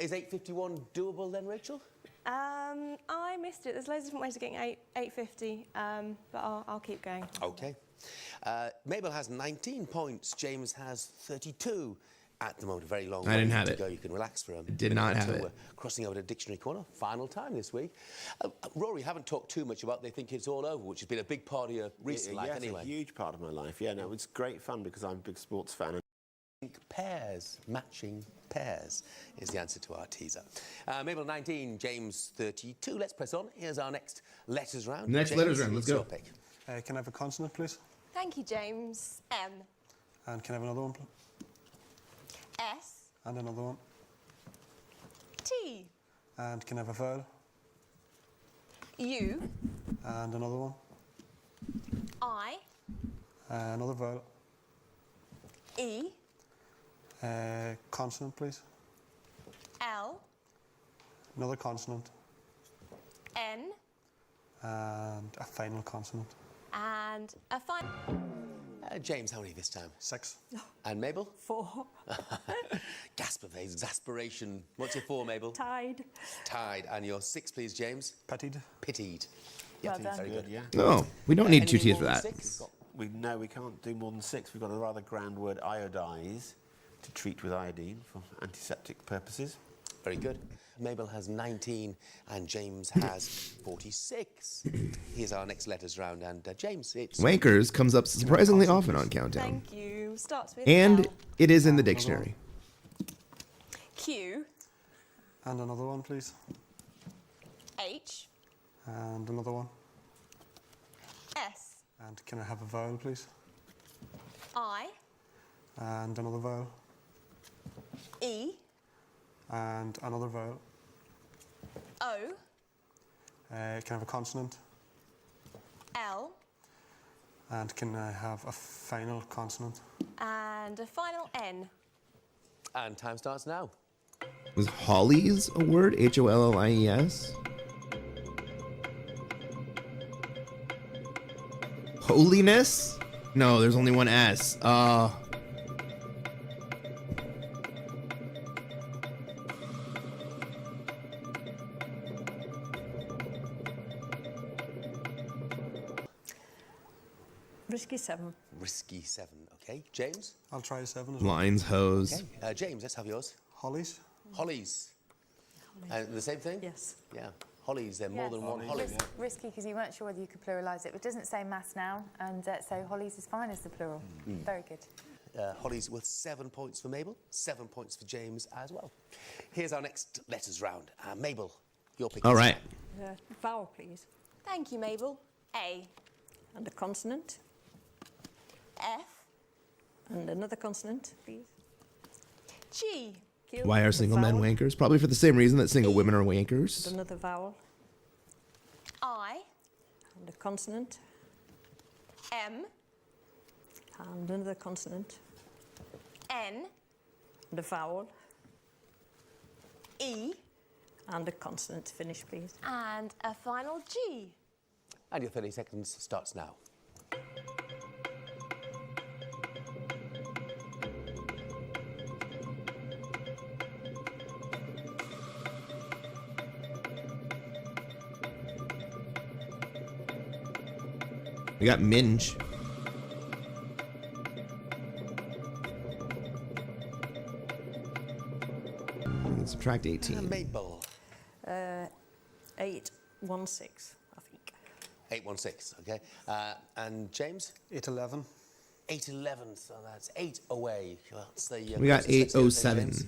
Is 851 doable then, Rachel? I missed it. There's loads of different ways of getting 850, but I'll keep going. Okay. Mabel has 19 points. James has 32 at the moment. A very long I didn't way have to it. go. You can relax for a minute. Did not have until it. We're crossing over to Dictionary Corner. Final time this week. Rory, haven't talked too much about They Think It's All Over, which has been a big part of your recent life Yes, anyway. a huge part of my life. Yeah, no, it's great fun because I'm a big sports fan. Pairs, matching pairs is the answer to our teaser. Mabel 19, James 32. Let's press on. Here's our next letters round. Next James, letters round, let's it's go. your pick. Can I have a consonant, please? Thank you, James. M. And can I have another one, please? S. And another one. T. And can I have a vowel? U. And another one. I. Another vowel. E. Consonant, please. L. Another consonant. N. And a final consonant. And a final. James, how many this time? 6. And Mabel? 4. Gasp of exasperation. What's your 4, Mabel? Tide. Tide. And your 6, please, James? Pitied. Pitied. Well done. Very good. Yeah. No, we don't need 2 Anything T's for more that. than 6? No, we can't do more than 6. We've got a rather grand word, iodize, to treat with iodine for antiseptic purposes. Very good. Mabel has 19 and James has 46. Here's our next letters round. And James, it's... Wankers comes up surprisingly often on Countdown. Thank you. Starts with And L. it is in the dictionary. Q. And another one, please. H. And another one. S. And can I have a vowel, please? I. And another vowel. E. And another vowel. O. Can I have a consonant? L. And can I have a final consonant? And a final N. And time starts now. Was Hollies a word? Hollies? Holiness? No, there's only one S. Risky 7. Risky 7. Okay. James? I'll try a 7 as well. Lines, hose. Okay. James, let's have yours. Hollies. Hollies. The same thing? Yes. Yeah. Holly's there, more Yes. than one Holly. Risky because you weren't sure whether you could pluralise it. It doesn't say mass now, and so Holly's is fine as the plural. Very good. Holly's worth 7 points for Mabel, 7 points for James as well. Here's our next letters round. Mabel, your pick. All right. Vowel, please. Thank you, Mabel. A. And a consonant. F. And another consonant, please. G. Q. Why are And a single men vowel. wankers? Probably for the same reason that single women are wankers. And another vowel. I. And a consonant. M. And another consonant. N. And a vowel. E. And a consonant to finish, please. And a final G. And your 30 seconds starts now. We got minge. Subtract 18. Mabel, 816, I think. 816, okay. And James? 811. 811, so that's 8 away. That's the, We got closest. Let's go, 807. James.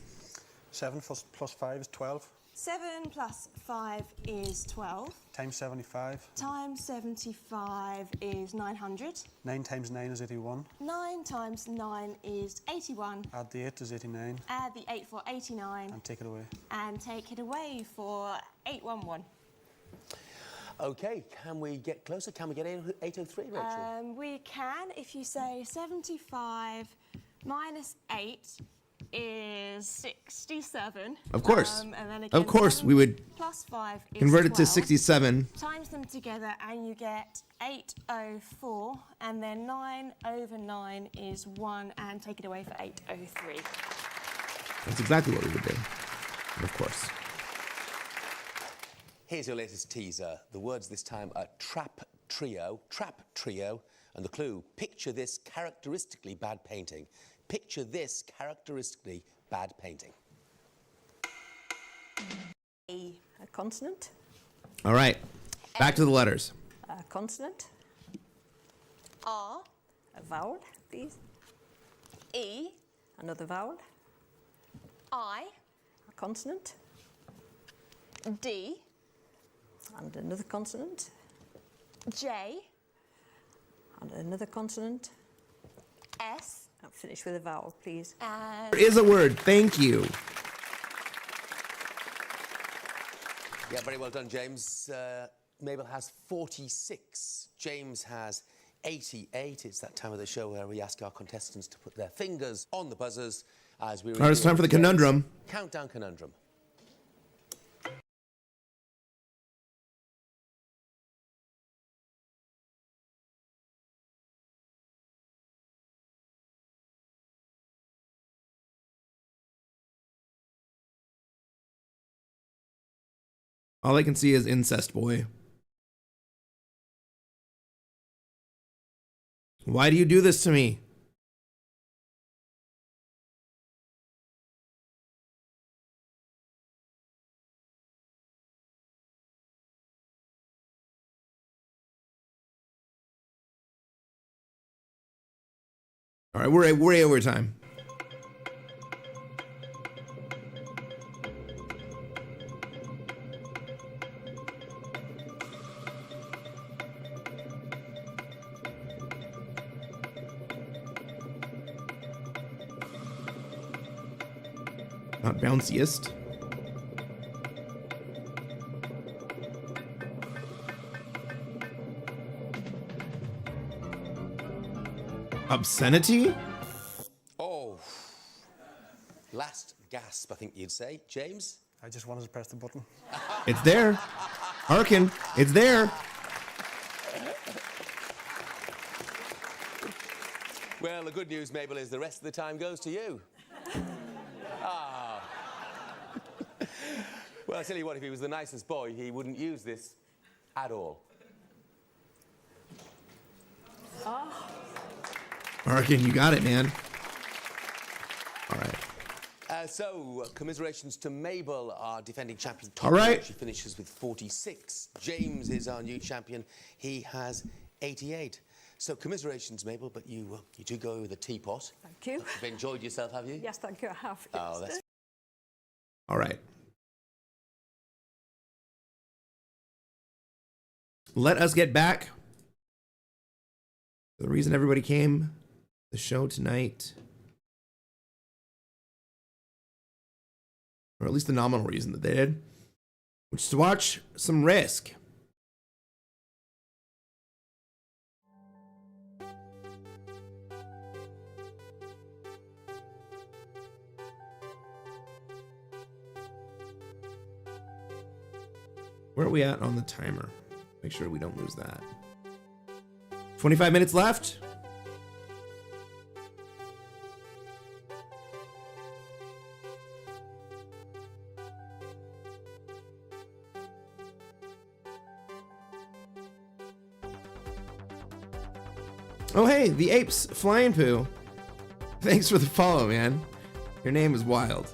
7 plus 5 is 12. 7 plus 5 is 12. Times 75. Times 75 is 900. 9 times 9 is 81. 9 times 9 is 81. Add the 8 is 89. Add the 8 for 89. And take it away. And take it away for 811. Okay, can we get closer? Can we get 803, Rachel? We can if you say 75 minus 8 is 67. Of course. And then Of course, 7 we would plus 5 is convert it to 12. 67. Times them together and you get 804, and then 9 over 9 is 1, and take it away for 803. That's exactly what we would do. Of course. Here's your latest teaser. The words this time are trap trio, and the clue, picture this characteristically bad painting. Picture this characteristically bad painting. A consonant. All right. Back to the letters. A consonant. R. A vowel, please. E. Another vowel. I. A consonant. D. And another consonant. J. And another consonant. S. And finish with a vowel, please. And There is a word. Thank you. Yeah, very well done, James. Mabel has 46. James has 88. It's that time of the show where we ask our contestants to put their fingers on the buzzers as we... All right, it's time for the reveal conundrum. Countdown conundrum. All I can see is incest boy. Why do you do this to me? All right, we're way over time. Not bounciest. Obscenity? Oh. Last gasp, I think you'd say. James? I just wanted to press the button. It's there. Harkin, it's there. Well, the good news, Mabel, is the rest of the time goes to you. Well, I tell you what, if he was the nicest boy, he wouldn't use this at all. Harkin, you got it, man. All right. So, commiserations to Mabel, our defending champion. All right. She finishes with 46. James is our new champion. He has 88. So, commiserations, Mabel, but you do go with a teapot. Thank you. You've enjoyed yourself, have you? Yes, thank you. I have. Oh, Yes. that's... All right. Let us get back. The reason everybody came to the show tonight, or at least the nominal reason that they did, which is to watch some Risk. Where are we at on the timer? Make sure we don't lose that. 25 minutes left. Oh, hey, the apes flying poo. Thanks for the follow, man. Your name is wild.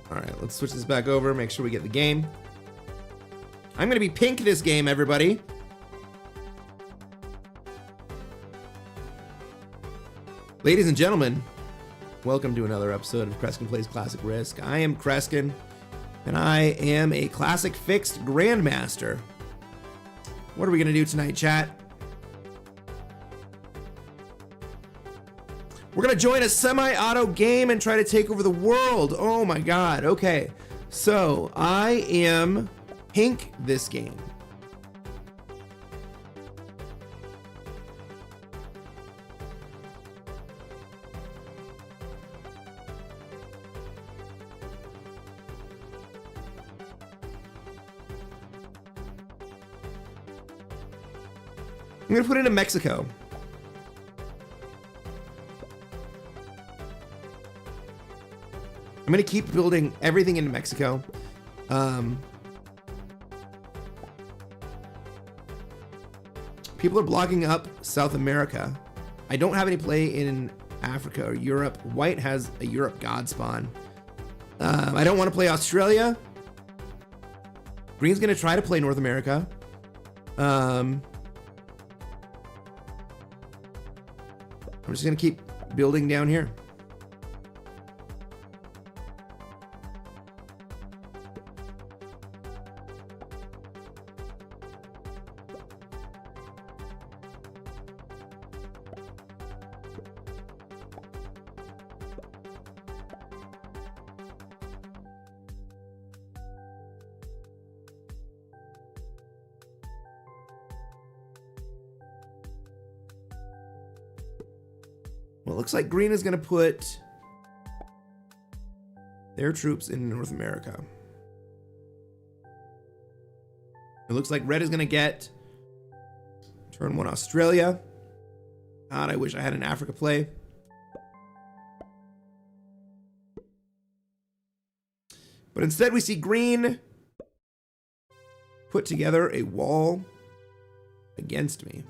All right, let's switch this back over, make sure we get the game. I'm going to be pink this game, everybody. Ladies and gentlemen, welcome to another episode of Kreskin Plays Classic Risk. I am Kreskin, and I am a classic fixed Grandmaster. What are we going to do tonight, chat? We're going to join a semi-auto game and try to take over the world. Oh my god. Okay. So, I am pink this game. I'm going to put it in Mexico. I'm going to keep building everything in Mexico. People are blocking up South America. I don't have any play in Africa or Europe. White has a Europe God spawn. I don't want to play Australia. Green's going to try to play North America. I'm just going to keep building down here. Well, it looks like Green is going to put their troops in North America. It looks like Red is going to get turn 1 Australia. God, I wish I had an Africa play. But instead we see Green put together a wall against me.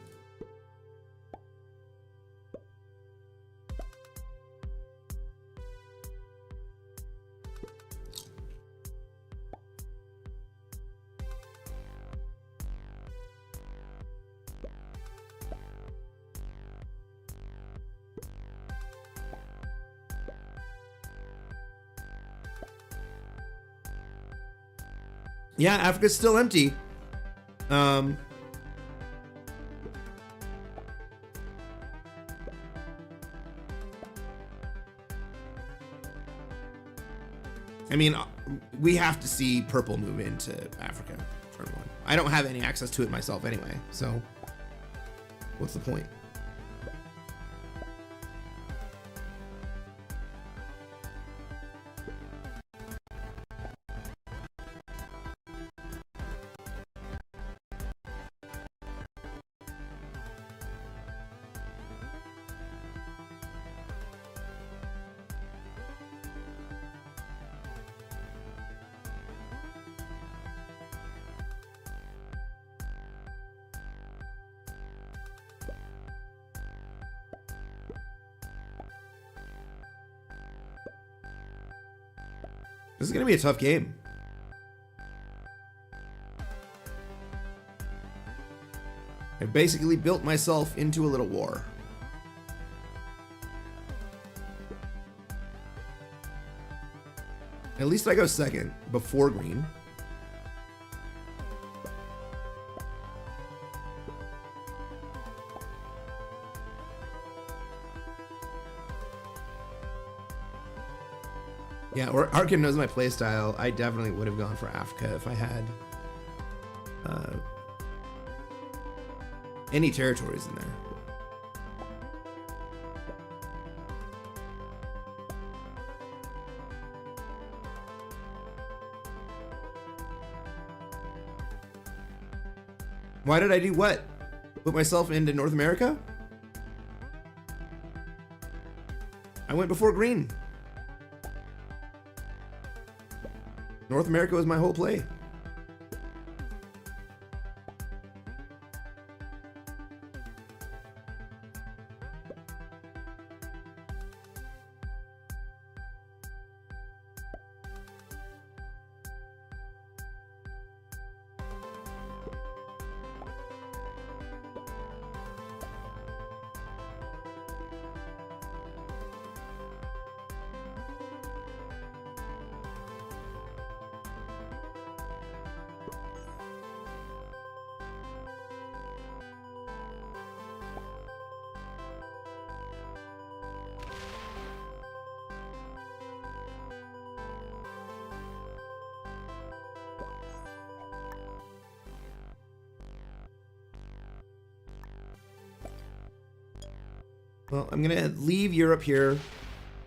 Yeah, Africa's still empty. I mean, we have to see purple move into Africa turn 1. I don't have any access to it myself anyway, so what's the point? This is gonna be a tough game. I basically built myself into a little war. At least I go second before green. Yeah, or Arkin knows my playstyle. I definitely would have gone for Africa if I had any territories in there. Why did I do what? Put myself into North America? I went before green. North America was my whole play. Well, I'm gonna leave Europe here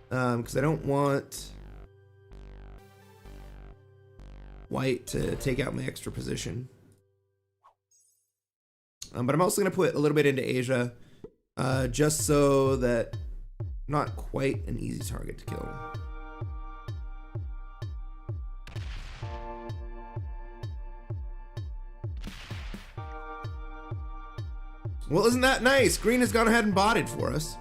because I don't want white to take out my extra position. But I'm also gonna put a little bit into Asia, just so that I'm not quite an easy target to kill. Well, isn't that nice? Green has gone ahead and bought it for us.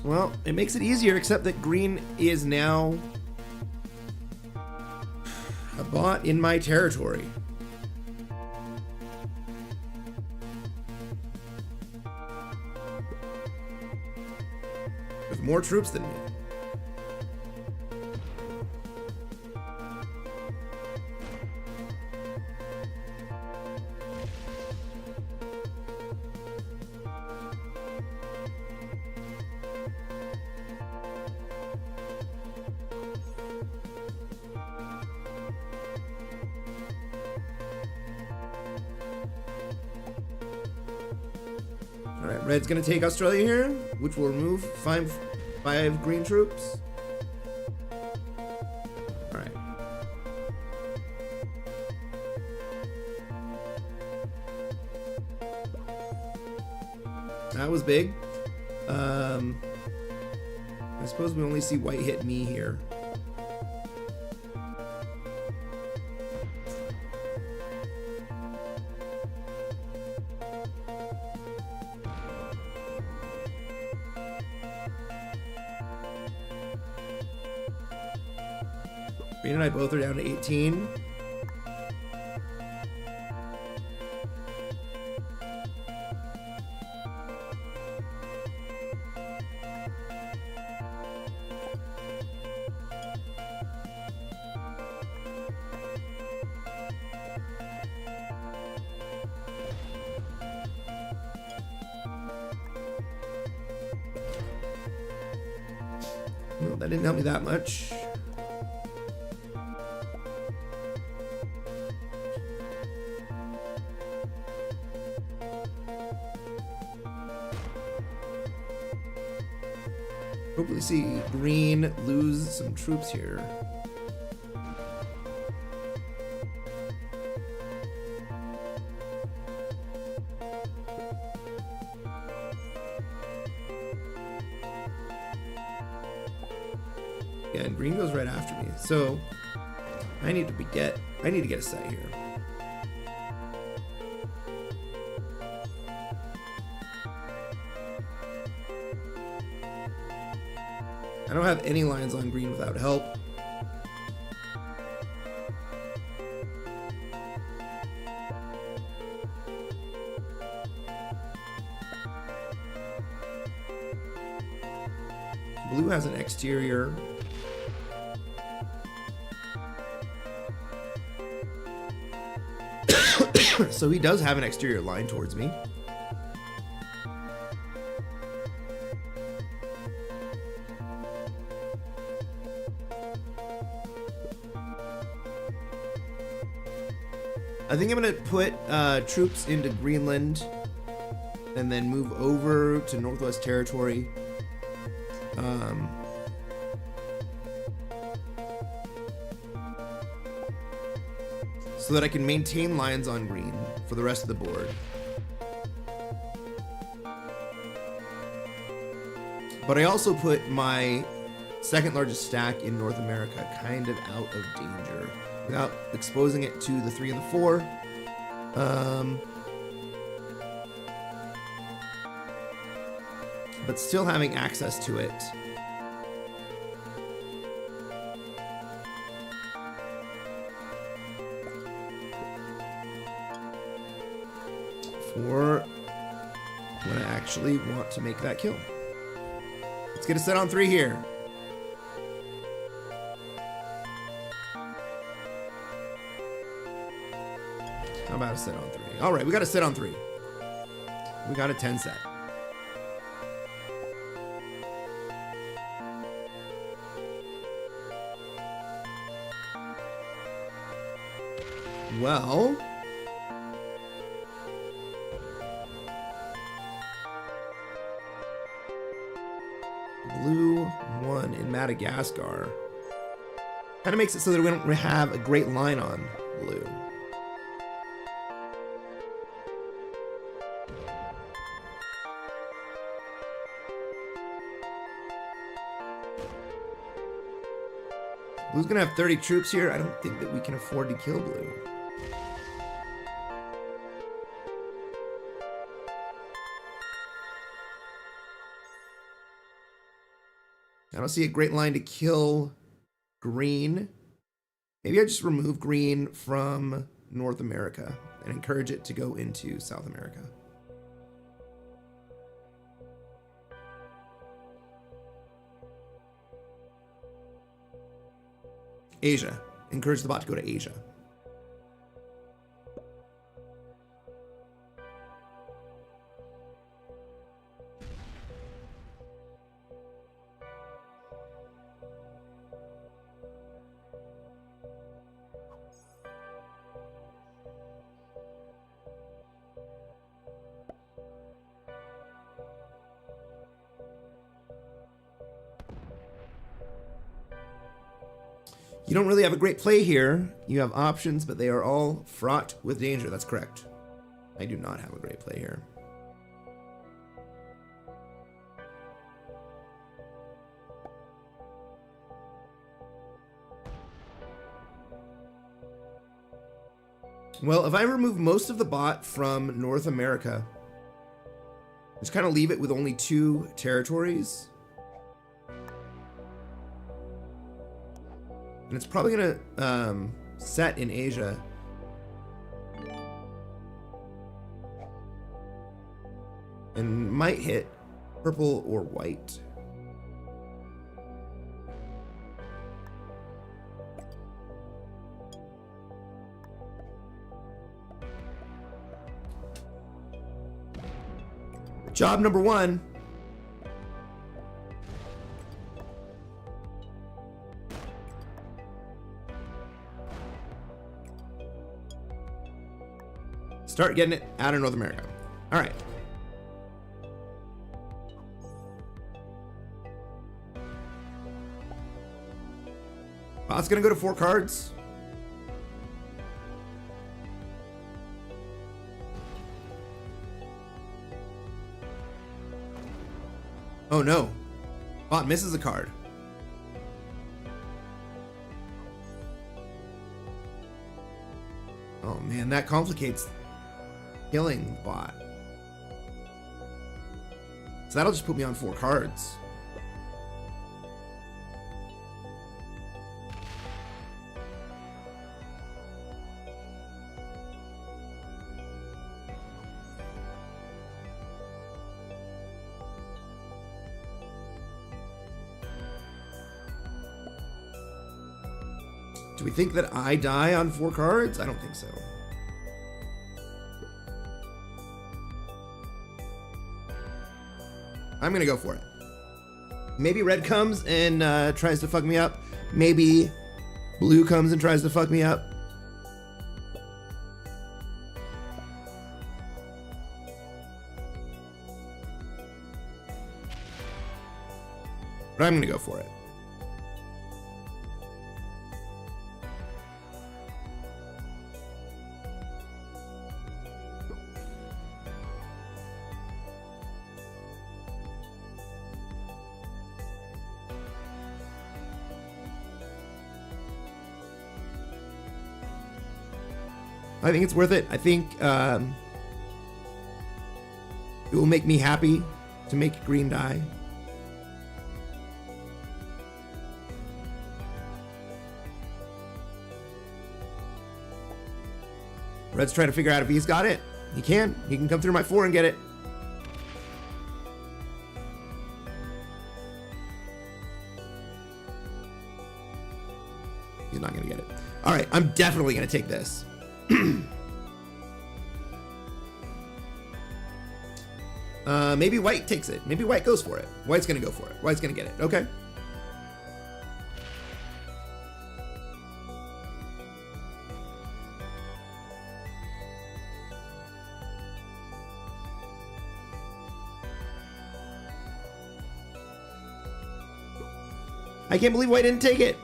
Well, it makes it easier, except that green is now a bot in my territory. With more troops than me. Alright, red's gonna take Australia here, which will remove five green troops. Alright. That was big. I suppose we only see white hit me here. Green and I both are down to 18. Well, that didn't help me that much. Hopefully see green lose some troops here. Yeah, and green goes right after me. So I need to get a set here. I don't have any lines on green without help. Blue has an exterior. So he does have an exterior line towards me. I think I'm gonna put troops into Greenland and then move over to Northwest Territory. So that I can maintain lines on green for the rest of the board. But I also put my second largest stack in North America kind of out of danger without exposing it to the 3 and the 4. But still having access to it. For when I actually want to make that kill. Let's get a set on 3 here. How about a set on 3? All right, we got a set on 3. We got a 10 set. Well, blue 1 in Madagascar kind of makes it so that we don't have a great line on blue. Blue's gonna have 30 troops here. I don't think that we can afford to kill blue. I don't see a great line to kill green. Maybe I just remove green from North America and encourage it to go into South America. Asia. Encourage the bot to go to Asia. You don't really have a great play here. You have options, but they are all fraught with danger. That's correct. I do not have a great play here. Well, if I remove most of the bot from North America, just kind of leave it with only 2 territories. And it's probably gonna set in Asia. And might hit purple or white. Job number 1. Start getting it out of North America. All right. Bot's gonna go to 4 cards. Oh no. Bot misses a card. Man, that complicates killing the bot. So that'll just put me on 4 cards. Do we think that I die on 4 cards? I don't think so. I'm gonna go for it. Maybe red comes and tries to fuck me up. Maybe blue comes and tries to fuck me up. But I'm gonna go for it. I think it's worth it. I think it will make me happy to make green die. Red's trying to figure out if he's got it. He can. He can come through my 4 and get it. He's not going to get it. All right, I'm definitely going to take this. Maybe white takes it. Maybe white goes for it. White's gonna go for it. White's gonna get it. Okay. I can't believe white didn't take it.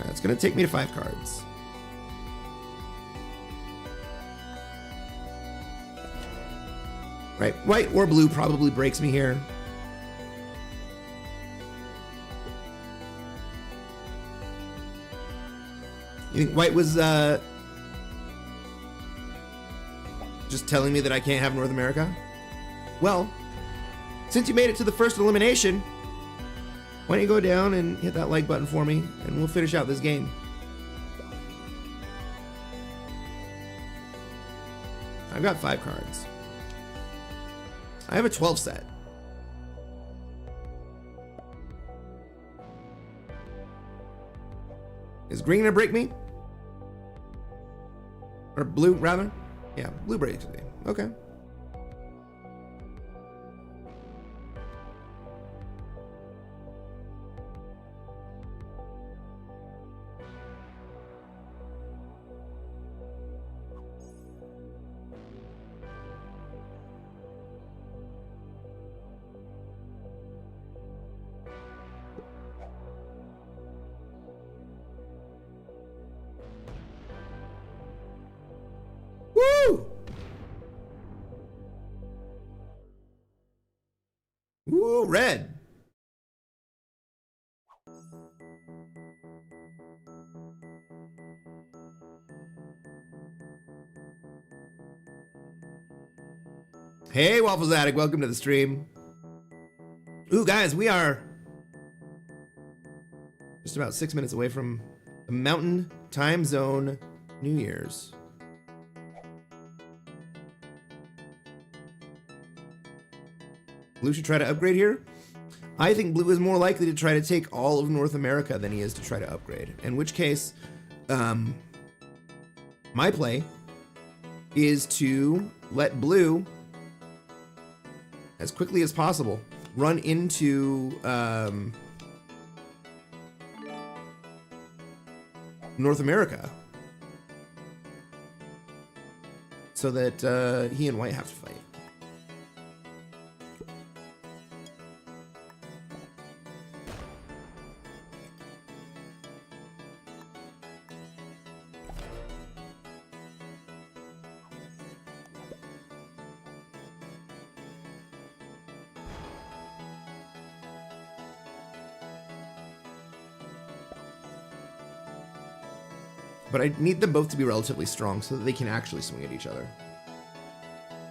It's going to take me to 5 cards. Right, white or blue probably breaks me here. You think white was just telling me that I can't have North America? Well, since you made it to the first elimination, why don't you go down and hit that like button for me, and we'll finish out this game. I've got 5 cards. I have a 12 set. Is green gonna break me? Or blue, rather? Yeah, blue breaks me. Okay. Woo! Woo, red. Hey, Waffles Addict, welcome to the stream. Ooh, guys, we are just about 6 minutes away from the Mountain Time Zone New Year's. Blue should try to upgrade here. I think blue is more likely to try to take all of North America than he is to try to upgrade. In which case, my play is to let blue, as quickly as possible, run into North America, so that he and White have to fight. But I need them both to be relatively strong so that they can actually swing at each other.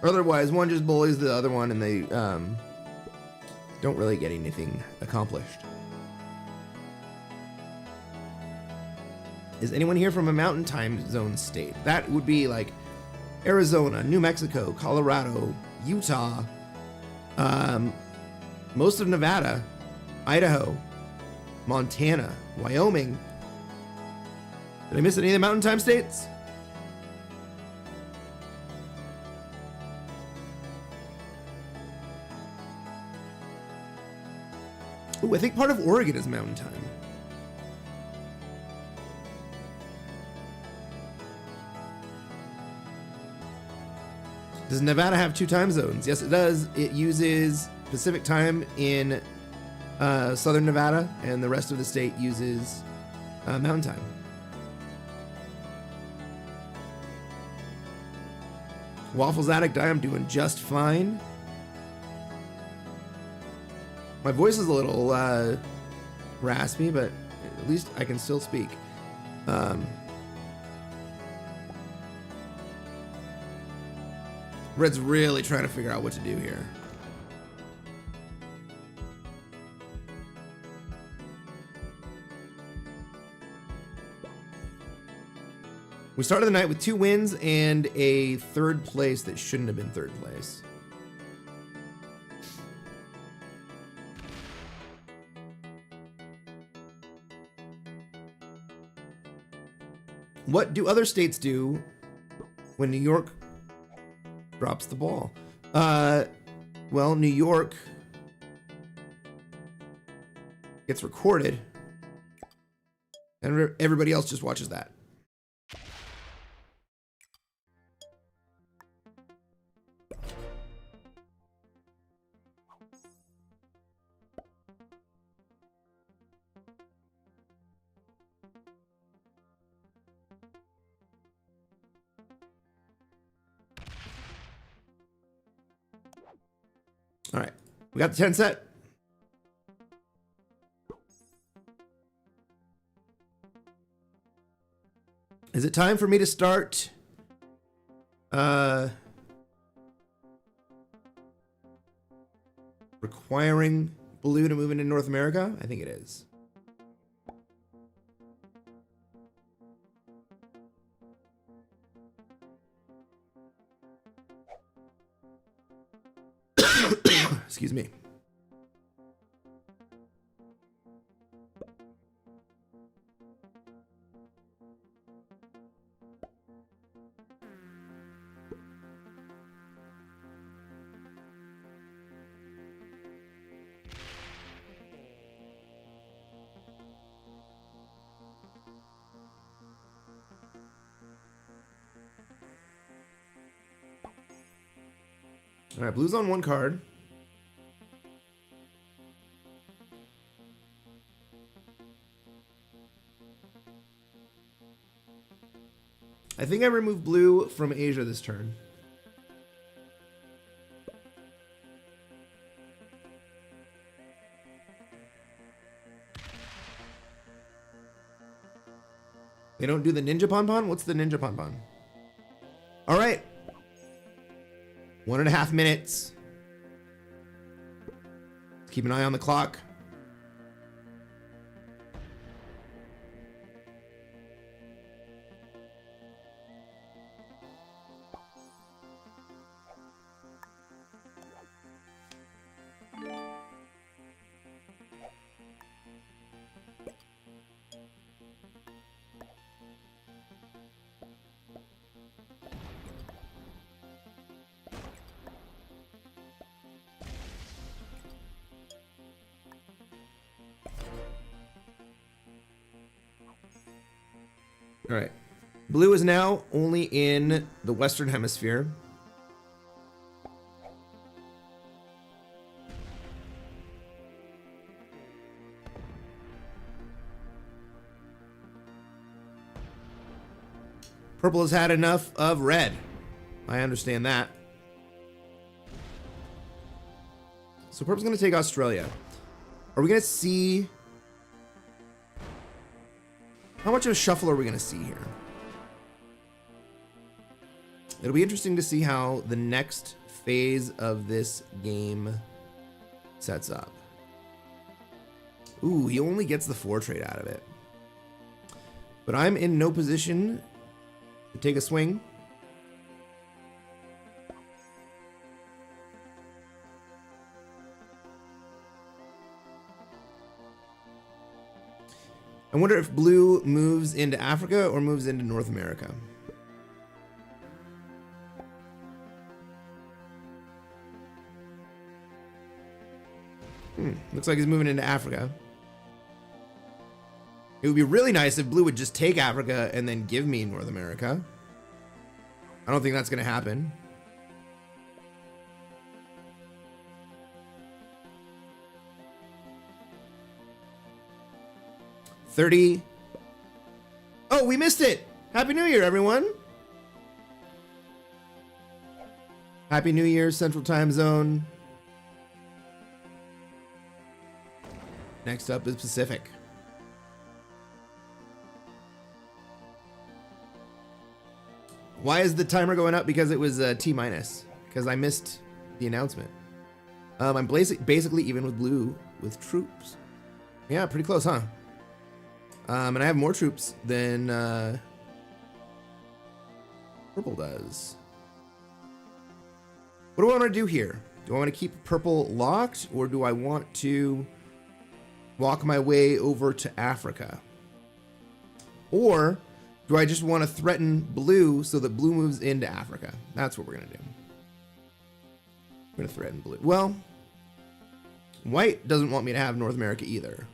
Or otherwise, one just bullies the other one and they don't really get anything accomplished. Is anyone here from a mountain time zone state? That would be like Arizona, New Mexico, Colorado, Utah, most of Nevada, Idaho, Montana, Wyoming. Did I miss any of the mountain time states? Ooh, I think part of Oregon is mountain time. Does Nevada have 2 time zones? Yes, it does. It uses Pacific time in southern Nevada, and the rest of the state uses mountain time. Waffles Addict, I am doing just fine. My voice is a little raspy, but at least I can still speak. Red's really trying to figure out what to do here. We started the night with 2 wins and a 3rd place that shouldn't have been 3rd place. What do other states do when New York drops the ball? Well, New York gets recorded and everybody else just watches that. All right, we got the 10 set. Is it time for me to start requiring Blue to move into North America? I think it is. Excuse me. All right, Blue's on 1 card. I think I removed Blue from Asia this turn. They don't do the Ninja Pon-Pon? What's the Ninja Pon-Pon? All right. 1.5 minutes. Let's keep an eye on the clock. All right. Blue is now only in the Western Hemisphere. Purple has had enough of red. I understand that. So purple's going to take Australia. Are we going to see... How much of a shuffle are we going to see here? It'll be interesting to see how the next phase of this game sets up. Ooh, he only gets the 4 trade out of it. But I'm in no position to take a swing. I wonder if blue moves into Africa or moves into North America. Looks like he's moving into Africa. It would be really nice if blue would just take Africa and then give me North America. I don't think that's going to happen. $30. Oh, we missed it. Happy New Year, everyone. Happy New Year, Central Time Zone. Next up is Pacific. Why is the timer going up? Because it was T minus. Because I missed the announcement. I'm basically even with blue with troops. Yeah, pretty close, huh? And I have more troops than purple does. What do I want to do here? Do I want to keep purple locked, or do I want to walk my way over to Africa? Or do I just want to threaten blue so that blue moves into Africa? That's what we're going to do. I'm going to threaten blue. Well, white doesn't want me to have North America either.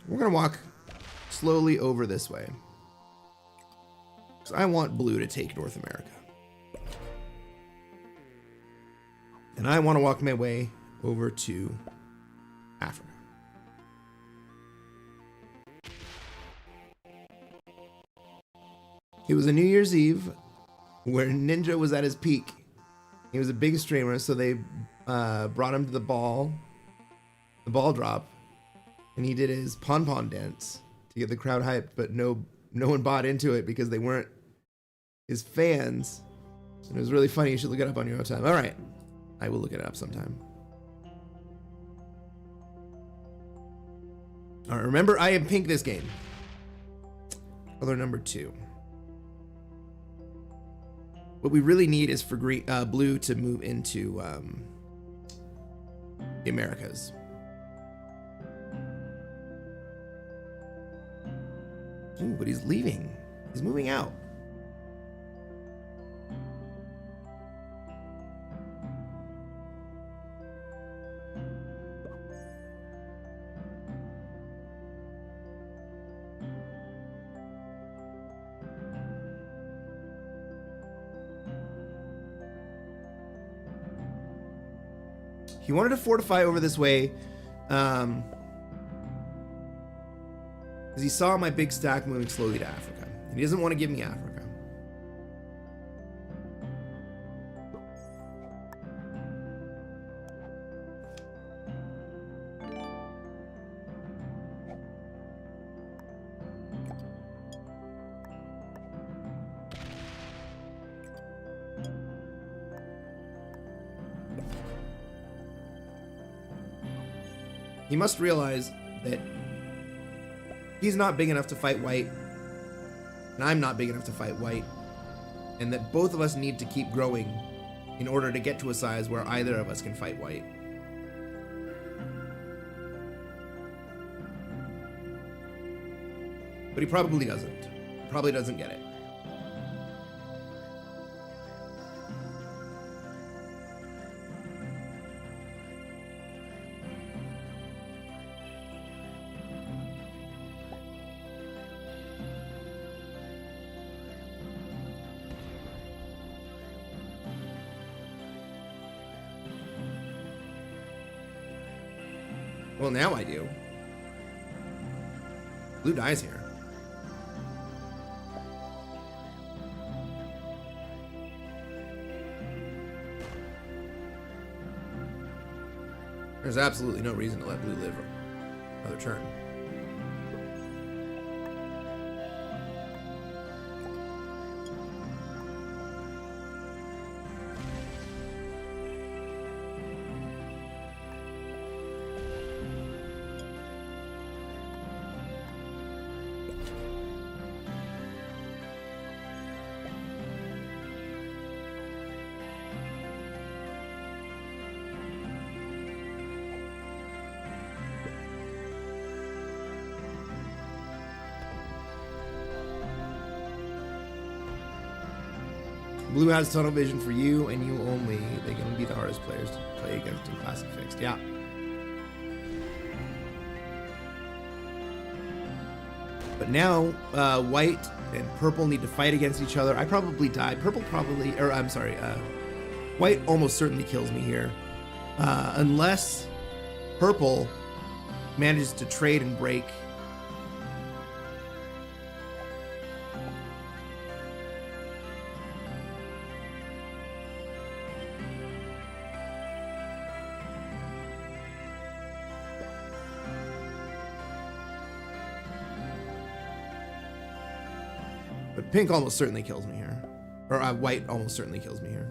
We're going to walk slowly over this way. Because I want blue to take North America. And I want to walk my way over to Africa. It was a New Year's Eve where Ninja was at his peak. He was a big streamer, so they brought him to the ball drop, and he did his pon-pon dance to get the crowd hyped, but no one bought into it because they weren't his fans. And it was really funny. You should look it up on your own time. All right. I will look it up sometime. All right, remember, I am pink this game. Color number 2. What we really need is for blue to move into the Americas. Ooh, but he's leaving. He's moving out. He wanted to fortify over this way because he saw my big stack moving slowly to Africa. And he doesn't want to give me Africa. He must realize that he's not big enough to fight white, and I'm not big enough to fight white, and that both of us need to keep growing in order to get to a size where either of us can fight white. But he probably doesn't. Probably doesn't get it. Well, now I do. Blue dies here. There's absolutely no reason to let blue live another turn. Blue has tunnel vision for you and you only. They're going to be the hardest players to play against in Classic Fixed. Yeah. But now, white and purple need to fight against each other. I probably die. Purple probably, or I'm sorry, white almost certainly kills me here. Unless purple manages to trade and break. But pink almost certainly kills me here. Or white almost certainly kills me here.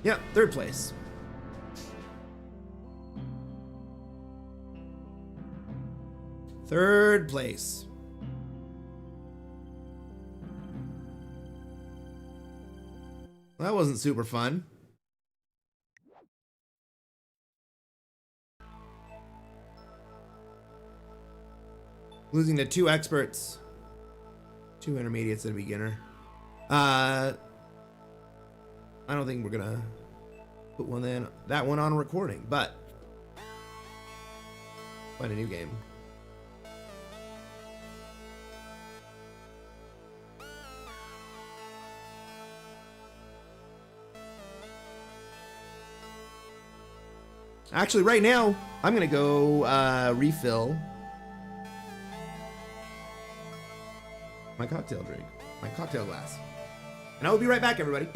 Yeah, third place. Third place. Well, that wasn't super fun. Losing to 2 experts. 2 intermediates and a beginner. I don't think we're gonna put that one on recording, but find a new game. Actually, right now, I'm gonna go refill my cocktail drink, my cocktail glass. And I will be right back, everybody.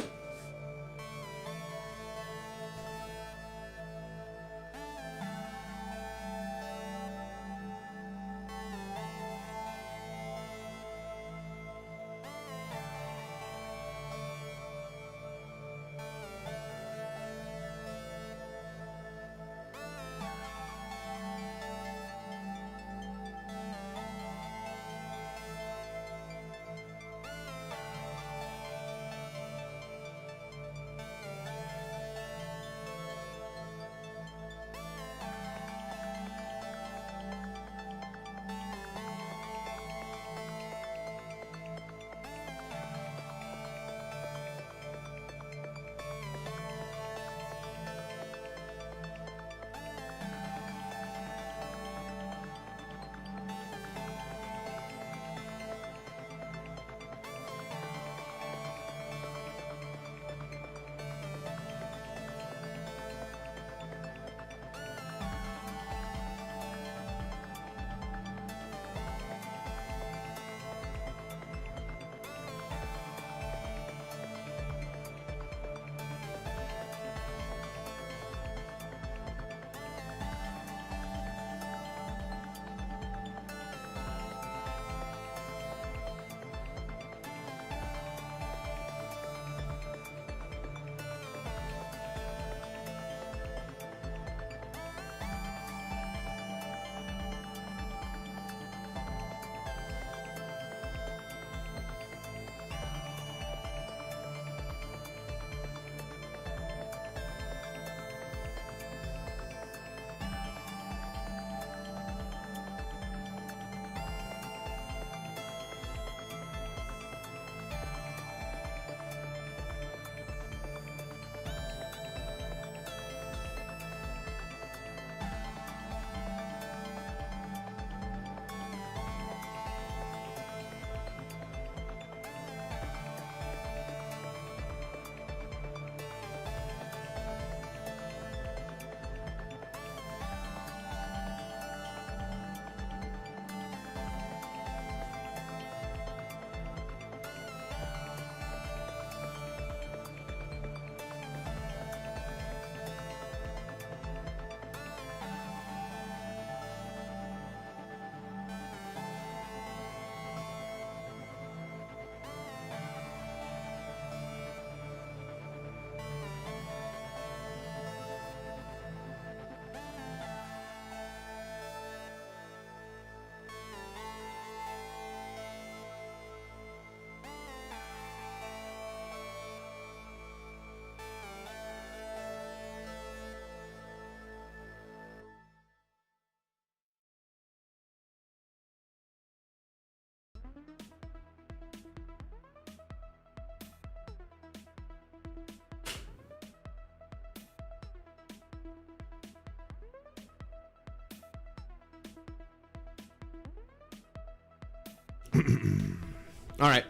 All right,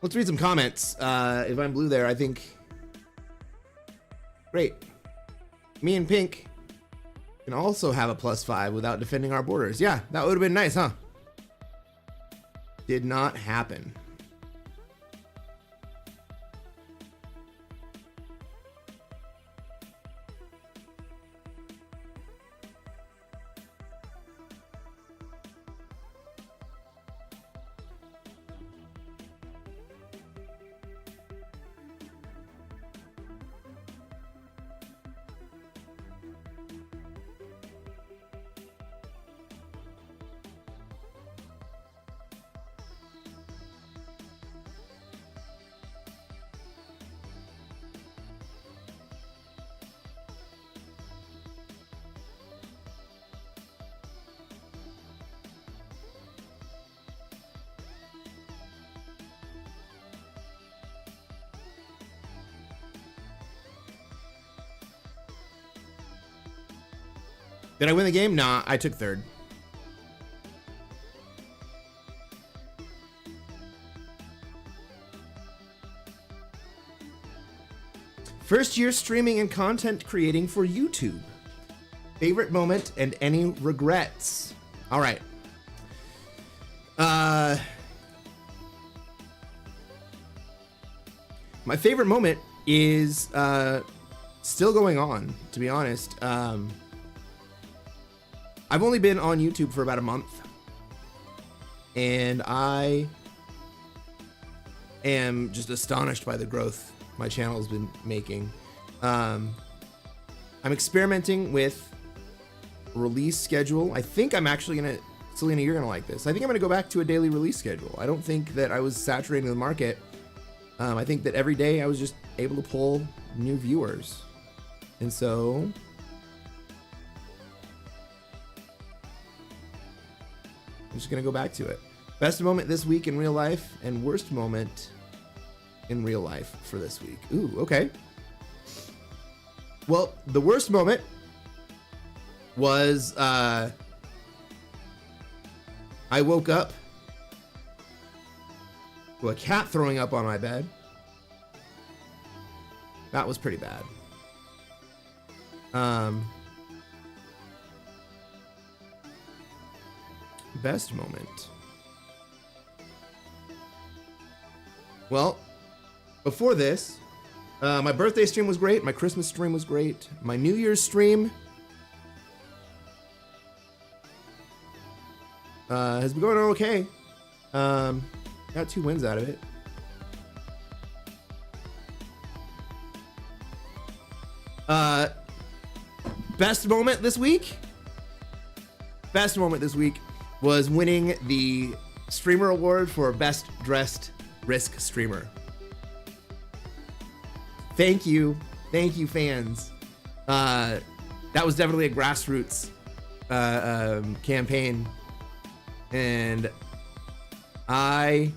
let's read some comments. If I'm blue there, I think. Great. Me and Pink can also have a +5 without defending our borders. Yeah, that would have been nice, huh? Did not happen. Did I win the game? Nah, I took third. First year streaming and content creating for YouTube. Favorite moment and any regrets. All right. My favorite moment is still going on, to be honest. I've only been on YouTube for about a month, and I am just astonished by the growth my channel has been making. I'm experimenting with release schedule. I think I'm actually gonna, Selena, you're gonna like this. I think I'm gonna go back to a daily release schedule. I don't think that I was saturating the market. I think that every day I was just able to pull new viewers, and so I'm just gonna go back to it. Best moment this week in real life and worst moment in real life for this week. Ooh, okay. Well, the worst moment was I woke up to a cat throwing up on my bed. That was pretty bad. Best moment. Well, before this, my birthday stream was great. My Christmas stream was great. My New Year's stream has been going on okay. Got 2 wins out of it. Best moment this week? Best moment this week was winning the Streamer Award for Best Dressed Risk Streamer. Thank you, fans. That was definitely a grassroots campaign, and I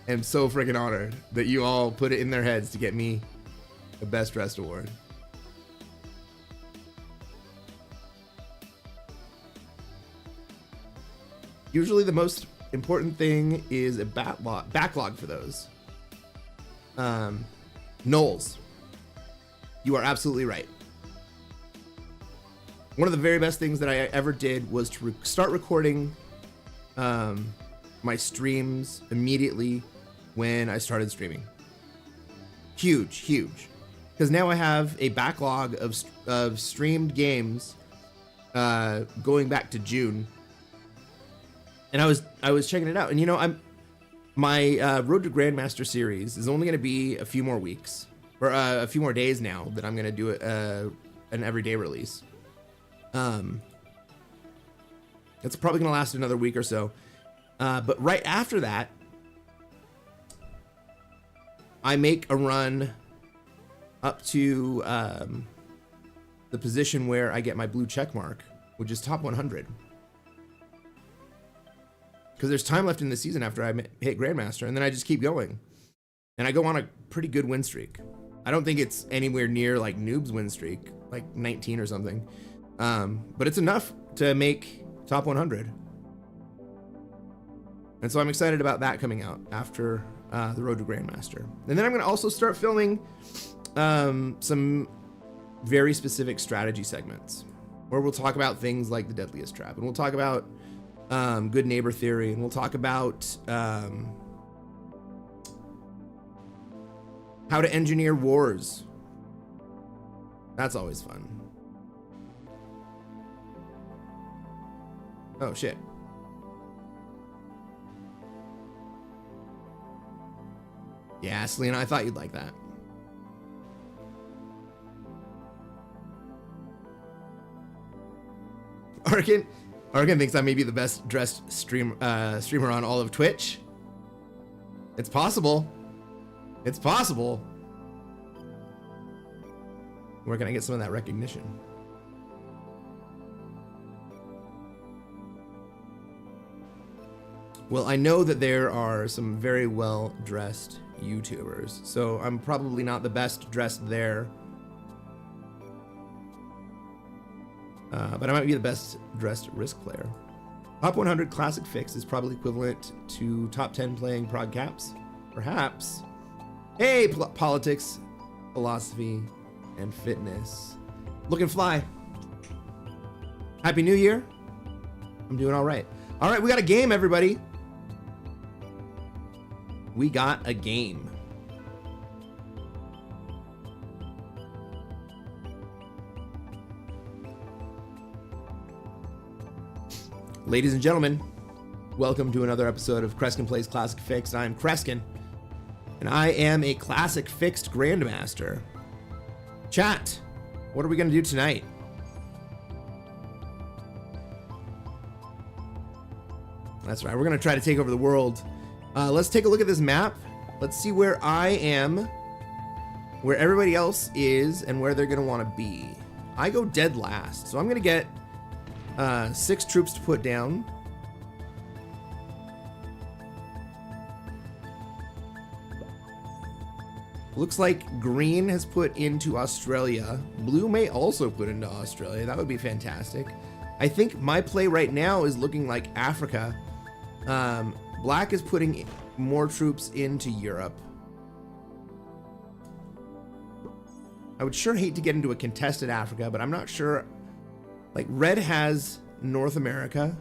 am so freaking honored that you all put it in their heads to get me the Best Dressed Award. Usually the most important thing is a backlog for those. Knowles, you are absolutely right. One of the very best things that I ever did was to start recording my streams immediately when I started streaming. Huge. Because now I have a backlog of streamed games going back to June. And I was checking it out, and you know, my Road to Grandmaster series is only going to be a few more weeks, or a few more days now that I'm going to do an everyday release. It's probably going to last another week or so. But right after that, I make a run up to the position where I get my blue check mark, which is top 100. Because there's time left in the season after I hit Grandmaster, and then I just keep going. And I go on a pretty good win streak. I don't think it's anywhere near like Noob's win streak, like 19 or something. But it's enough to make top 100. And so I'm excited about that coming out after the Road to Grandmaster. And then I'm going to also start filming some very specific strategy segments where we'll talk about things like the Deadliest Trap, and we'll talk about good neighbor theory, and we'll talk about how to engineer wars. That's always fun. Oh shit. Yeah, Selena, I thought you'd like that. Arkin thinks I may be the best dressed streamer on all of Twitch. It's possible. It's possible. Where can I get some of that recognition? Well, I know that there are some very well-dressed YouTubers, so I'm probably not the best dressed there. But I might be the best dressed Risk player. Top 100 Classic Fix is probably equivalent to top 10 playing prog caps. Perhaps. Hey, politics, philosophy, and fitness. Looking fly. Happy New Year. I'm doing all right. All right, we got a game, everybody. We got a game. Ladies and gentlemen, welcome to another episode of Kreskin Plays Classic Fixed. I'm Kreskin, and I am a Classic Fixed Grandmaster. Chat, what are we going to do tonight? That's right, we're going to try to take over the world. Let's take a look at this map. Let's see where I am, where everybody else is, and where they're going to want to be. I go dead last, so I'm going to get 6 troops to put down. Looks like green has put into Australia. Blue may also put into Australia. That would be fantastic. I think my play right now is looking like Africa. Black is putting more troops into Europe. I would sure hate to get into a contested Africa, but I'm not sure. Like, red has North America.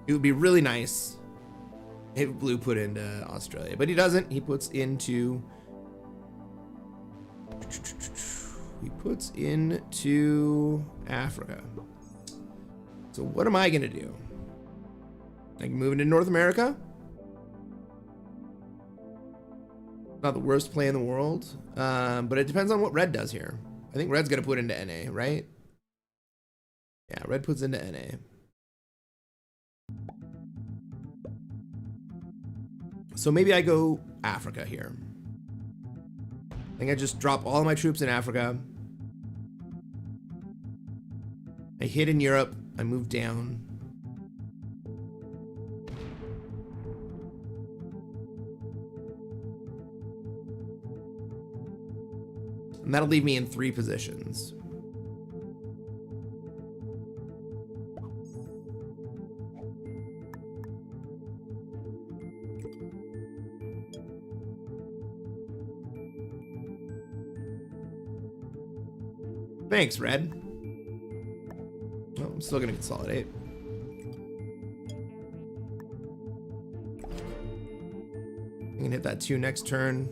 It would be really nice if blue put into Australia, but he doesn't. He puts into Africa. So what am I gonna do? I can move into North America. Not the worst play in the world, but it depends on what red does here. I think red's gonna put into NA, right? Yeah, red puts into NA. So maybe I go Africa here. I think I just drop all of my troops in Africa. I hit in Europe, I move down. And that'll leave me in 3 positions. Thanks, Red. Oh, I'm still gonna consolidate. I can hit that 2 next turn.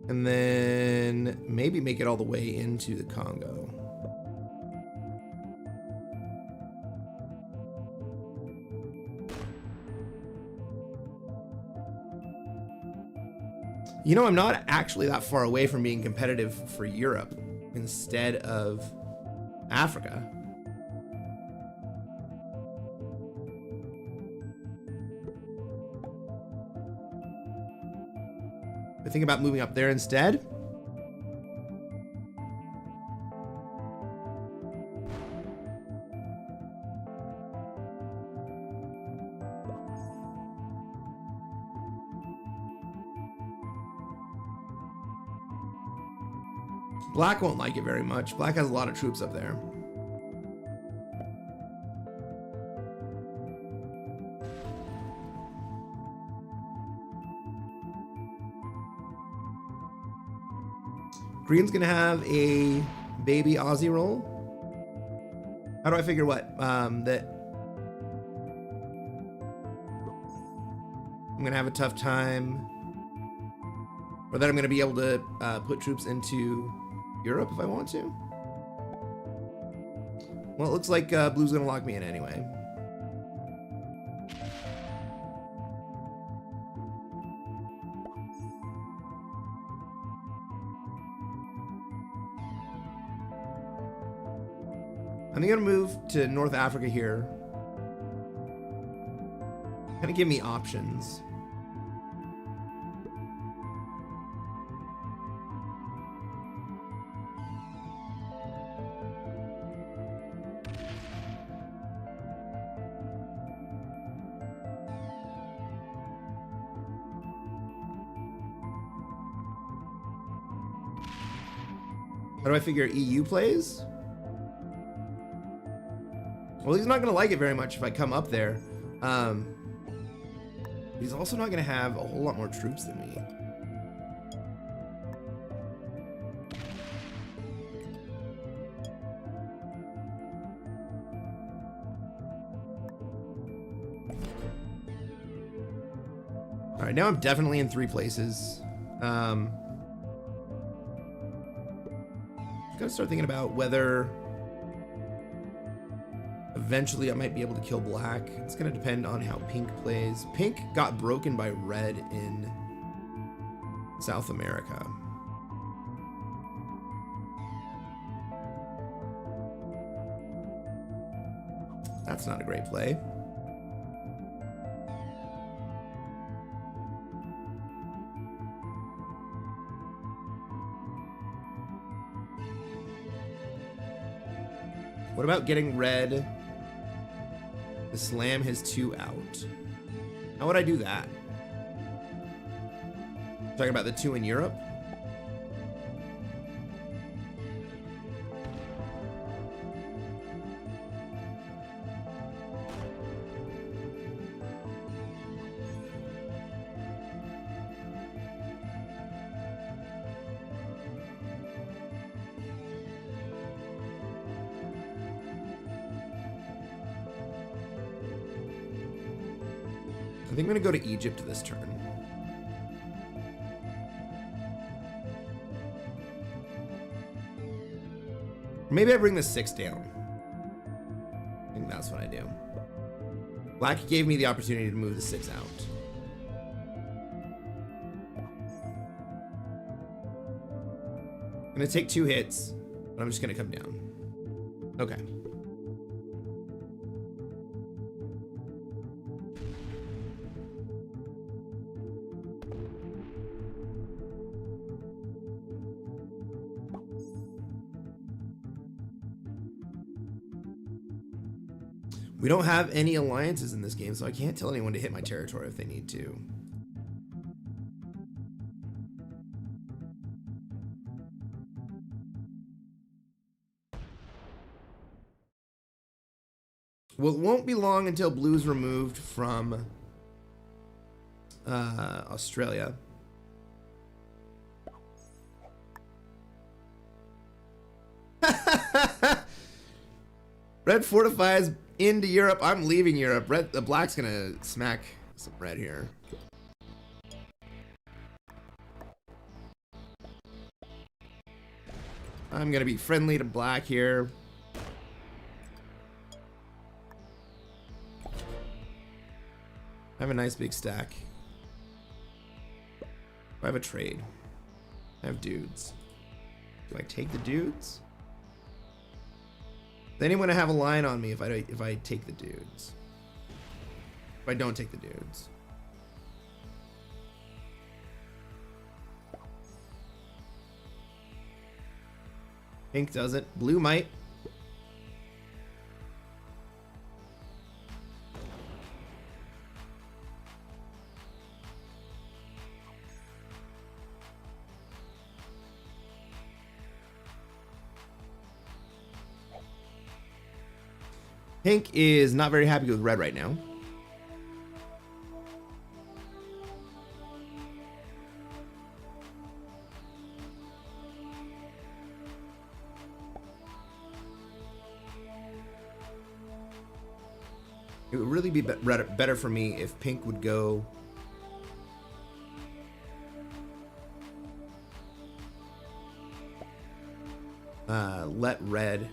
And then maybe make it all the way into the Congo. You know, I'm not actually that far away from being competitive for Europe instead of Africa. I think about moving up there instead. Black won't like it very much. Black has a lot of troops up there. Green's gonna have a baby Aussie roll. How do I figure what? That I'm gonna have a tough time, or that I'm gonna be able to put troops into Europe if I want to. Well, it looks like Blue's gonna lock me in anyway. I'm gonna move to North Africa here. Kind of give me options. How do I figure EU plays? Well, he's not going to like it very much if I come up there. He's also not going to have a whole lot more troops than me. All right, now I'm definitely in 3 places. Gotta start thinking about whether eventually I might be able to kill black. It's gonna depend on how pink plays. Pink got broken by red in South America. That's not a great play. What about getting red to slam his 2 out? How would I do that? Talking about the 2 in Europe? I think I'm gonna go to Egypt this turn. Maybe I bring the 6 down. I think that's what I do. Black gave me the opportunity to move the 6 out. I'm gonna take 2 hits, but I'm just gonna come down. Okay. We don't have any alliances in this game, so I can't tell anyone to hit my territory if they need to. Well, it won't be long until Blue's removed from Australia. Red fortifies into Europe. I'm leaving Europe. The black's gonna smack some red here. I'm gonna be friendly to black here. I have a nice big stack. I have a trade. I have dudes. Do I take the dudes? Does anyone have a line on me if I take the dudes? If I don't take the dudes? Pink doesn't. Blue might. Pink is not very happy with red right now. It would really be better for me if pink would go let red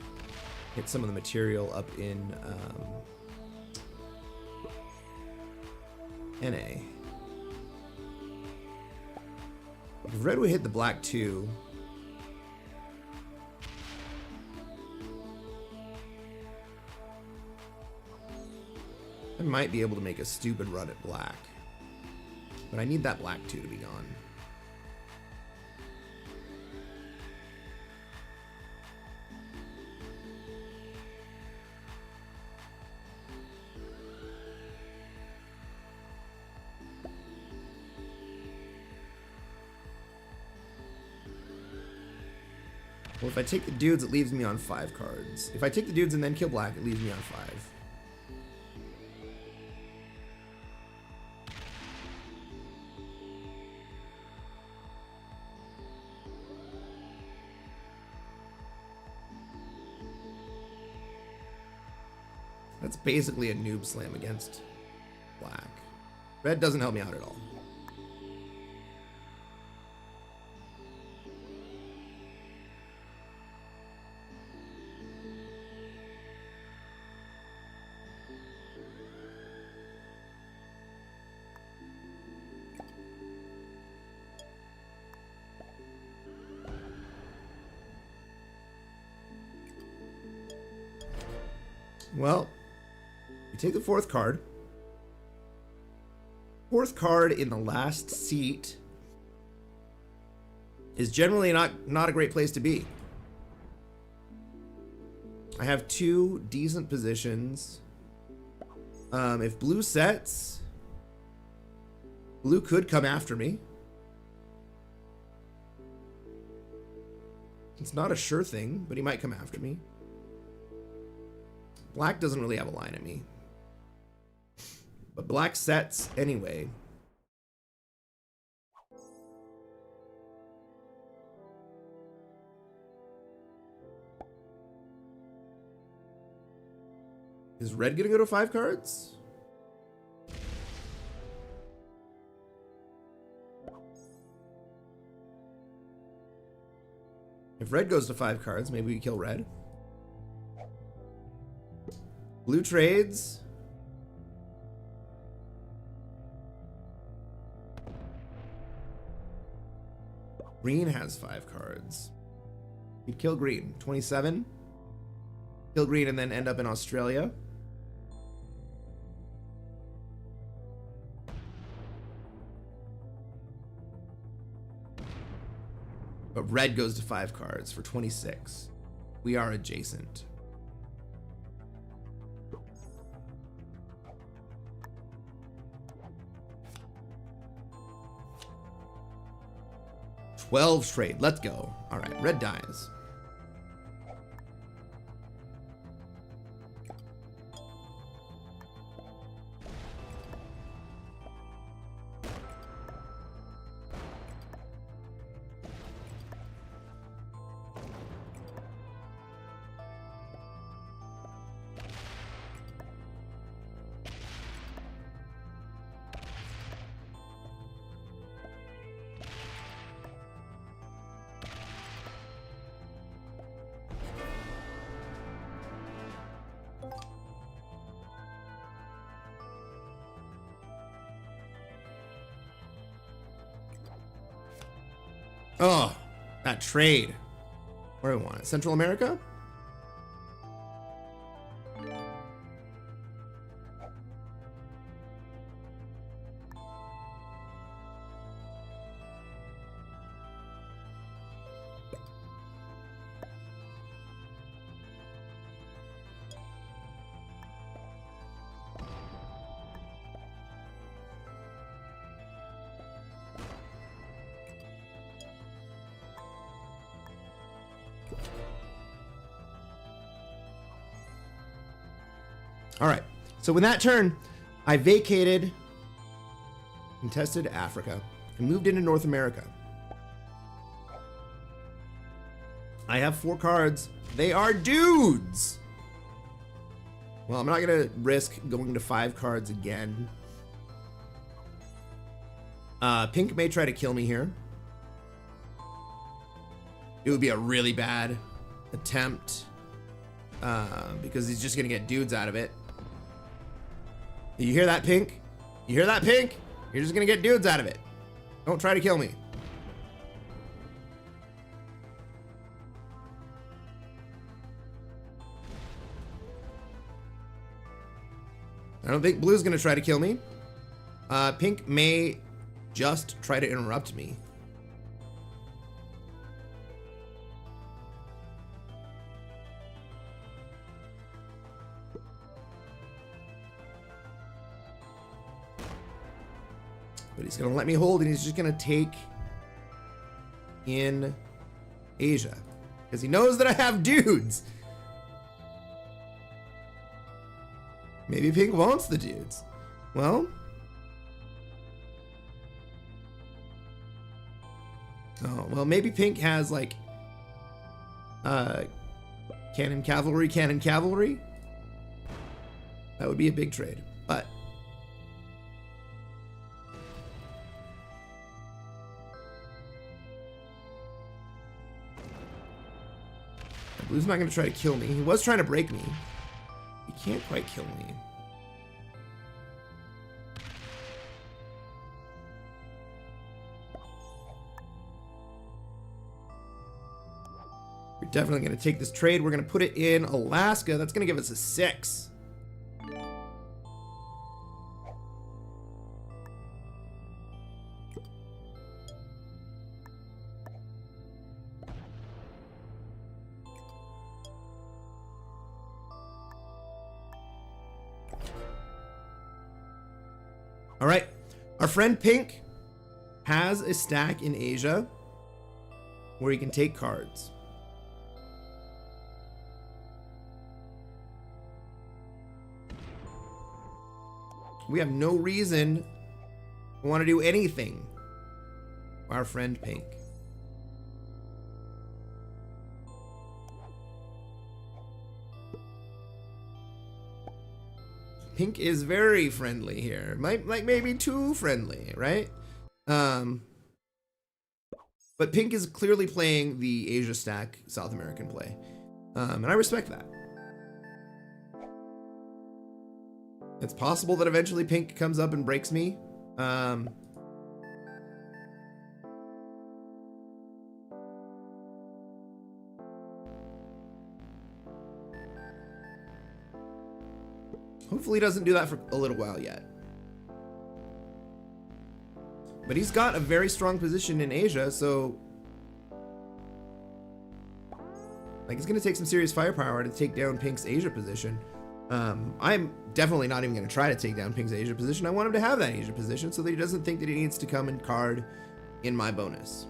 hit some of the material up in NA. If red would hit the black too, I might be able to make a stupid run at black. But I need that black 2 to be gone. Well, if I take the dudes, it leaves me on 5 cards. If I take the dudes and then kill black, it leaves me on 5. That's basically a noob slam against black. Red doesn't help me out at all. Well, you take the 4th card. 4th card in the last seat is generally not a great place to be. I have 2 decent positions. If blue sets, blue could come after me. It's not a sure thing, but he might come after me. Black doesn't really have a line at me. But black sets anyway. Is red gonna go to 5 cards? If red goes to 5 cards, maybe we kill red. Blue trades. Green has 5 cards. You'd kill green. 27. Kill green and then end up in Australia. But red goes to 5 cards for 26. We are adjacent. Twelve trade. Let's go. All right, red dies. Oh, that trade. Where do I want it? Central America? All right. So with that turn, I vacated contested Africa and moved into North America. I have 4 cards. They are dudes. Well, I'm not going to risk going to 5 cards again. Pink may try to kill me here. It would be a really bad attempt because he's just going to get dudes out of it. You hear that, Pink? You hear that, Pink? You're just going to get dudes out of it. Don't try to kill me. I don't think Blue's going to try to kill me. Pink may just try to interrupt me. But he's going to let me hold, and he's just going to take in Asia. Because he knows that I have dudes. Maybe Pink wants the dudes. Well. Oh, well, maybe Pink has, like, cannon cavalry. That would be a big trade. But Blue's not going to try to kill me. He was trying to break me. He can't quite kill me. We're definitely going to take this trade. We're going to put it in Alaska. That's going to give us a 6. All right, our friend Pink has a stack in Asia where he can take cards. We have no reason to want to do anything. Our friend Pink. Pink is very friendly here. Like maybe too friendly, right? But Pink is clearly playing the Asia stack South American play. And I respect that. It's possible that eventually Pink comes up and breaks me. Hopefully he doesn't do that for a little while yet. But he's got a very strong position in Asia, so like it's going to take some serious firepower to take down Pink's Asia position. I'm definitely not even going to try to take down Pink's Asia position. I want him to have that Asia position so that he doesn't think that he needs to come and card in my bonus.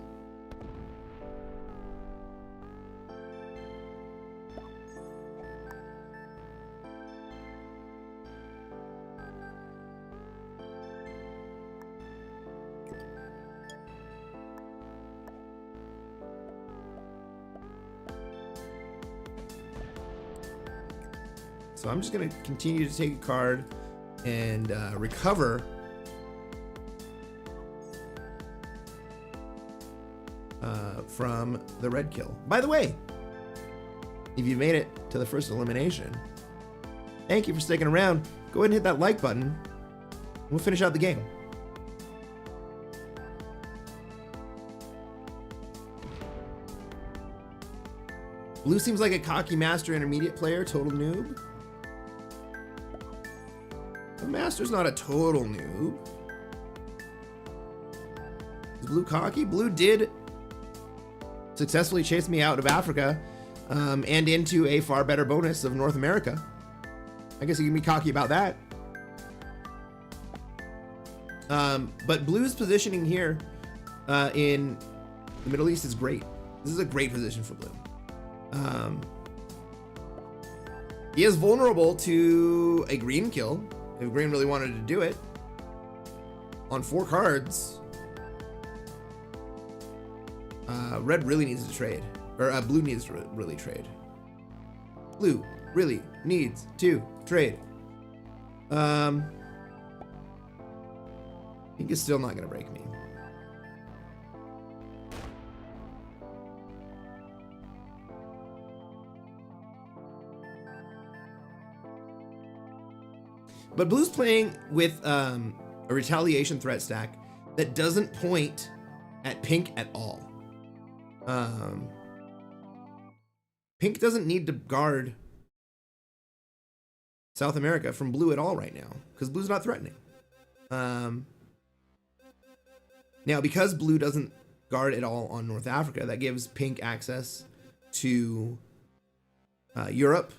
So I'm just going to continue to take a card and recover from the red kill. By the way, if you made it to the first elimination, thank you for sticking around. Go ahead and hit that like button. We'll finish out the game. Blue seems like a cocky master intermediate player, total noob. The master's not a total noob. Is Blue cocky? Blue did successfully chase me out of Africa and into a far better bonus of North America. I guess you can be cocky about that. But Blue's positioning here in the Middle East is great. This is a great position for Blue. He is vulnerable to a green kill if green really wanted to do it. On 4 cards, red really needs to trade, or blue needs to really trade. Blue really needs to trade. Pink is still not gonna break me. But blue's playing with a retaliation threat stack that doesn't point at pink at all. Pink doesn't need to guard South America from blue at all right now because blue's not threatening. Now, because blue doesn't guard at all on North Africa, that gives pink access to Europe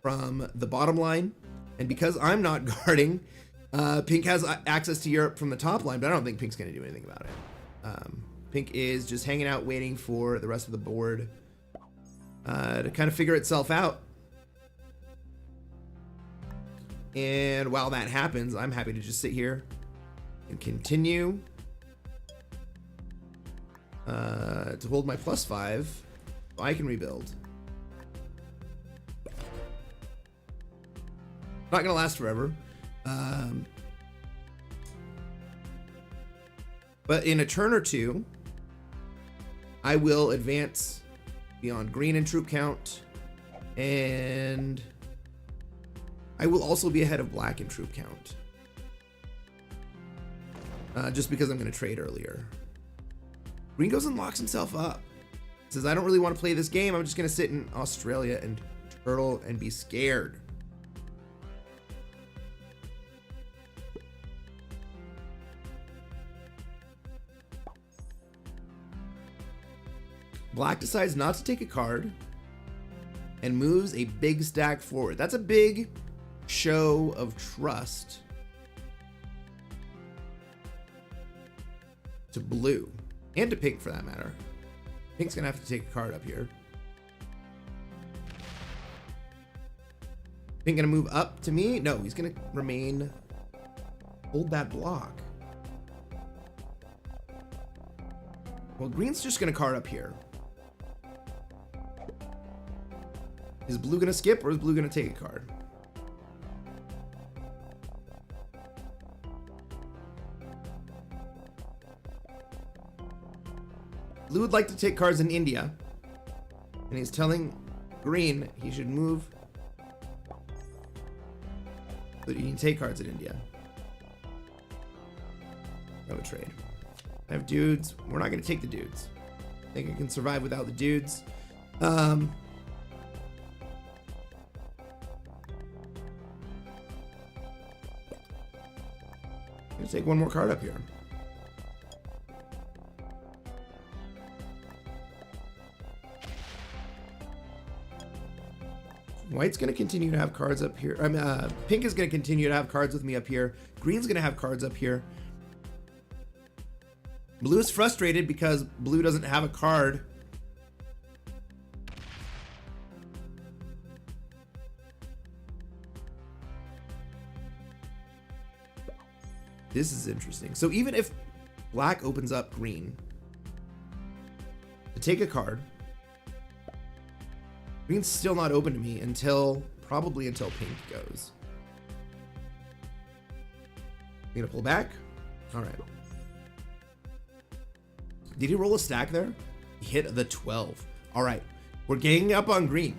from the bottom line. And because I'm not guarding, pink has access to Europe from the top line, but I don't think pink's going to do anything about it. Pink is just hanging out waiting for the rest of the board to kind of figure itself out. And while that happens, I'm happy to just sit here and continue to hold my +5 so I can rebuild. Not gonna last forever. But in a turn or two, I will advance beyond green in troop count, and I will also be ahead of black in troop count. Just because I'm gonna trade earlier. Green goes and locks himself up. Says, I don't really want to play this game. I'm just gonna sit in Australia and turtle and be scared. Black decides not to take a card and moves a big stack forward. That's a big show of trust to blue, and to pink for that matter. Pink's gonna have to take a card up here. Pink gonna move up to me? No, he's gonna remain, hold that block. Well, green's just gonna card up here. Is blue gonna skip or is blue gonna take a card? Blue would like to take cards in India, and he's telling green he should move so that he can take cards in India. I would trade. I have dudes. We're not gonna take the dudes. I think I can survive without the dudes. Let's take one more card up here. White's going to continue to have cards up here. Pink is going to continue to have cards with me up here. Green's going to have cards up here. Blue is frustrated because blue doesn't have a card. This is interesting. So even if black opens up green to take a card, green's still not open to me probably until pink goes. You gonna pull back? All right. Did he roll a stack there? He hit the 12. All right, we're ganging up on green.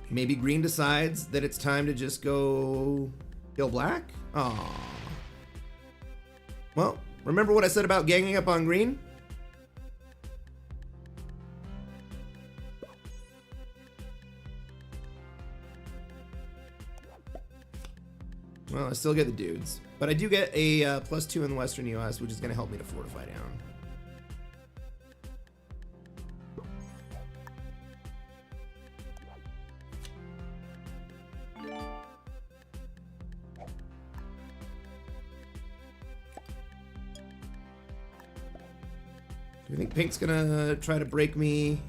Maybe green decides that it's time to just go kill black? Aww. Well, remember what I said about ganging up on green? Well, I still get the dudes, but I do get a +2 in the Western US, which is going to help me to fortify down. Do you think pink's gonna try to break me?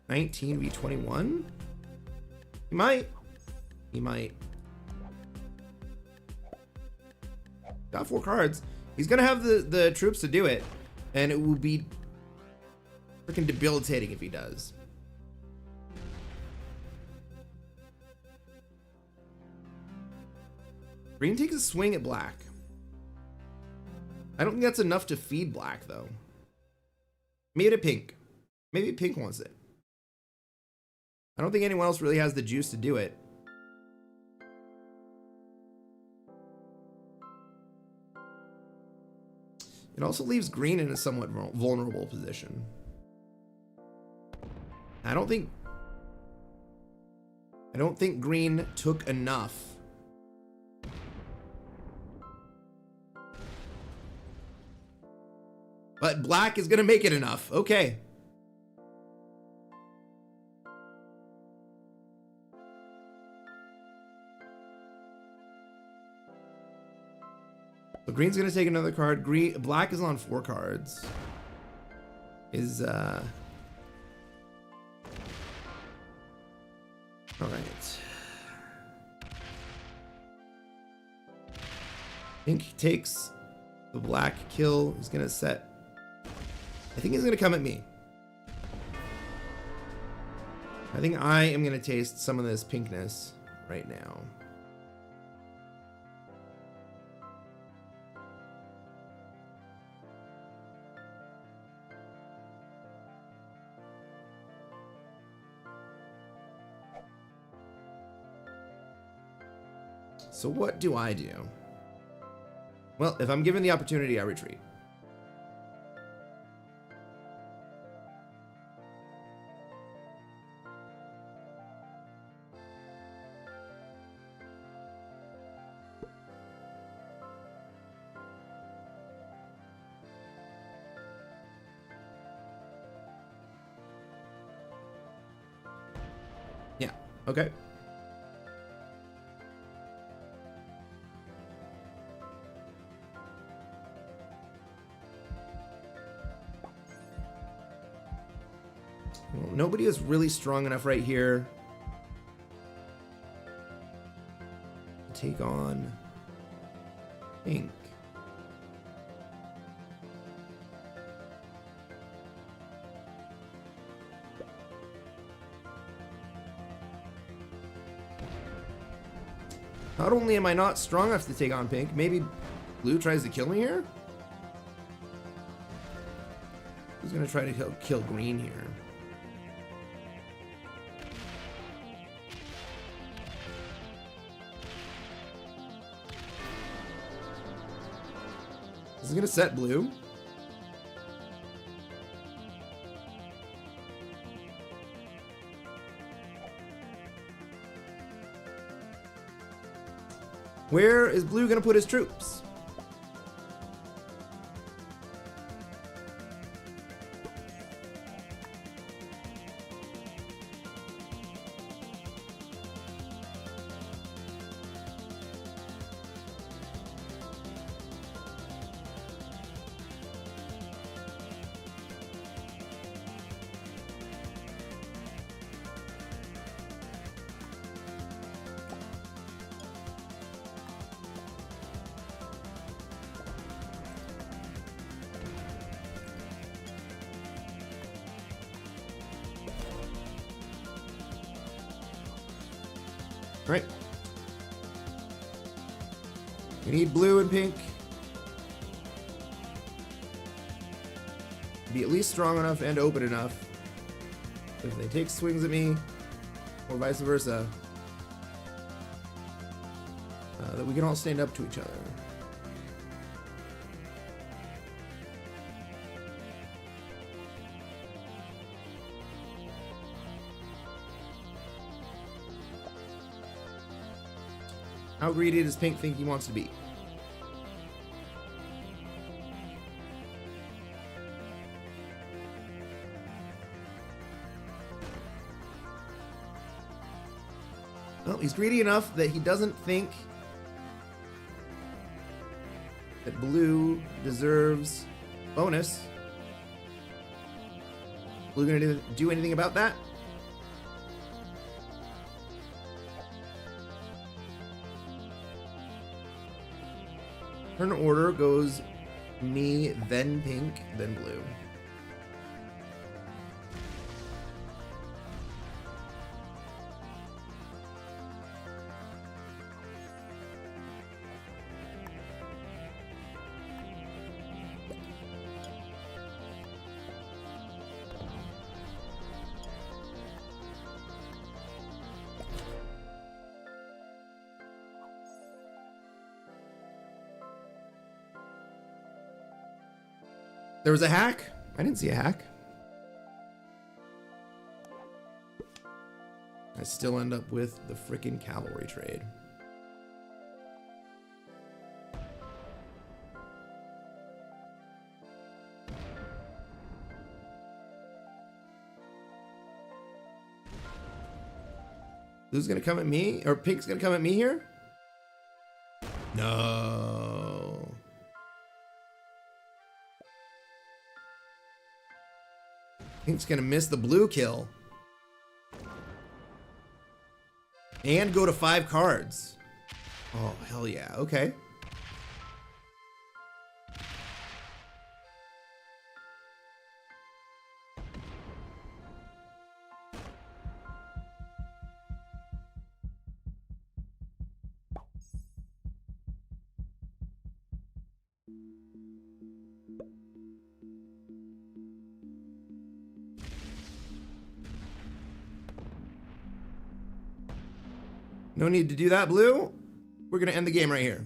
19 v 21? He might. He might. Got 4 cards. He's gonna have the troops to do it, and it will be freaking debilitating if he does. Green takes a swing at black. I don't think that's enough to feed black, though. Maybe to pink. Maybe pink wants it. I don't think anyone else really has the juice to do it. It also leaves green in a somewhat vulnerable position. I don't think green took enough. But black is gonna make it enough. Okay. So green's gonna take another card. Black is on 4 cards. All right. Pink takes the black kill. He's gonna set. I think he's gonna come at me. I think I am gonna taste some of this pinkness right now. So what do I do? Well, if I'm given the opportunity, I retreat. Yeah, okay. Well, nobody is really strong enough right here to take on pink. Not only am I not strong enough to take on pink, maybe blue tries to kill me here? Who's gonna try to kill green here? This is gonna set blue. Where is blue gonna put his troops? Right. We need blue and pink to be at least strong enough and open enough if they take swings at me, or vice versa, that we can all stand up to each other. How greedy does pink think he wants to be? Well, he's greedy enough that he doesn't think that blue deserves bonus. Blue gonna do anything about that? Turn order goes me, then pink, then blue. There was a hack? I didn't see a hack. I still end up with the frickin' cavalry trade. Blue's gonna come at me? Or pink's gonna come at me here? No. Pink's gonna miss the blue kill. And go to 5 cards. Oh, hell yeah. Okay. No need to do that, blue. We're gonna end the game right here.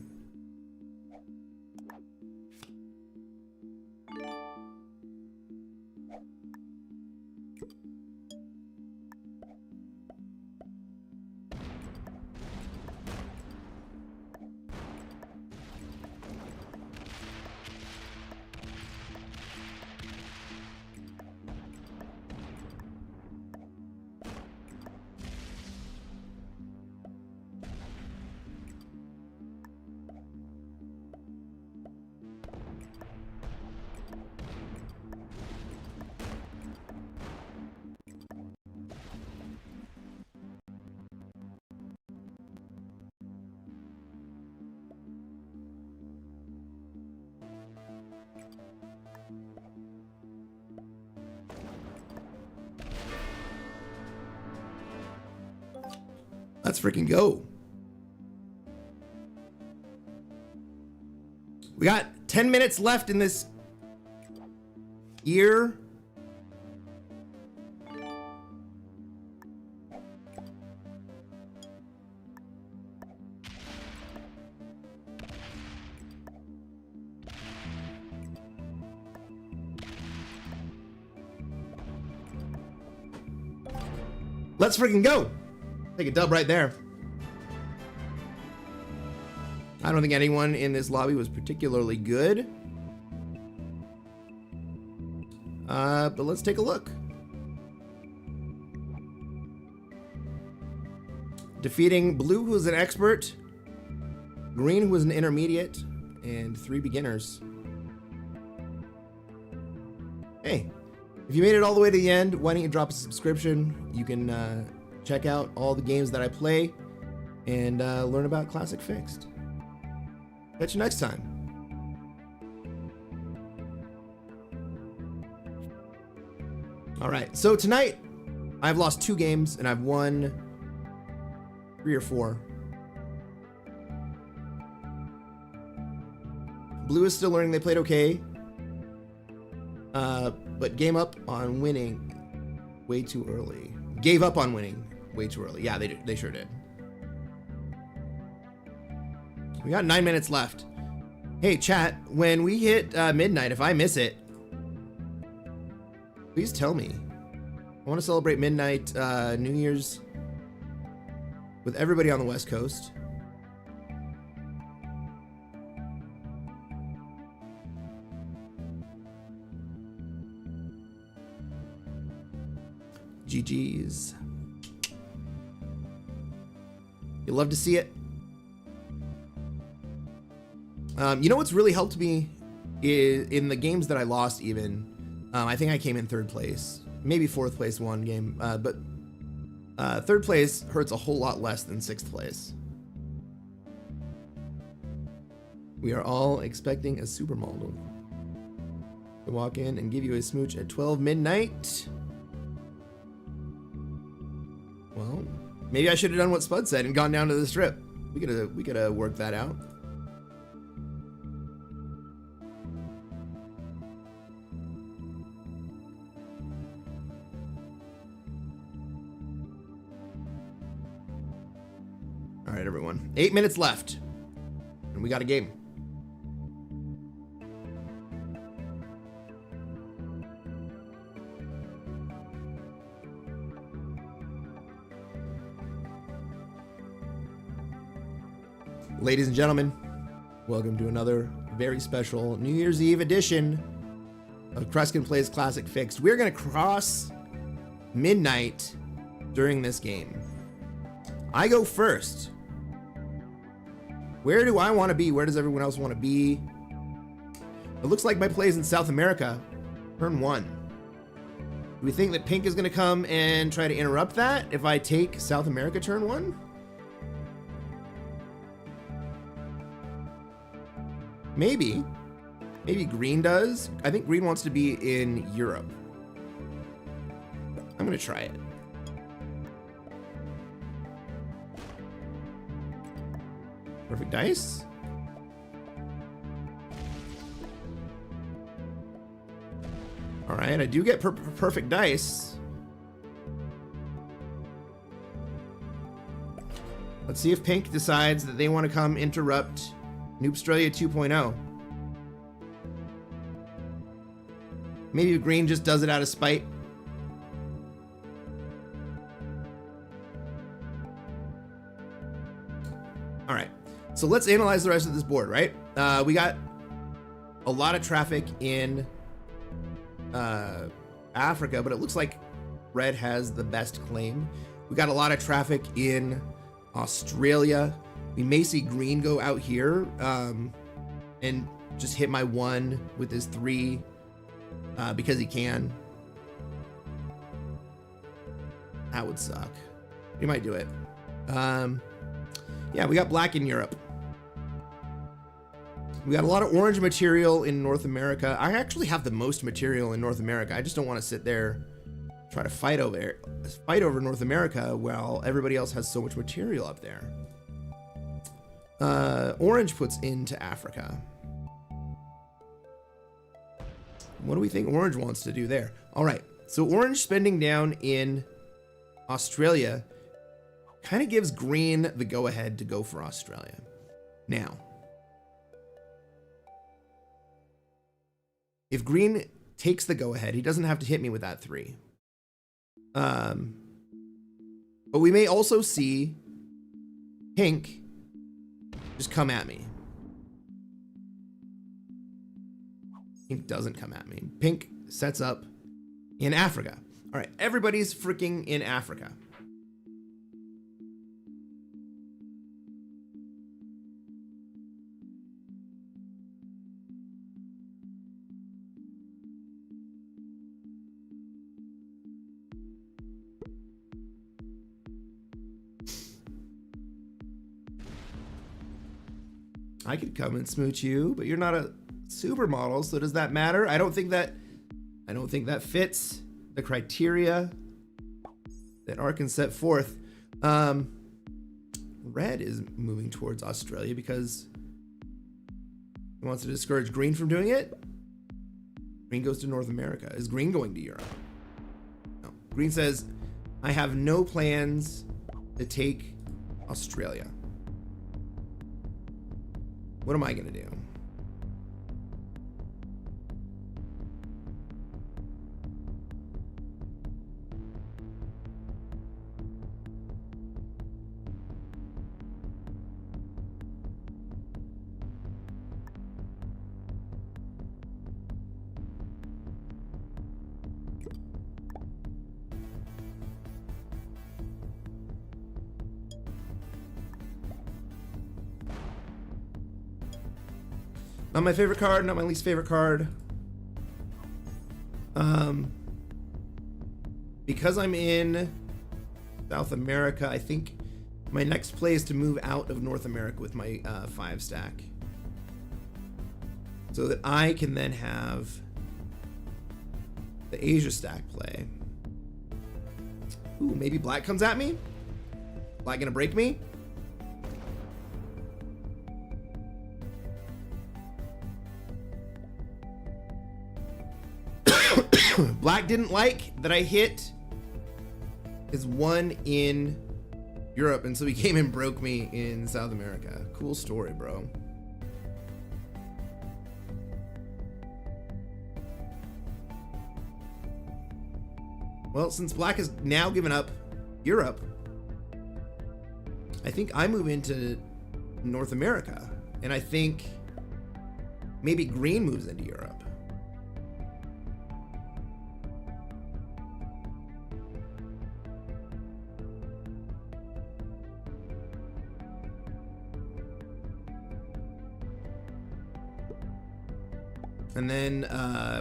Let's freaking go. We got 10 minutes left in this year. Let's freaking go. Take a dub right there. I don't think anyone in this lobby was particularly good. But let's take a look. Defeating blue, who was an expert, green, who was an intermediate, and 3 beginners. Hey, if you made it all the way to the end, why don't you drop a subscription? You can check out all the games that I play and learn about Classic Fixed. Catch you next time. All right, so tonight I've lost 2 games and I've won 3 or 4. Blue is still learning. They played okay, but game up on winning way too early. Gave up on winning way too early. Yeah, they sure did. We got 9 minutes left. Hey, chat, when we hit midnight, if I miss it, please tell me. I want to celebrate midnight New Year's with everybody on the West Coast. GG's. You love to see it. You know what's really helped me in the games that I lost, even I think I came in third place, maybe fourth place one game, but third place hurts a whole lot less than sixth place. We are all expecting a supermodel to walk in and give you a smooch at 12 midnight. Well, maybe I should have done what Spud said and gone down to the strip. We could have worked that out. All right, everyone. 8 minutes left, and we got a game. Ladies and gentlemen, welcome to another very special New Year's Eve edition of Kreskin Plays Classic Fixed. We're going to cross midnight during this game. I go first. Where do I want to be? Where does everyone else want to be? It looks like my play's in South America. Turn 1. Do we think that Pink is going to come and try to interrupt that if I take South America turn 1? Maybe. Maybe Green does. I think Green wants to be in Europe. I'm going to try it. Perfect dice. All right, I do get perfect dice. Let's see if Pink decides that they want to come interrupt Noobstralia 2.0. Maybe Green just does it out of spite. All right, so let's analyze the rest of this board, right? We got a lot of traffic in Africa, but it looks like Red has the best claim. We got a lot of traffic in Australia. We may see Green go out here and just hit my 1 with his 3 because he can. That would suck. He might do it. Yeah, we got black in Europe. We got a lot of orange material in North America. I actually have the most material in North America. I just don't want to sit there try to fight over North America while everybody else has so much material up there. Orange puts into Africa. What do we think Orange wants to do there? All right, so Orange spending down in Australia kind of gives Green the go-ahead to go for Australia. Now, if Green takes the go-ahead, he doesn't have to hit me with that 3. But we may also see Pink just come at me. Pink doesn't come at me. Pink sets up in Africa. All right, everybody's freaking in Africa. I could come and smooch you, but you're not a supermodel, so does that matter? I don't think that fits the criteria that Arkin set forth. Red is moving towards Australia because he wants to discourage Green from doing it. Green goes to North America. Is Green going to Europe? No. Green says, I have no plans to take Australia. What am I gonna do? Not my favorite card, not my least favorite card. Because I'm in South America, I think my next play is to move out of North America with my 5 stack. So that I can then have the Asia stack play. Ooh, maybe black comes at me? Black gonna break me? Black didn't like that I hit his one in Europe, and so he came and broke me in South America. Cool story, bro. Well, since black has now given up Europe, I think I move into North America, and I think maybe green moves into Europe. And then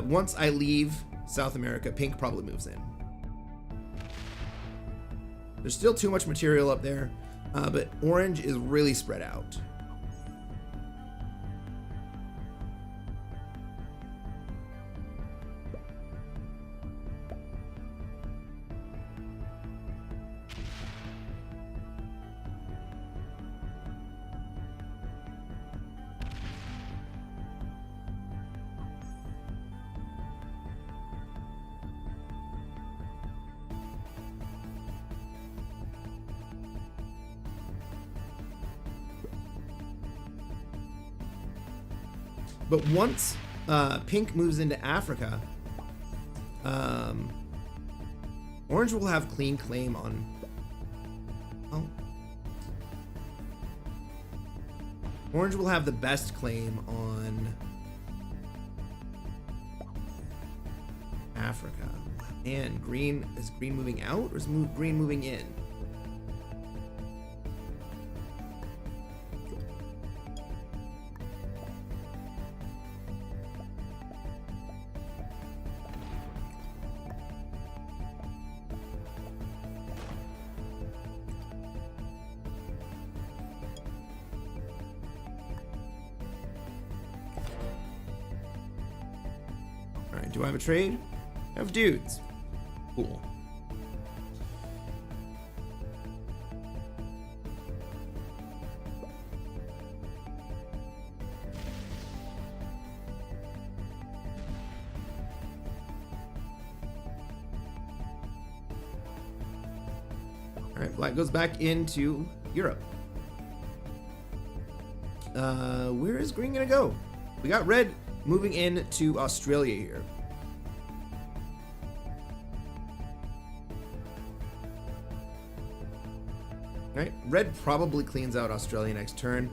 once I leave South America, pink probably moves in. There's still too much material up there, but orange is really spread out. But once pink moves into Africa, orange will have clean claim on... Oh. Orange will have the best claim on Africa. And green, is green moving out or is green moving in? Do I have a trade? I have dudes. Cool. All right, black goes back into Europe. Where is green gonna go? We got red moving into Australia here. Right, red probably cleans out Australia next turn.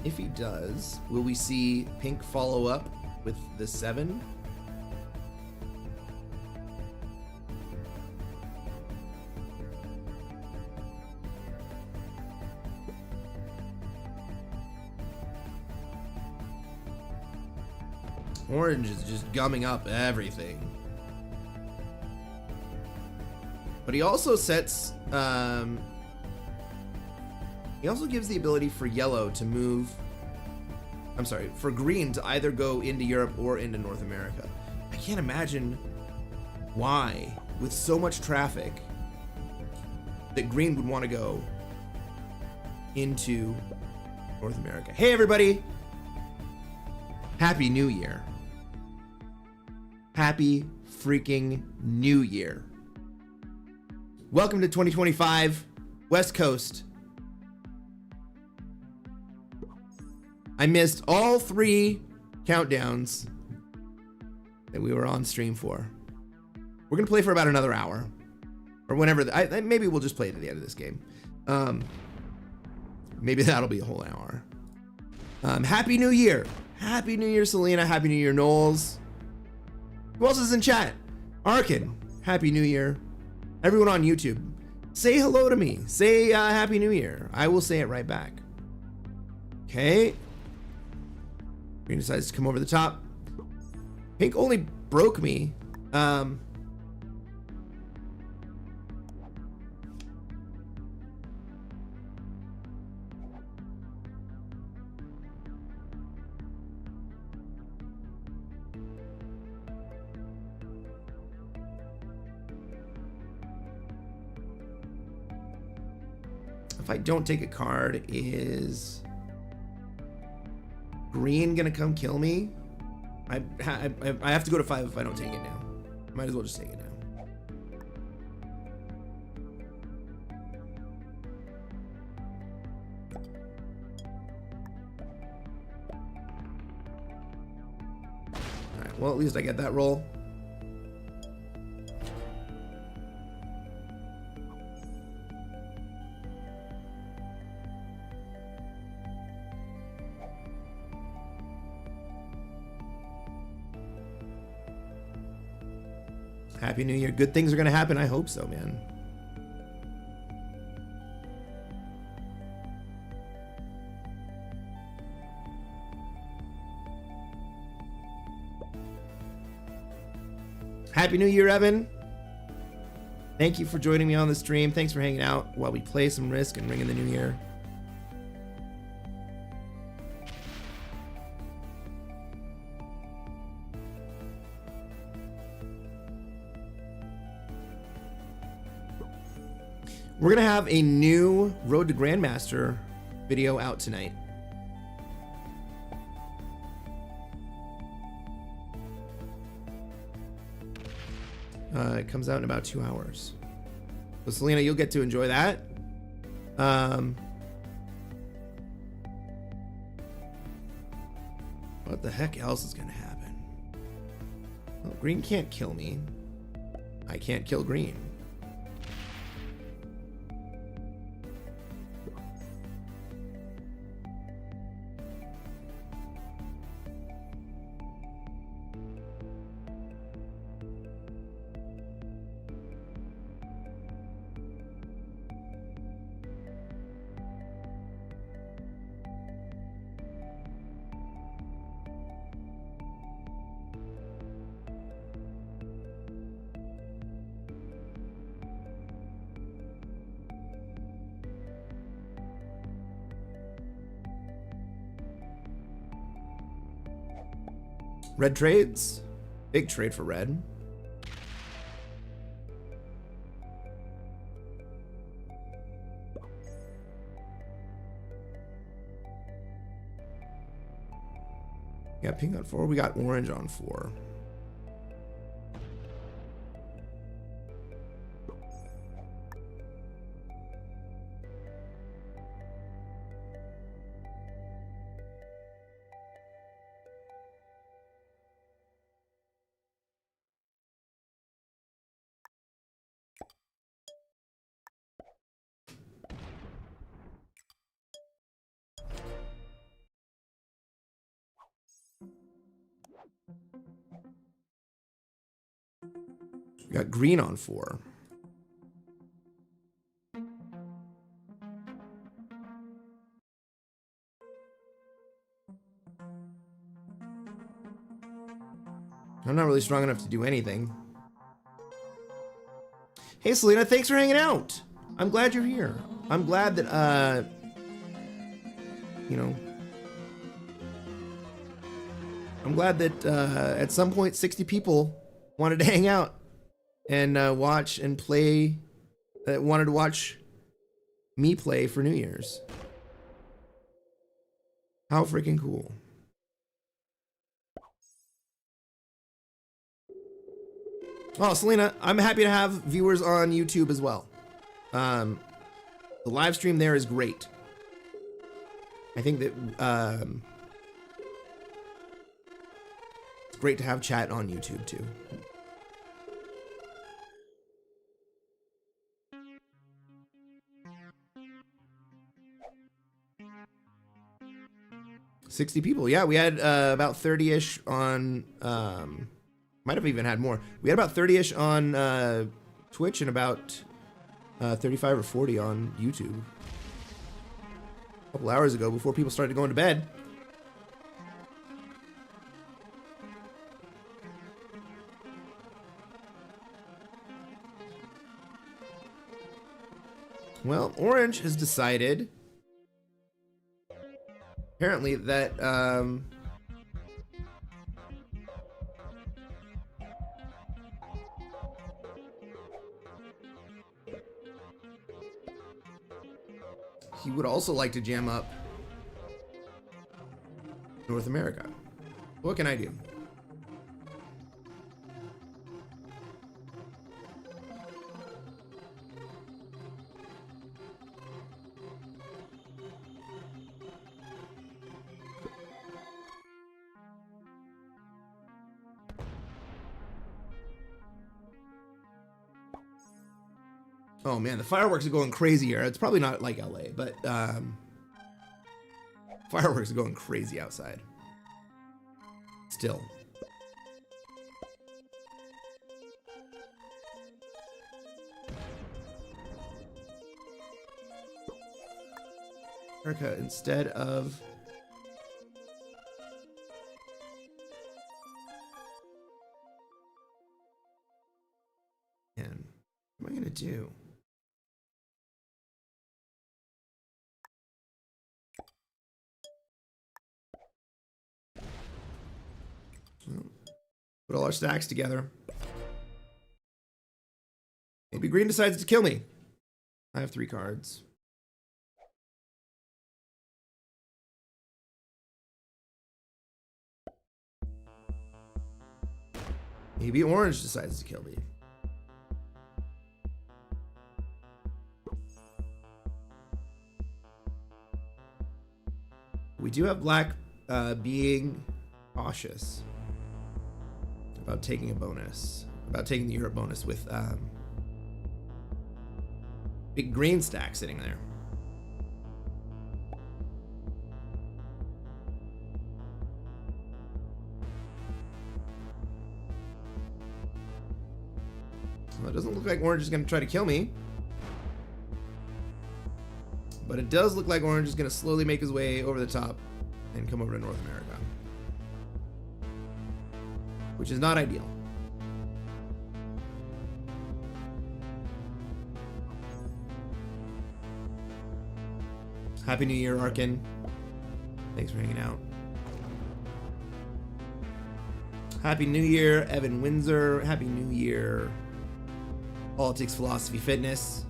If he does, will we see pink follow up with the 7? Orange is just gumming up everything. But he also sets, he also gives the ability for yellow to move, I'm sorry, for green to either go into Europe or into North America. I can't imagine why, with so much traffic, that green would want to go into North America. Hey everybody! Happy New Year. Happy freaking New Year. Welcome to 2025, West Coast. I missed all 3 countdowns that we were on stream for. We're gonna play for about another hour, or whenever. Maybe we'll just play to the end of this game. Maybe that'll be a whole hour. Happy New Year! Happy New Year, Selena. Happy New Year, Knowles. Who else is in chat? Arkin. Happy New Year. Everyone on YouTube, say hello to me. Say Happy New Year. I will say it right back. Okay. Green decides to come over the top. Pink only broke me. If I don't take a card, is green gonna come kill me? I have to go to 5 if I don't take it now. Might as well just take it now. Alright, well at least I get that roll. Happy New Year. Good things are gonna happen. I hope so, man. Happy New Year, Evan. Thank you for joining me on the stream. Thanks for hanging out while we play some Risk and ring in the new year. We're gonna have a new Road to Grandmaster video out tonight. It comes out in about 2 hours. So Selena, you'll get to enjoy that. What the heck else is gonna happen? Well, green can't kill me. I can't kill green. Red trades. Big trade for red. We got pink on 4. We got orange on 4. We got green on 4. I'm not really strong enough to do anything. Hey Selena, thanks for hanging out. I'm glad you're here. I'm glad that I'm glad that at some point 60 people wanted to hang out and watch and play, wanted to watch me play for New Year's. How freaking cool. Oh, Selena, I'm happy to have viewers on YouTube as well. The live stream there is great. I think that it's great to have chat on YouTube too. $60 people. Yeah, we had about 30-ish on... might have even had more. We had about 30-ish on Twitch and about 35 or 40 on YouTube. A couple hours ago before people started going to bed. Well, Orange has decided, apparently, that he would also like to jam up North America. What can I do? Oh man, the fireworks are going crazy here. It's probably not like LA, but fireworks are going crazy outside. Still. America instead of man, what am I gonna do? Put all our stacks together. Maybe green decides to kill me. I have 3 cards. Maybe orange decides to kill me. We do have black being cautious about taking a bonus, about taking the Europe bonus with big green stack sitting there. Well, it doesn't look like orange is going to try to kill me, but it does look like orange is going to slowly make his way over the top and come over to North America, which is not ideal. Happy New Year, Arkin. Thanks for hanging out. Happy New Year, Evan Windsor. Happy New Year, Politics, Philosophy, Fitness.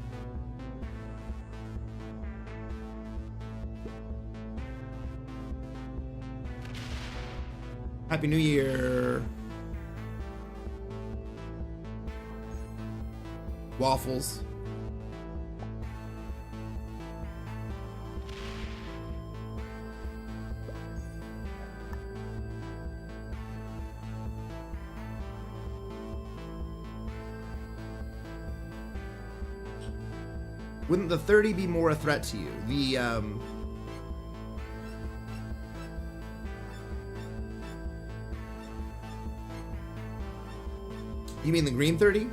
Happy New Year, Waffles. Wouldn't the 30 be more a threat to you? You mean the green 30?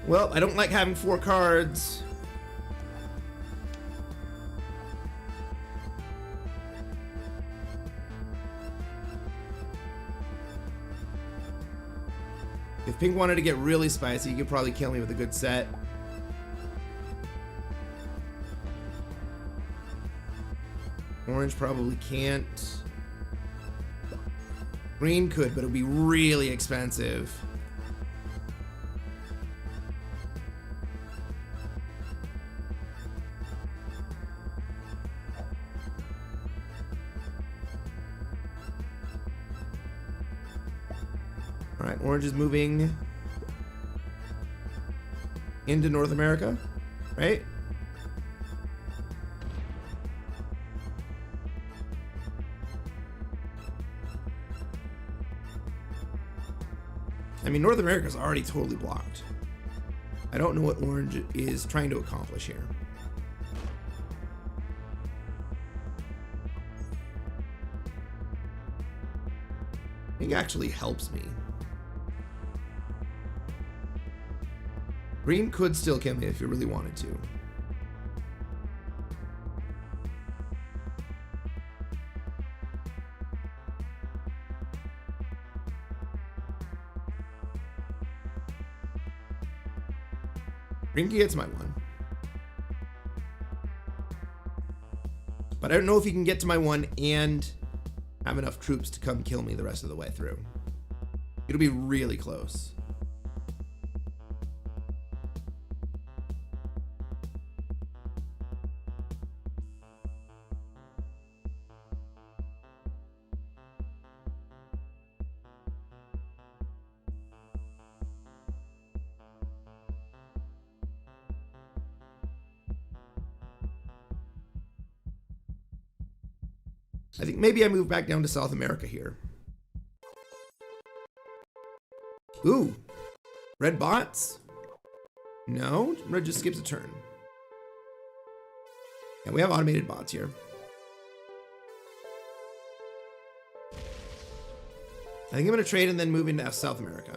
Well, I don't like having 4 cards. If pink wanted to get really spicy, you could probably kill me with a good set. Orange probably can't. Green could, but it would be really expensive. All right, orange is moving into North America, right? I mean, North America is already totally blocked. I don't know what orange is trying to accomplish here. Pink actually helps me. Green could still kill me if you really wanted to. Green gets my 1. But I don't know if he can get to my 1 and have enough troops to come kill me the rest of the way through. It'll be really close. I think maybe I move back down to South America here. Ooh, red bots? No, red just skips a turn. Yeah, we have automated bots here. I think I'm gonna trade and then move into South America.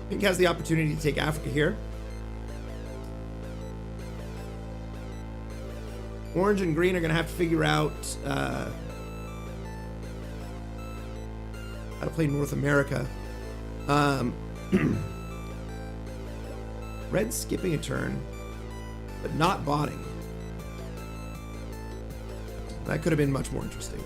Pink has the opportunity to take Africa here. Orange and green are going to have to figure out how to play North America. Red skipping a turn, but not botting. That could have been much more interesting.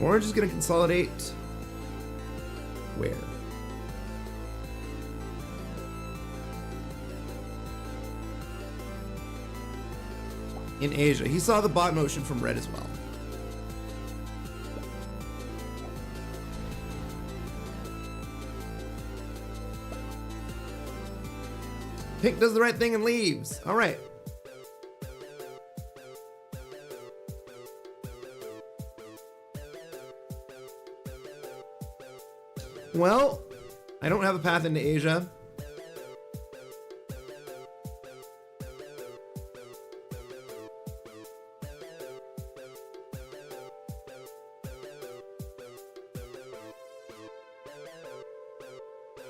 Orange is going to consolidate. Where? In Asia. He saw the bot motion from red as well. Pink does the right thing and leaves. All right. Well, I don't have a path into Asia.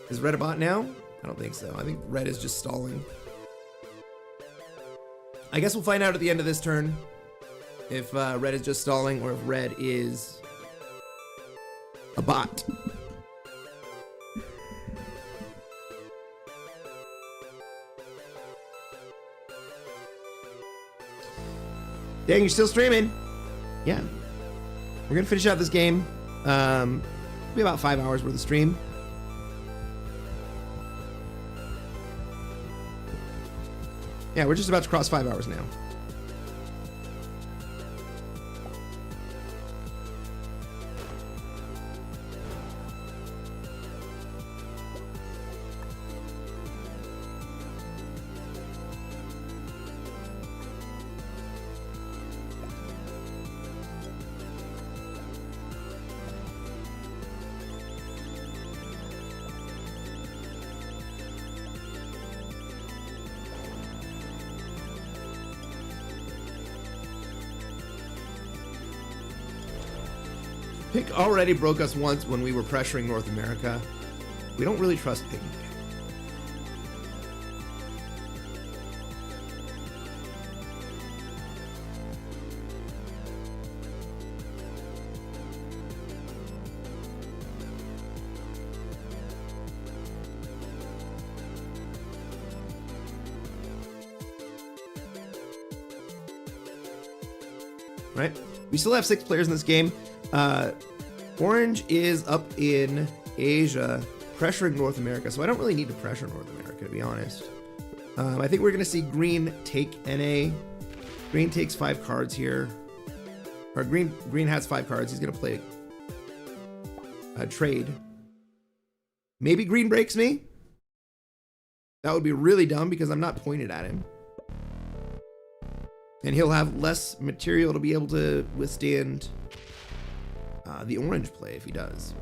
Is red a bot now? I don't think so. I think red is just stalling. I guess we'll find out at the end of this turn if red is just stalling or if red is a bot. Dang, you're still streaming. Yeah. We're gonna finish out this game. Be about 5 hours worth of stream. Yeah, we're just about to cross 5 hours now. Pink already broke us once when we were pressuring North America. We don't really trust Pink. right? We still have 6 players in this game. Orange is up in Asia, pressuring North America, so I don't really need to pressure North America, to be honest. I think we're going to see green take NA. Green takes 5 cards here. Or green has 5 cards. He's going to play a trade. Maybe green breaks me. That would be really dumb because I'm not pointed at him. And he'll have less material to be able to withstand the orange play if he does.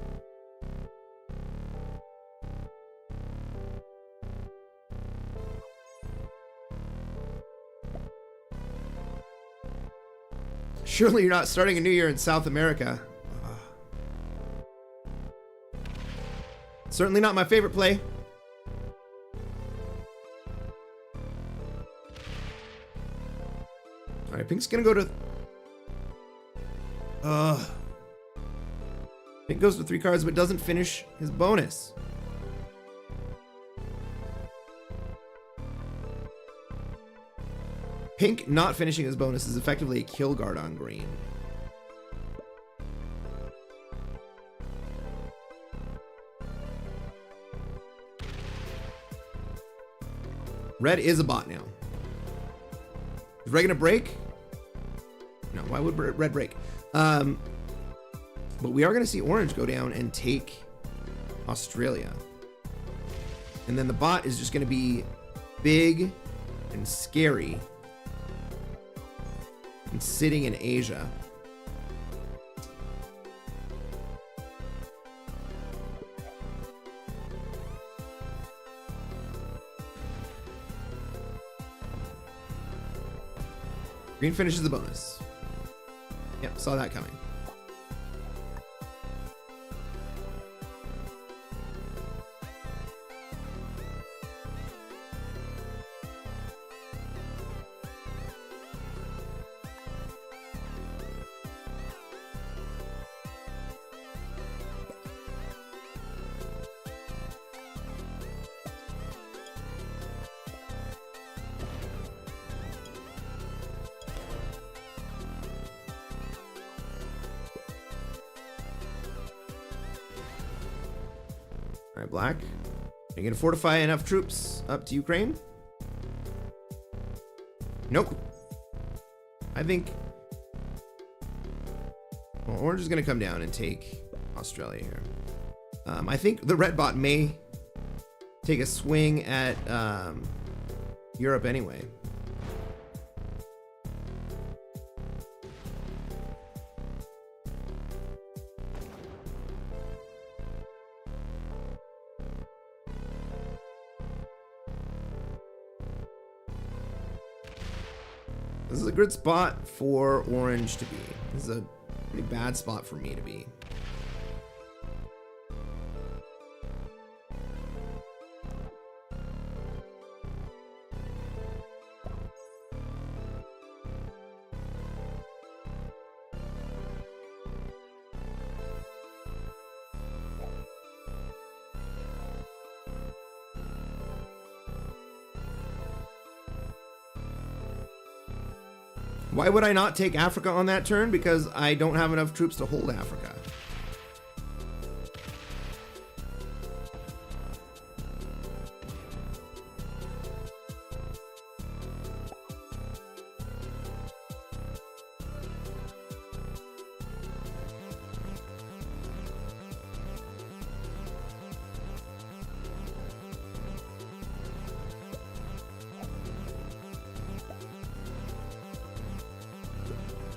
Surely you're not starting a new year in South America. Certainly not my favorite play. All right, Pink's gonna go to... Pink goes to 3 cards, but doesn't finish his bonus. Pink not finishing his bonus is effectively a kill guard on green. Red is a bot now. Is Red gonna break? No, why would Red break? But we are gonna see Orange go down and take Australia. And then the bot is just gonna be big and scary and sitting in Asia. Green finishes the bonus. Yep, saw that coming. All right, Black. Are you going to fortify enough troops up to Ukraine? Nope. I think... Well, Orange is going to come down and take Australia here. I think the red bot may take a swing at Europe anyway. This is a good spot for Orange to be. This is a pretty bad spot for me to be. Why would I not take Africa on that turn? Because I don't have enough troops to hold Africa.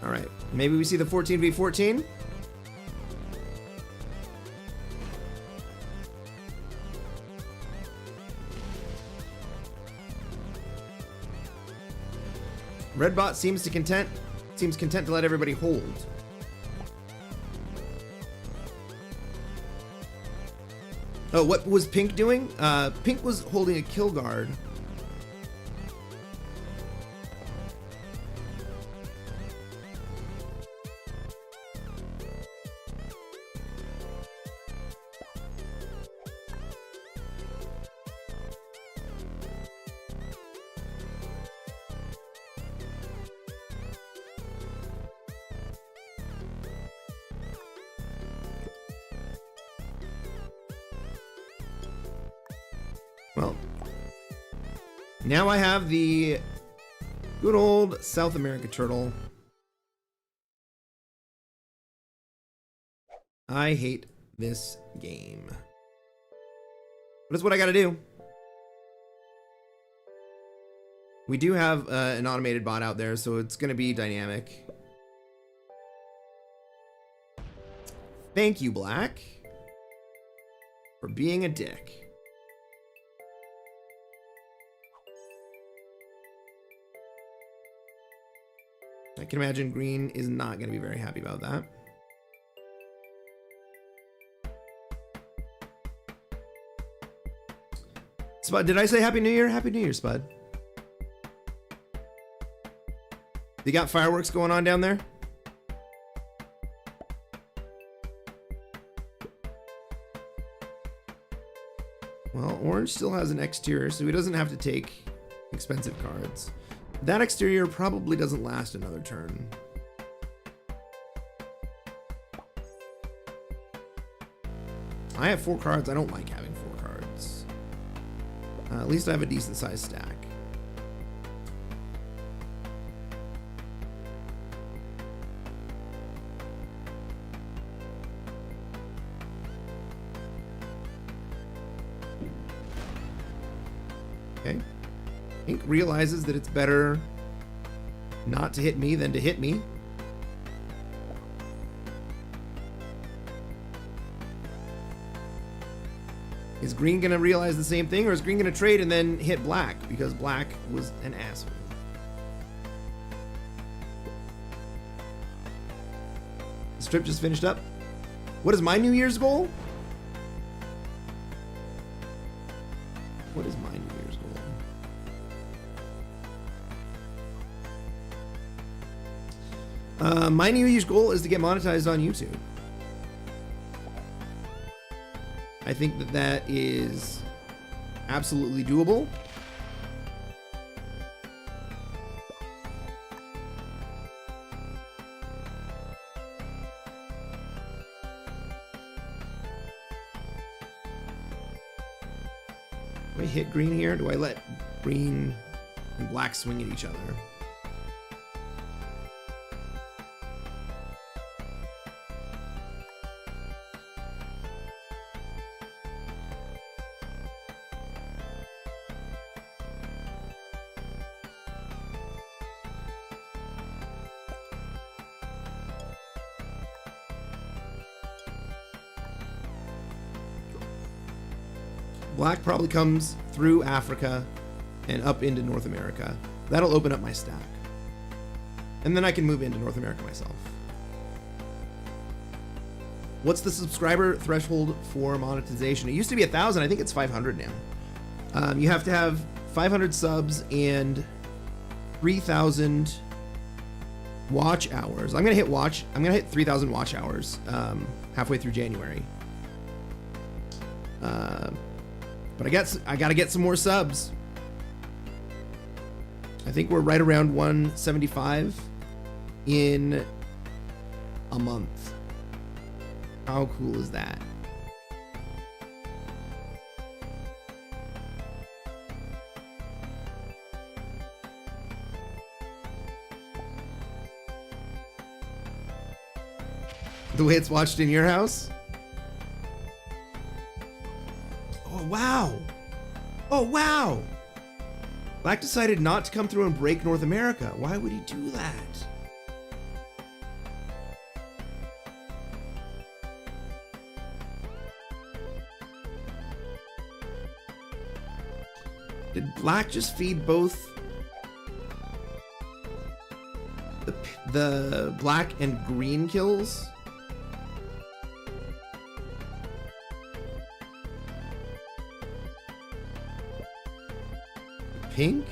All right, maybe we see the 14v14. Red bot seems content to let everybody hold. Oh, what was Pink doing? Pink was holding a kill guard. Well, now I have the good old South America turtle. I hate this game. But it's what I gotta do. We do have an automated bot out there, so it's gonna be dynamic. Thank you, Black, for being a dick. I can imagine Green is not going to be very happy about that. Spud, did I say Happy New Year? Happy New Year, Spud. You got fireworks going on down there? Well, Orange still has an exterior, so he doesn't have to take expensive cards. That exterior probably doesn't last another turn. I have 4 cards. I don't like having 4 cards. At least I have a decent sized stack. Okay. Pink realizes that it's better not to hit me than to hit me. Is Green gonna realize the same thing, or is Green gonna trade and then hit Black because Black was an asshole? The strip just finished up. What is my New Year's goal? What is my New Year's goal? My New Year's goal is to get monetized on YouTube. I think that that is absolutely doable. Do I hit Green here? Do I let Green and Black swing at each other? Black probably comes through Africa and up into North America. That'll open up my stack. And then I can move into North America myself. What's the subscriber threshold for monetization? It used to be 1,000. I think it's 500 now. You have to have 500 subs and 3,000 watch hours. I'm gonna hit 3,000 watch hours halfway through January. But I gotta get some more subs. I think we're right around 175 in a month. How cool is that? The way it's watched in your house? Oh, wow. Oh, wow. Black decided not to come through and break North America. Why would he do that? Did Black just feed both the Black and Green kills? Pink?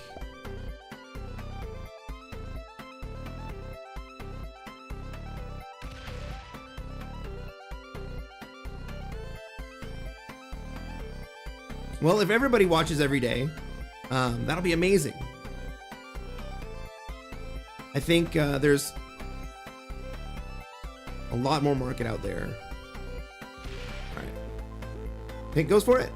Well, if everybody watches every day, that'll be amazing. I think there's a lot more market out there. All right. Pink goes for it.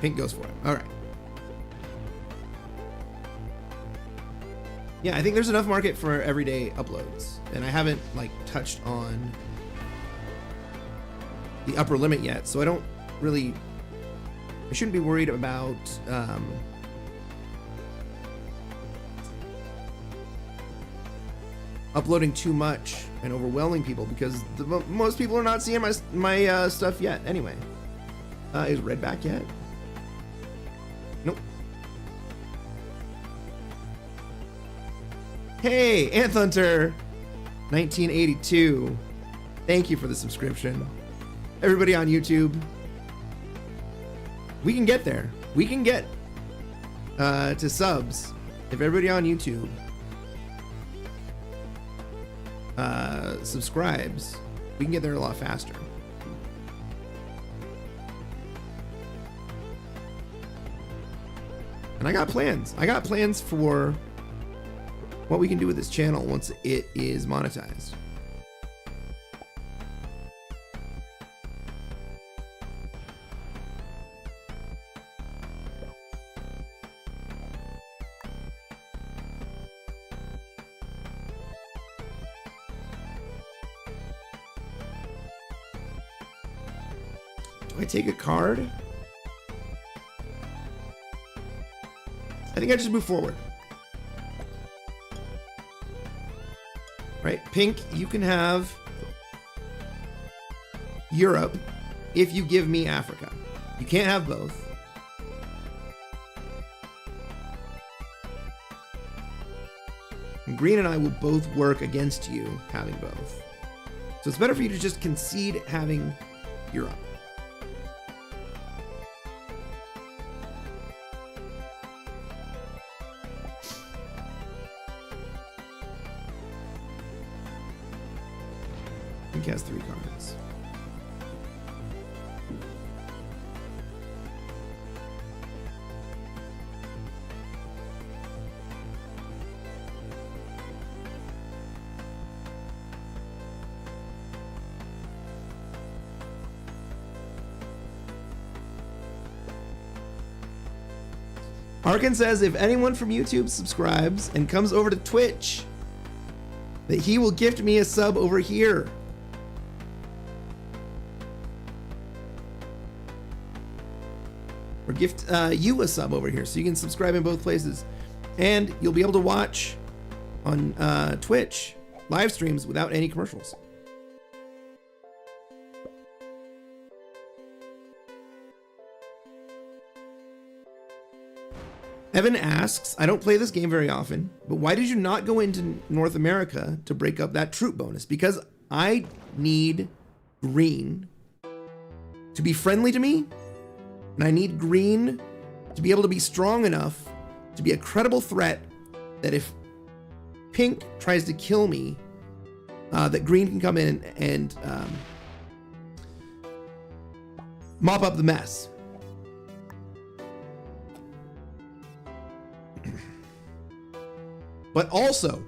Pink goes for it. All right. Yeah, I think there's enough market for everyday uploads, and I haven't like touched on the upper limit yet, so I shouldn't be worried about uploading too much and overwhelming people, because most people are not seeing my stuff yet anyway. Is Red back yet? Nope. Hey, Anthunter 1982. Thank you for the subscription. Everybody on YouTube, we can get there. We can get to subs if everybody on YouTube subscribes. We can get there a lot faster. And I got plans. I got plans for what we can do with this channel once it is monetized. Do I take a card? I think I just move forward. Right, Pink, you can have Europe if you give me Africa. You can't have both. And Green and I will both work against you having both. So it's better for you to just concede having Europe. Pink has 3 cards. Arkin says if anyone from YouTube subscribes and comes over to Twitch, that he will gift me a sub over here. Or gift you a sub over here, so you can subscribe in both places. And you'll be able to watch on Twitch live streams without any commercials. Evan asks, I don't play this game very often, but why did you not go into North America to break up that troop bonus? Because I need Green to be friendly to me, and I need Green to be able to be strong enough to be a credible threat that if Pink tries to kill me, that Green can come in and mop up the mess. But also,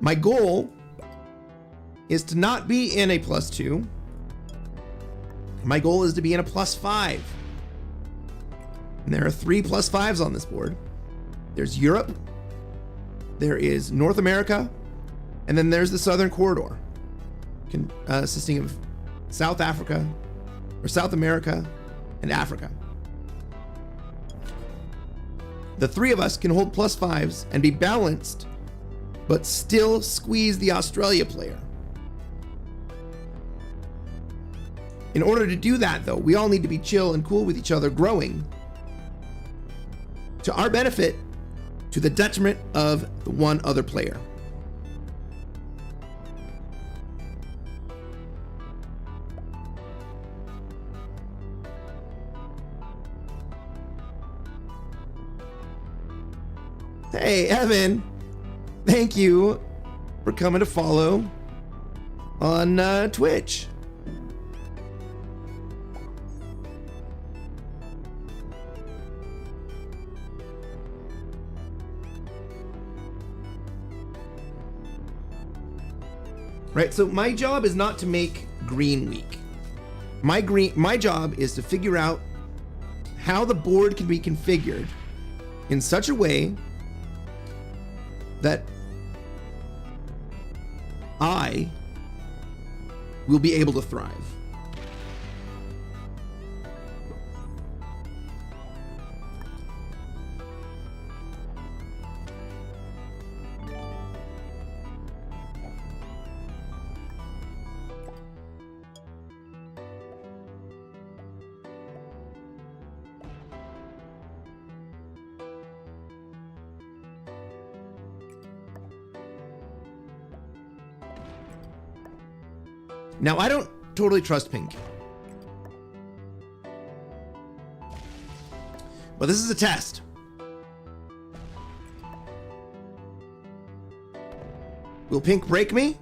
my goal is to not be in a +2. My goal is to be in a +5. And there are 3 +5s on this board. There's Europe, there is North America, and then there's the Southern Corridor, consisting of South Africa, or South America, and Africa. The 3 of us can hold +5s and be balanced, but still squeeze the Australia player. In order to do that, though, we all need to be chill and cool with each other, growing to our benefit, to the detriment of the one other player. Hey, Evan, thank you for coming to follow on Twitch. Right, so my job is not to make Green weak. My job is to figure out how the board can be configured in such a way that I will be able to thrive. Now, I don't totally trust pink. But this is a test. Will pink break me?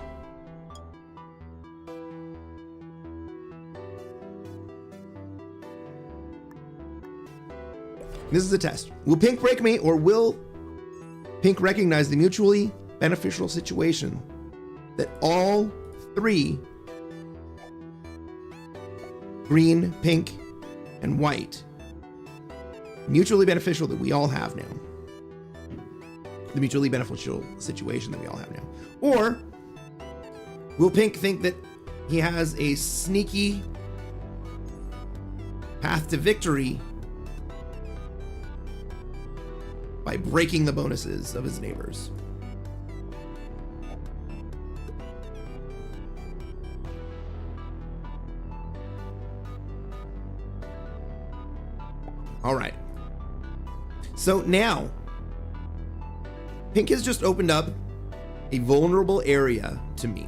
This is a test. Will pink break me, or will pink recognize the mutually beneficial situation that all three, green, pink, and white, mutually beneficial that we all have now. The mutually beneficial situation that we all have now. Or will pink think that he has a sneaky path to victory by breaking the bonuses of his neighbors? All right. So now, pink has just opened up a vulnerable area to me.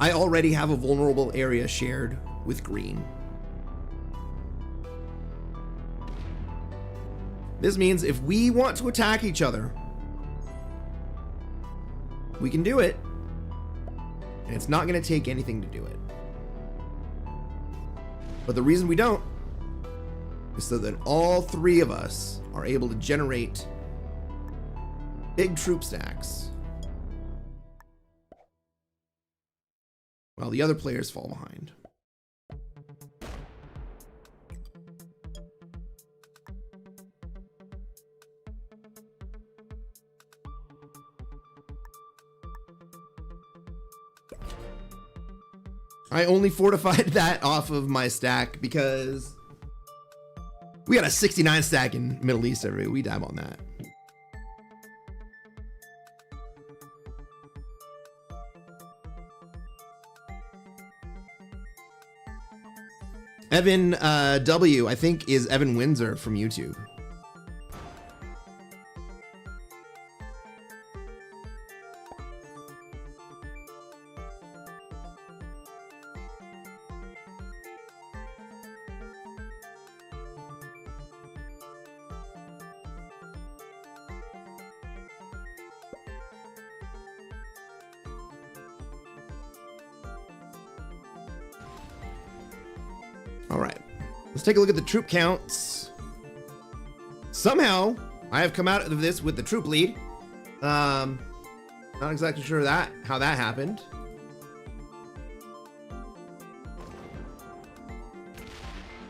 I already have a vulnerable area shared with green. This means if we want to attack each other, we can do it, and it's not going to take anything to do it. But the reason we don't is so that all three of us are able to generate big troop stacks while the other players fall behind. I only fortified that off of my stack because we got a 69 stack in Middle East every. We dab on that. Evan W, I think, is Evan Windsor from YouTube. All right, let's take a look at the troop counts. Somehow, I have come out of this with the troop lead. Not exactly sure how that happened.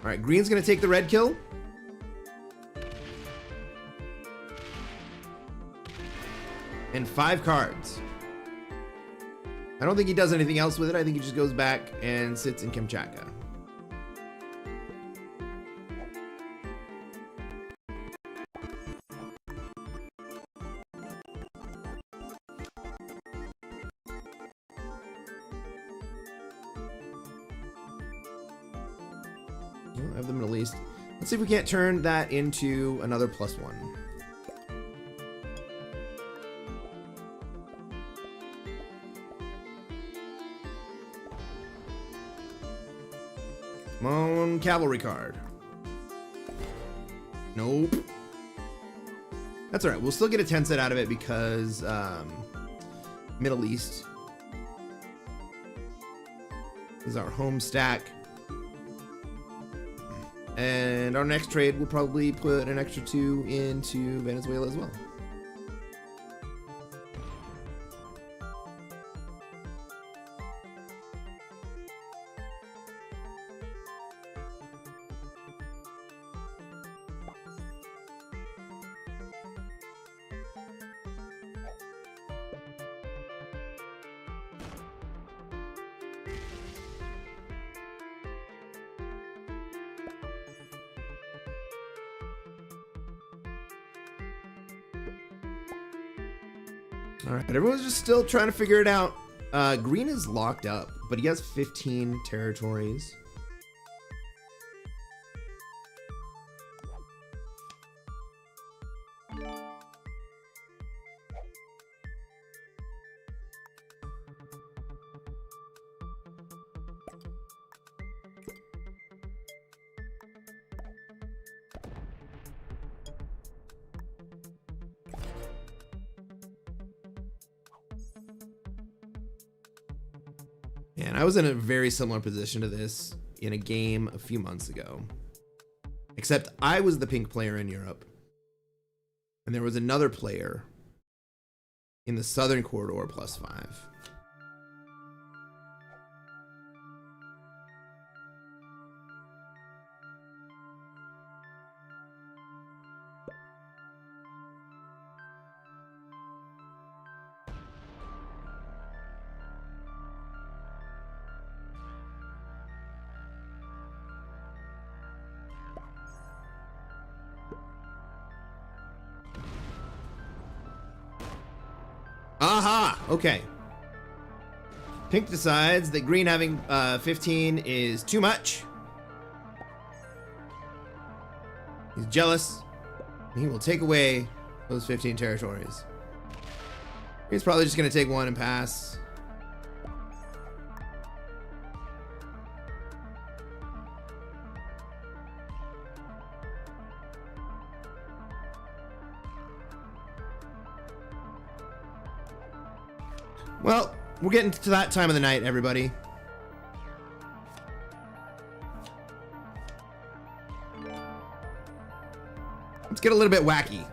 All right, green's gonna take the red kill. And 5 cards. I don't think he does anything else with it. I think he just goes back and sits in Kamchatka. Of the Middle East. Let's see if we can't turn that into another +1. Come on, cavalry card. Nope. That's all right. We'll still get a 10 set out of it because Middle East is our home stack. And our next trade will probably put an extra 2 into Venezuela as well. All right, everyone's just still trying to figure it out. Green is locked up, but he has 15 territories. And I was in a very similar position to this in a game a few months ago. Except I was the pink player in Europe. And there was another player in the southern corridor +5. Aha! Okay. Pink decides that green having 15 is too much. He's jealous. And he will take away those 15 territories. He's probably just going to take one and pass. Well, we're getting to that time of the night, everybody. Let's get a little bit wacky.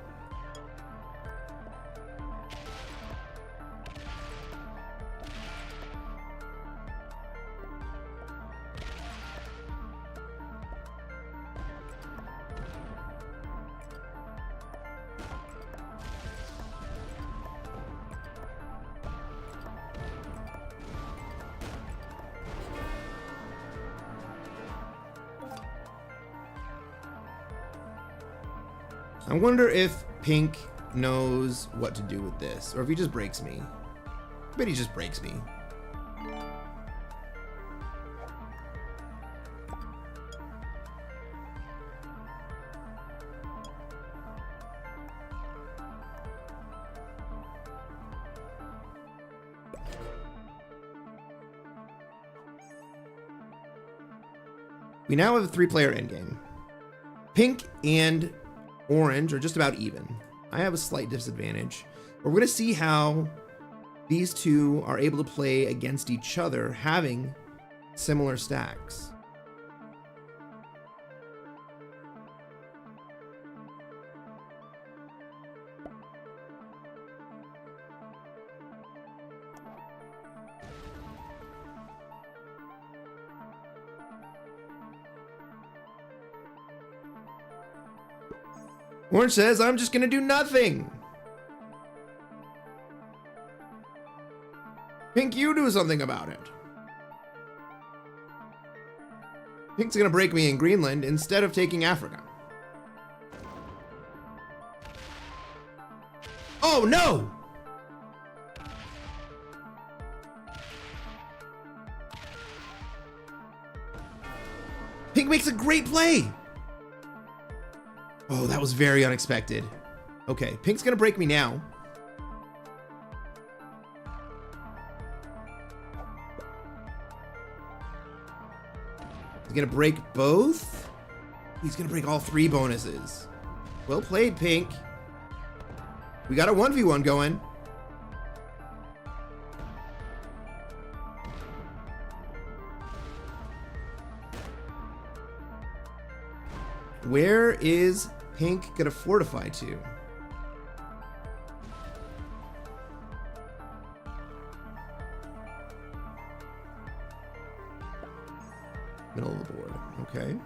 I wonder if Pink knows what to do with this, or if he just breaks me. I bet he just breaks me. We now have a 3-player endgame. Pink and Orange are just about even. I have a slight disadvantage. But we're going to see how these two are able to play against each other, having similar stacks. Orange says, I'm just gonna do nothing. Pink, you do something about it. Pink's gonna break me in Greenland instead of taking Africa. Oh no! Pink makes a great play. Oh, that was very unexpected. Okay, Pink's gonna break me now. He's gonna break both? He's gonna break all 3 bonuses. Well played, Pink. We got a 1v1 going. Where is Pink gonna fortify to? Middle of the board, okay.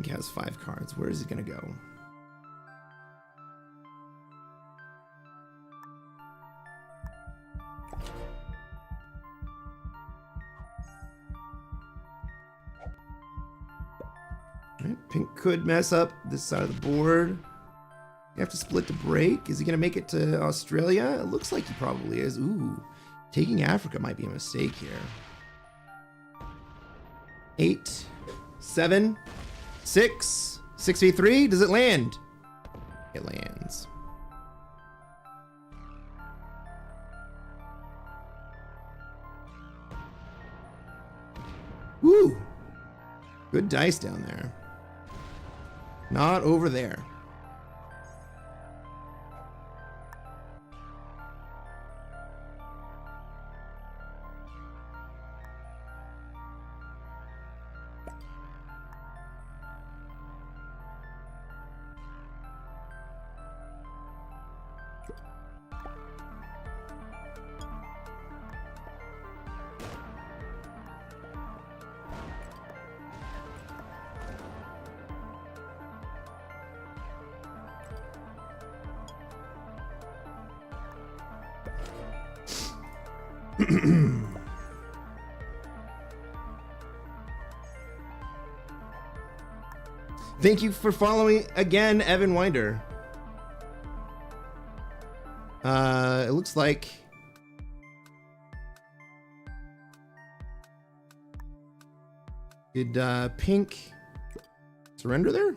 Pink has 5 cards. Where is he gonna go? Right, Pink could mess up this side of the board. You have to split the break. Is he gonna make it to Australia? It looks like he probably is. Ooh, taking Africa might be a mistake here. 8, 7, 6, 6v3. Does it land? It lands. Woo! Good dice down there. Not over there. Thank you for following again, Evan Winder. It looks like did Pink surrender there?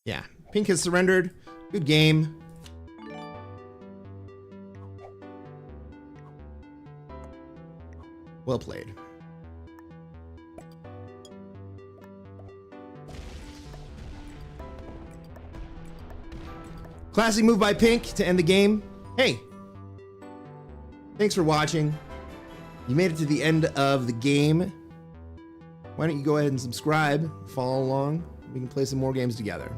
Yeah, Pink has surrendered. Good game. Well played. Classic move by Pink to end the game. Hey, thanks for watching. You made it to the end of the game. Why don't you go ahead and subscribe, follow along. We can play some more games together.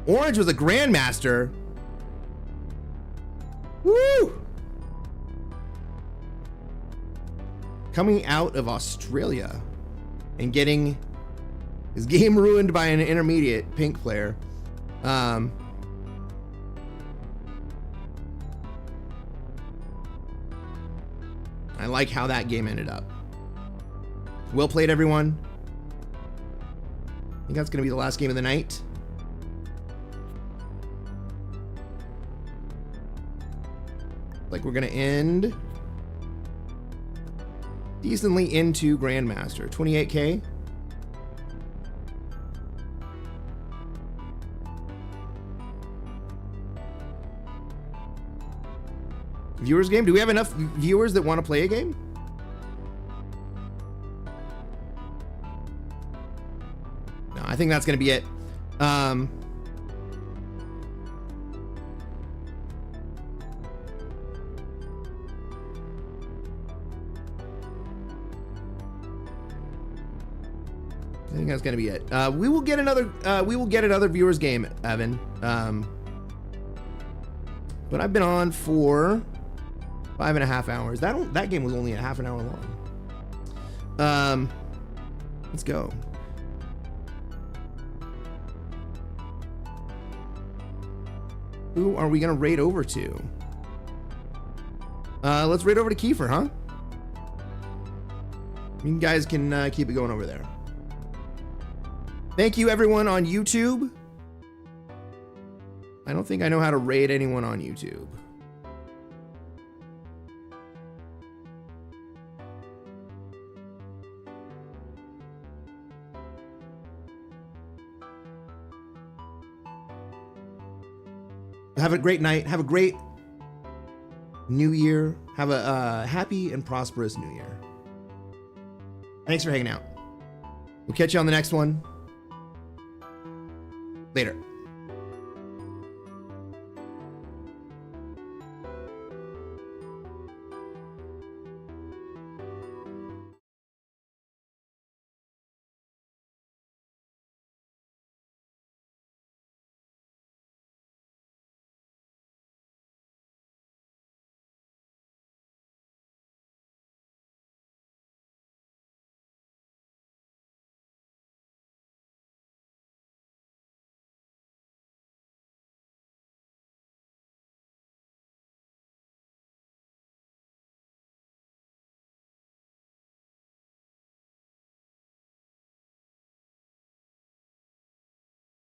Orange was a Grandmaster. Woo! Coming out of Australia and getting his game ruined by an intermediate Pink player. I like how that game ended up. Well played, everyone. I think that's going to be the last game of the night. Like we're going to end decently into Grandmaster. 28K. Viewers game? Do we have enough viewers that want to play a game? No, I think that's going to be it. I think that's gonna be it. We will get another viewers game, Evan. But I've been on for 5.5 hours. That game was only a half an hour long. Let's go. Who are we gonna raid over to? Let's raid over to Kiefer, huh? You guys can keep it going over there. Thank you, everyone on YouTube. I don't think I know how to raid anyone on YouTube. Have a great night. Have a great new year. Have a happy and prosperous new year. Thanks for hanging out. We'll catch you on the next one. Later.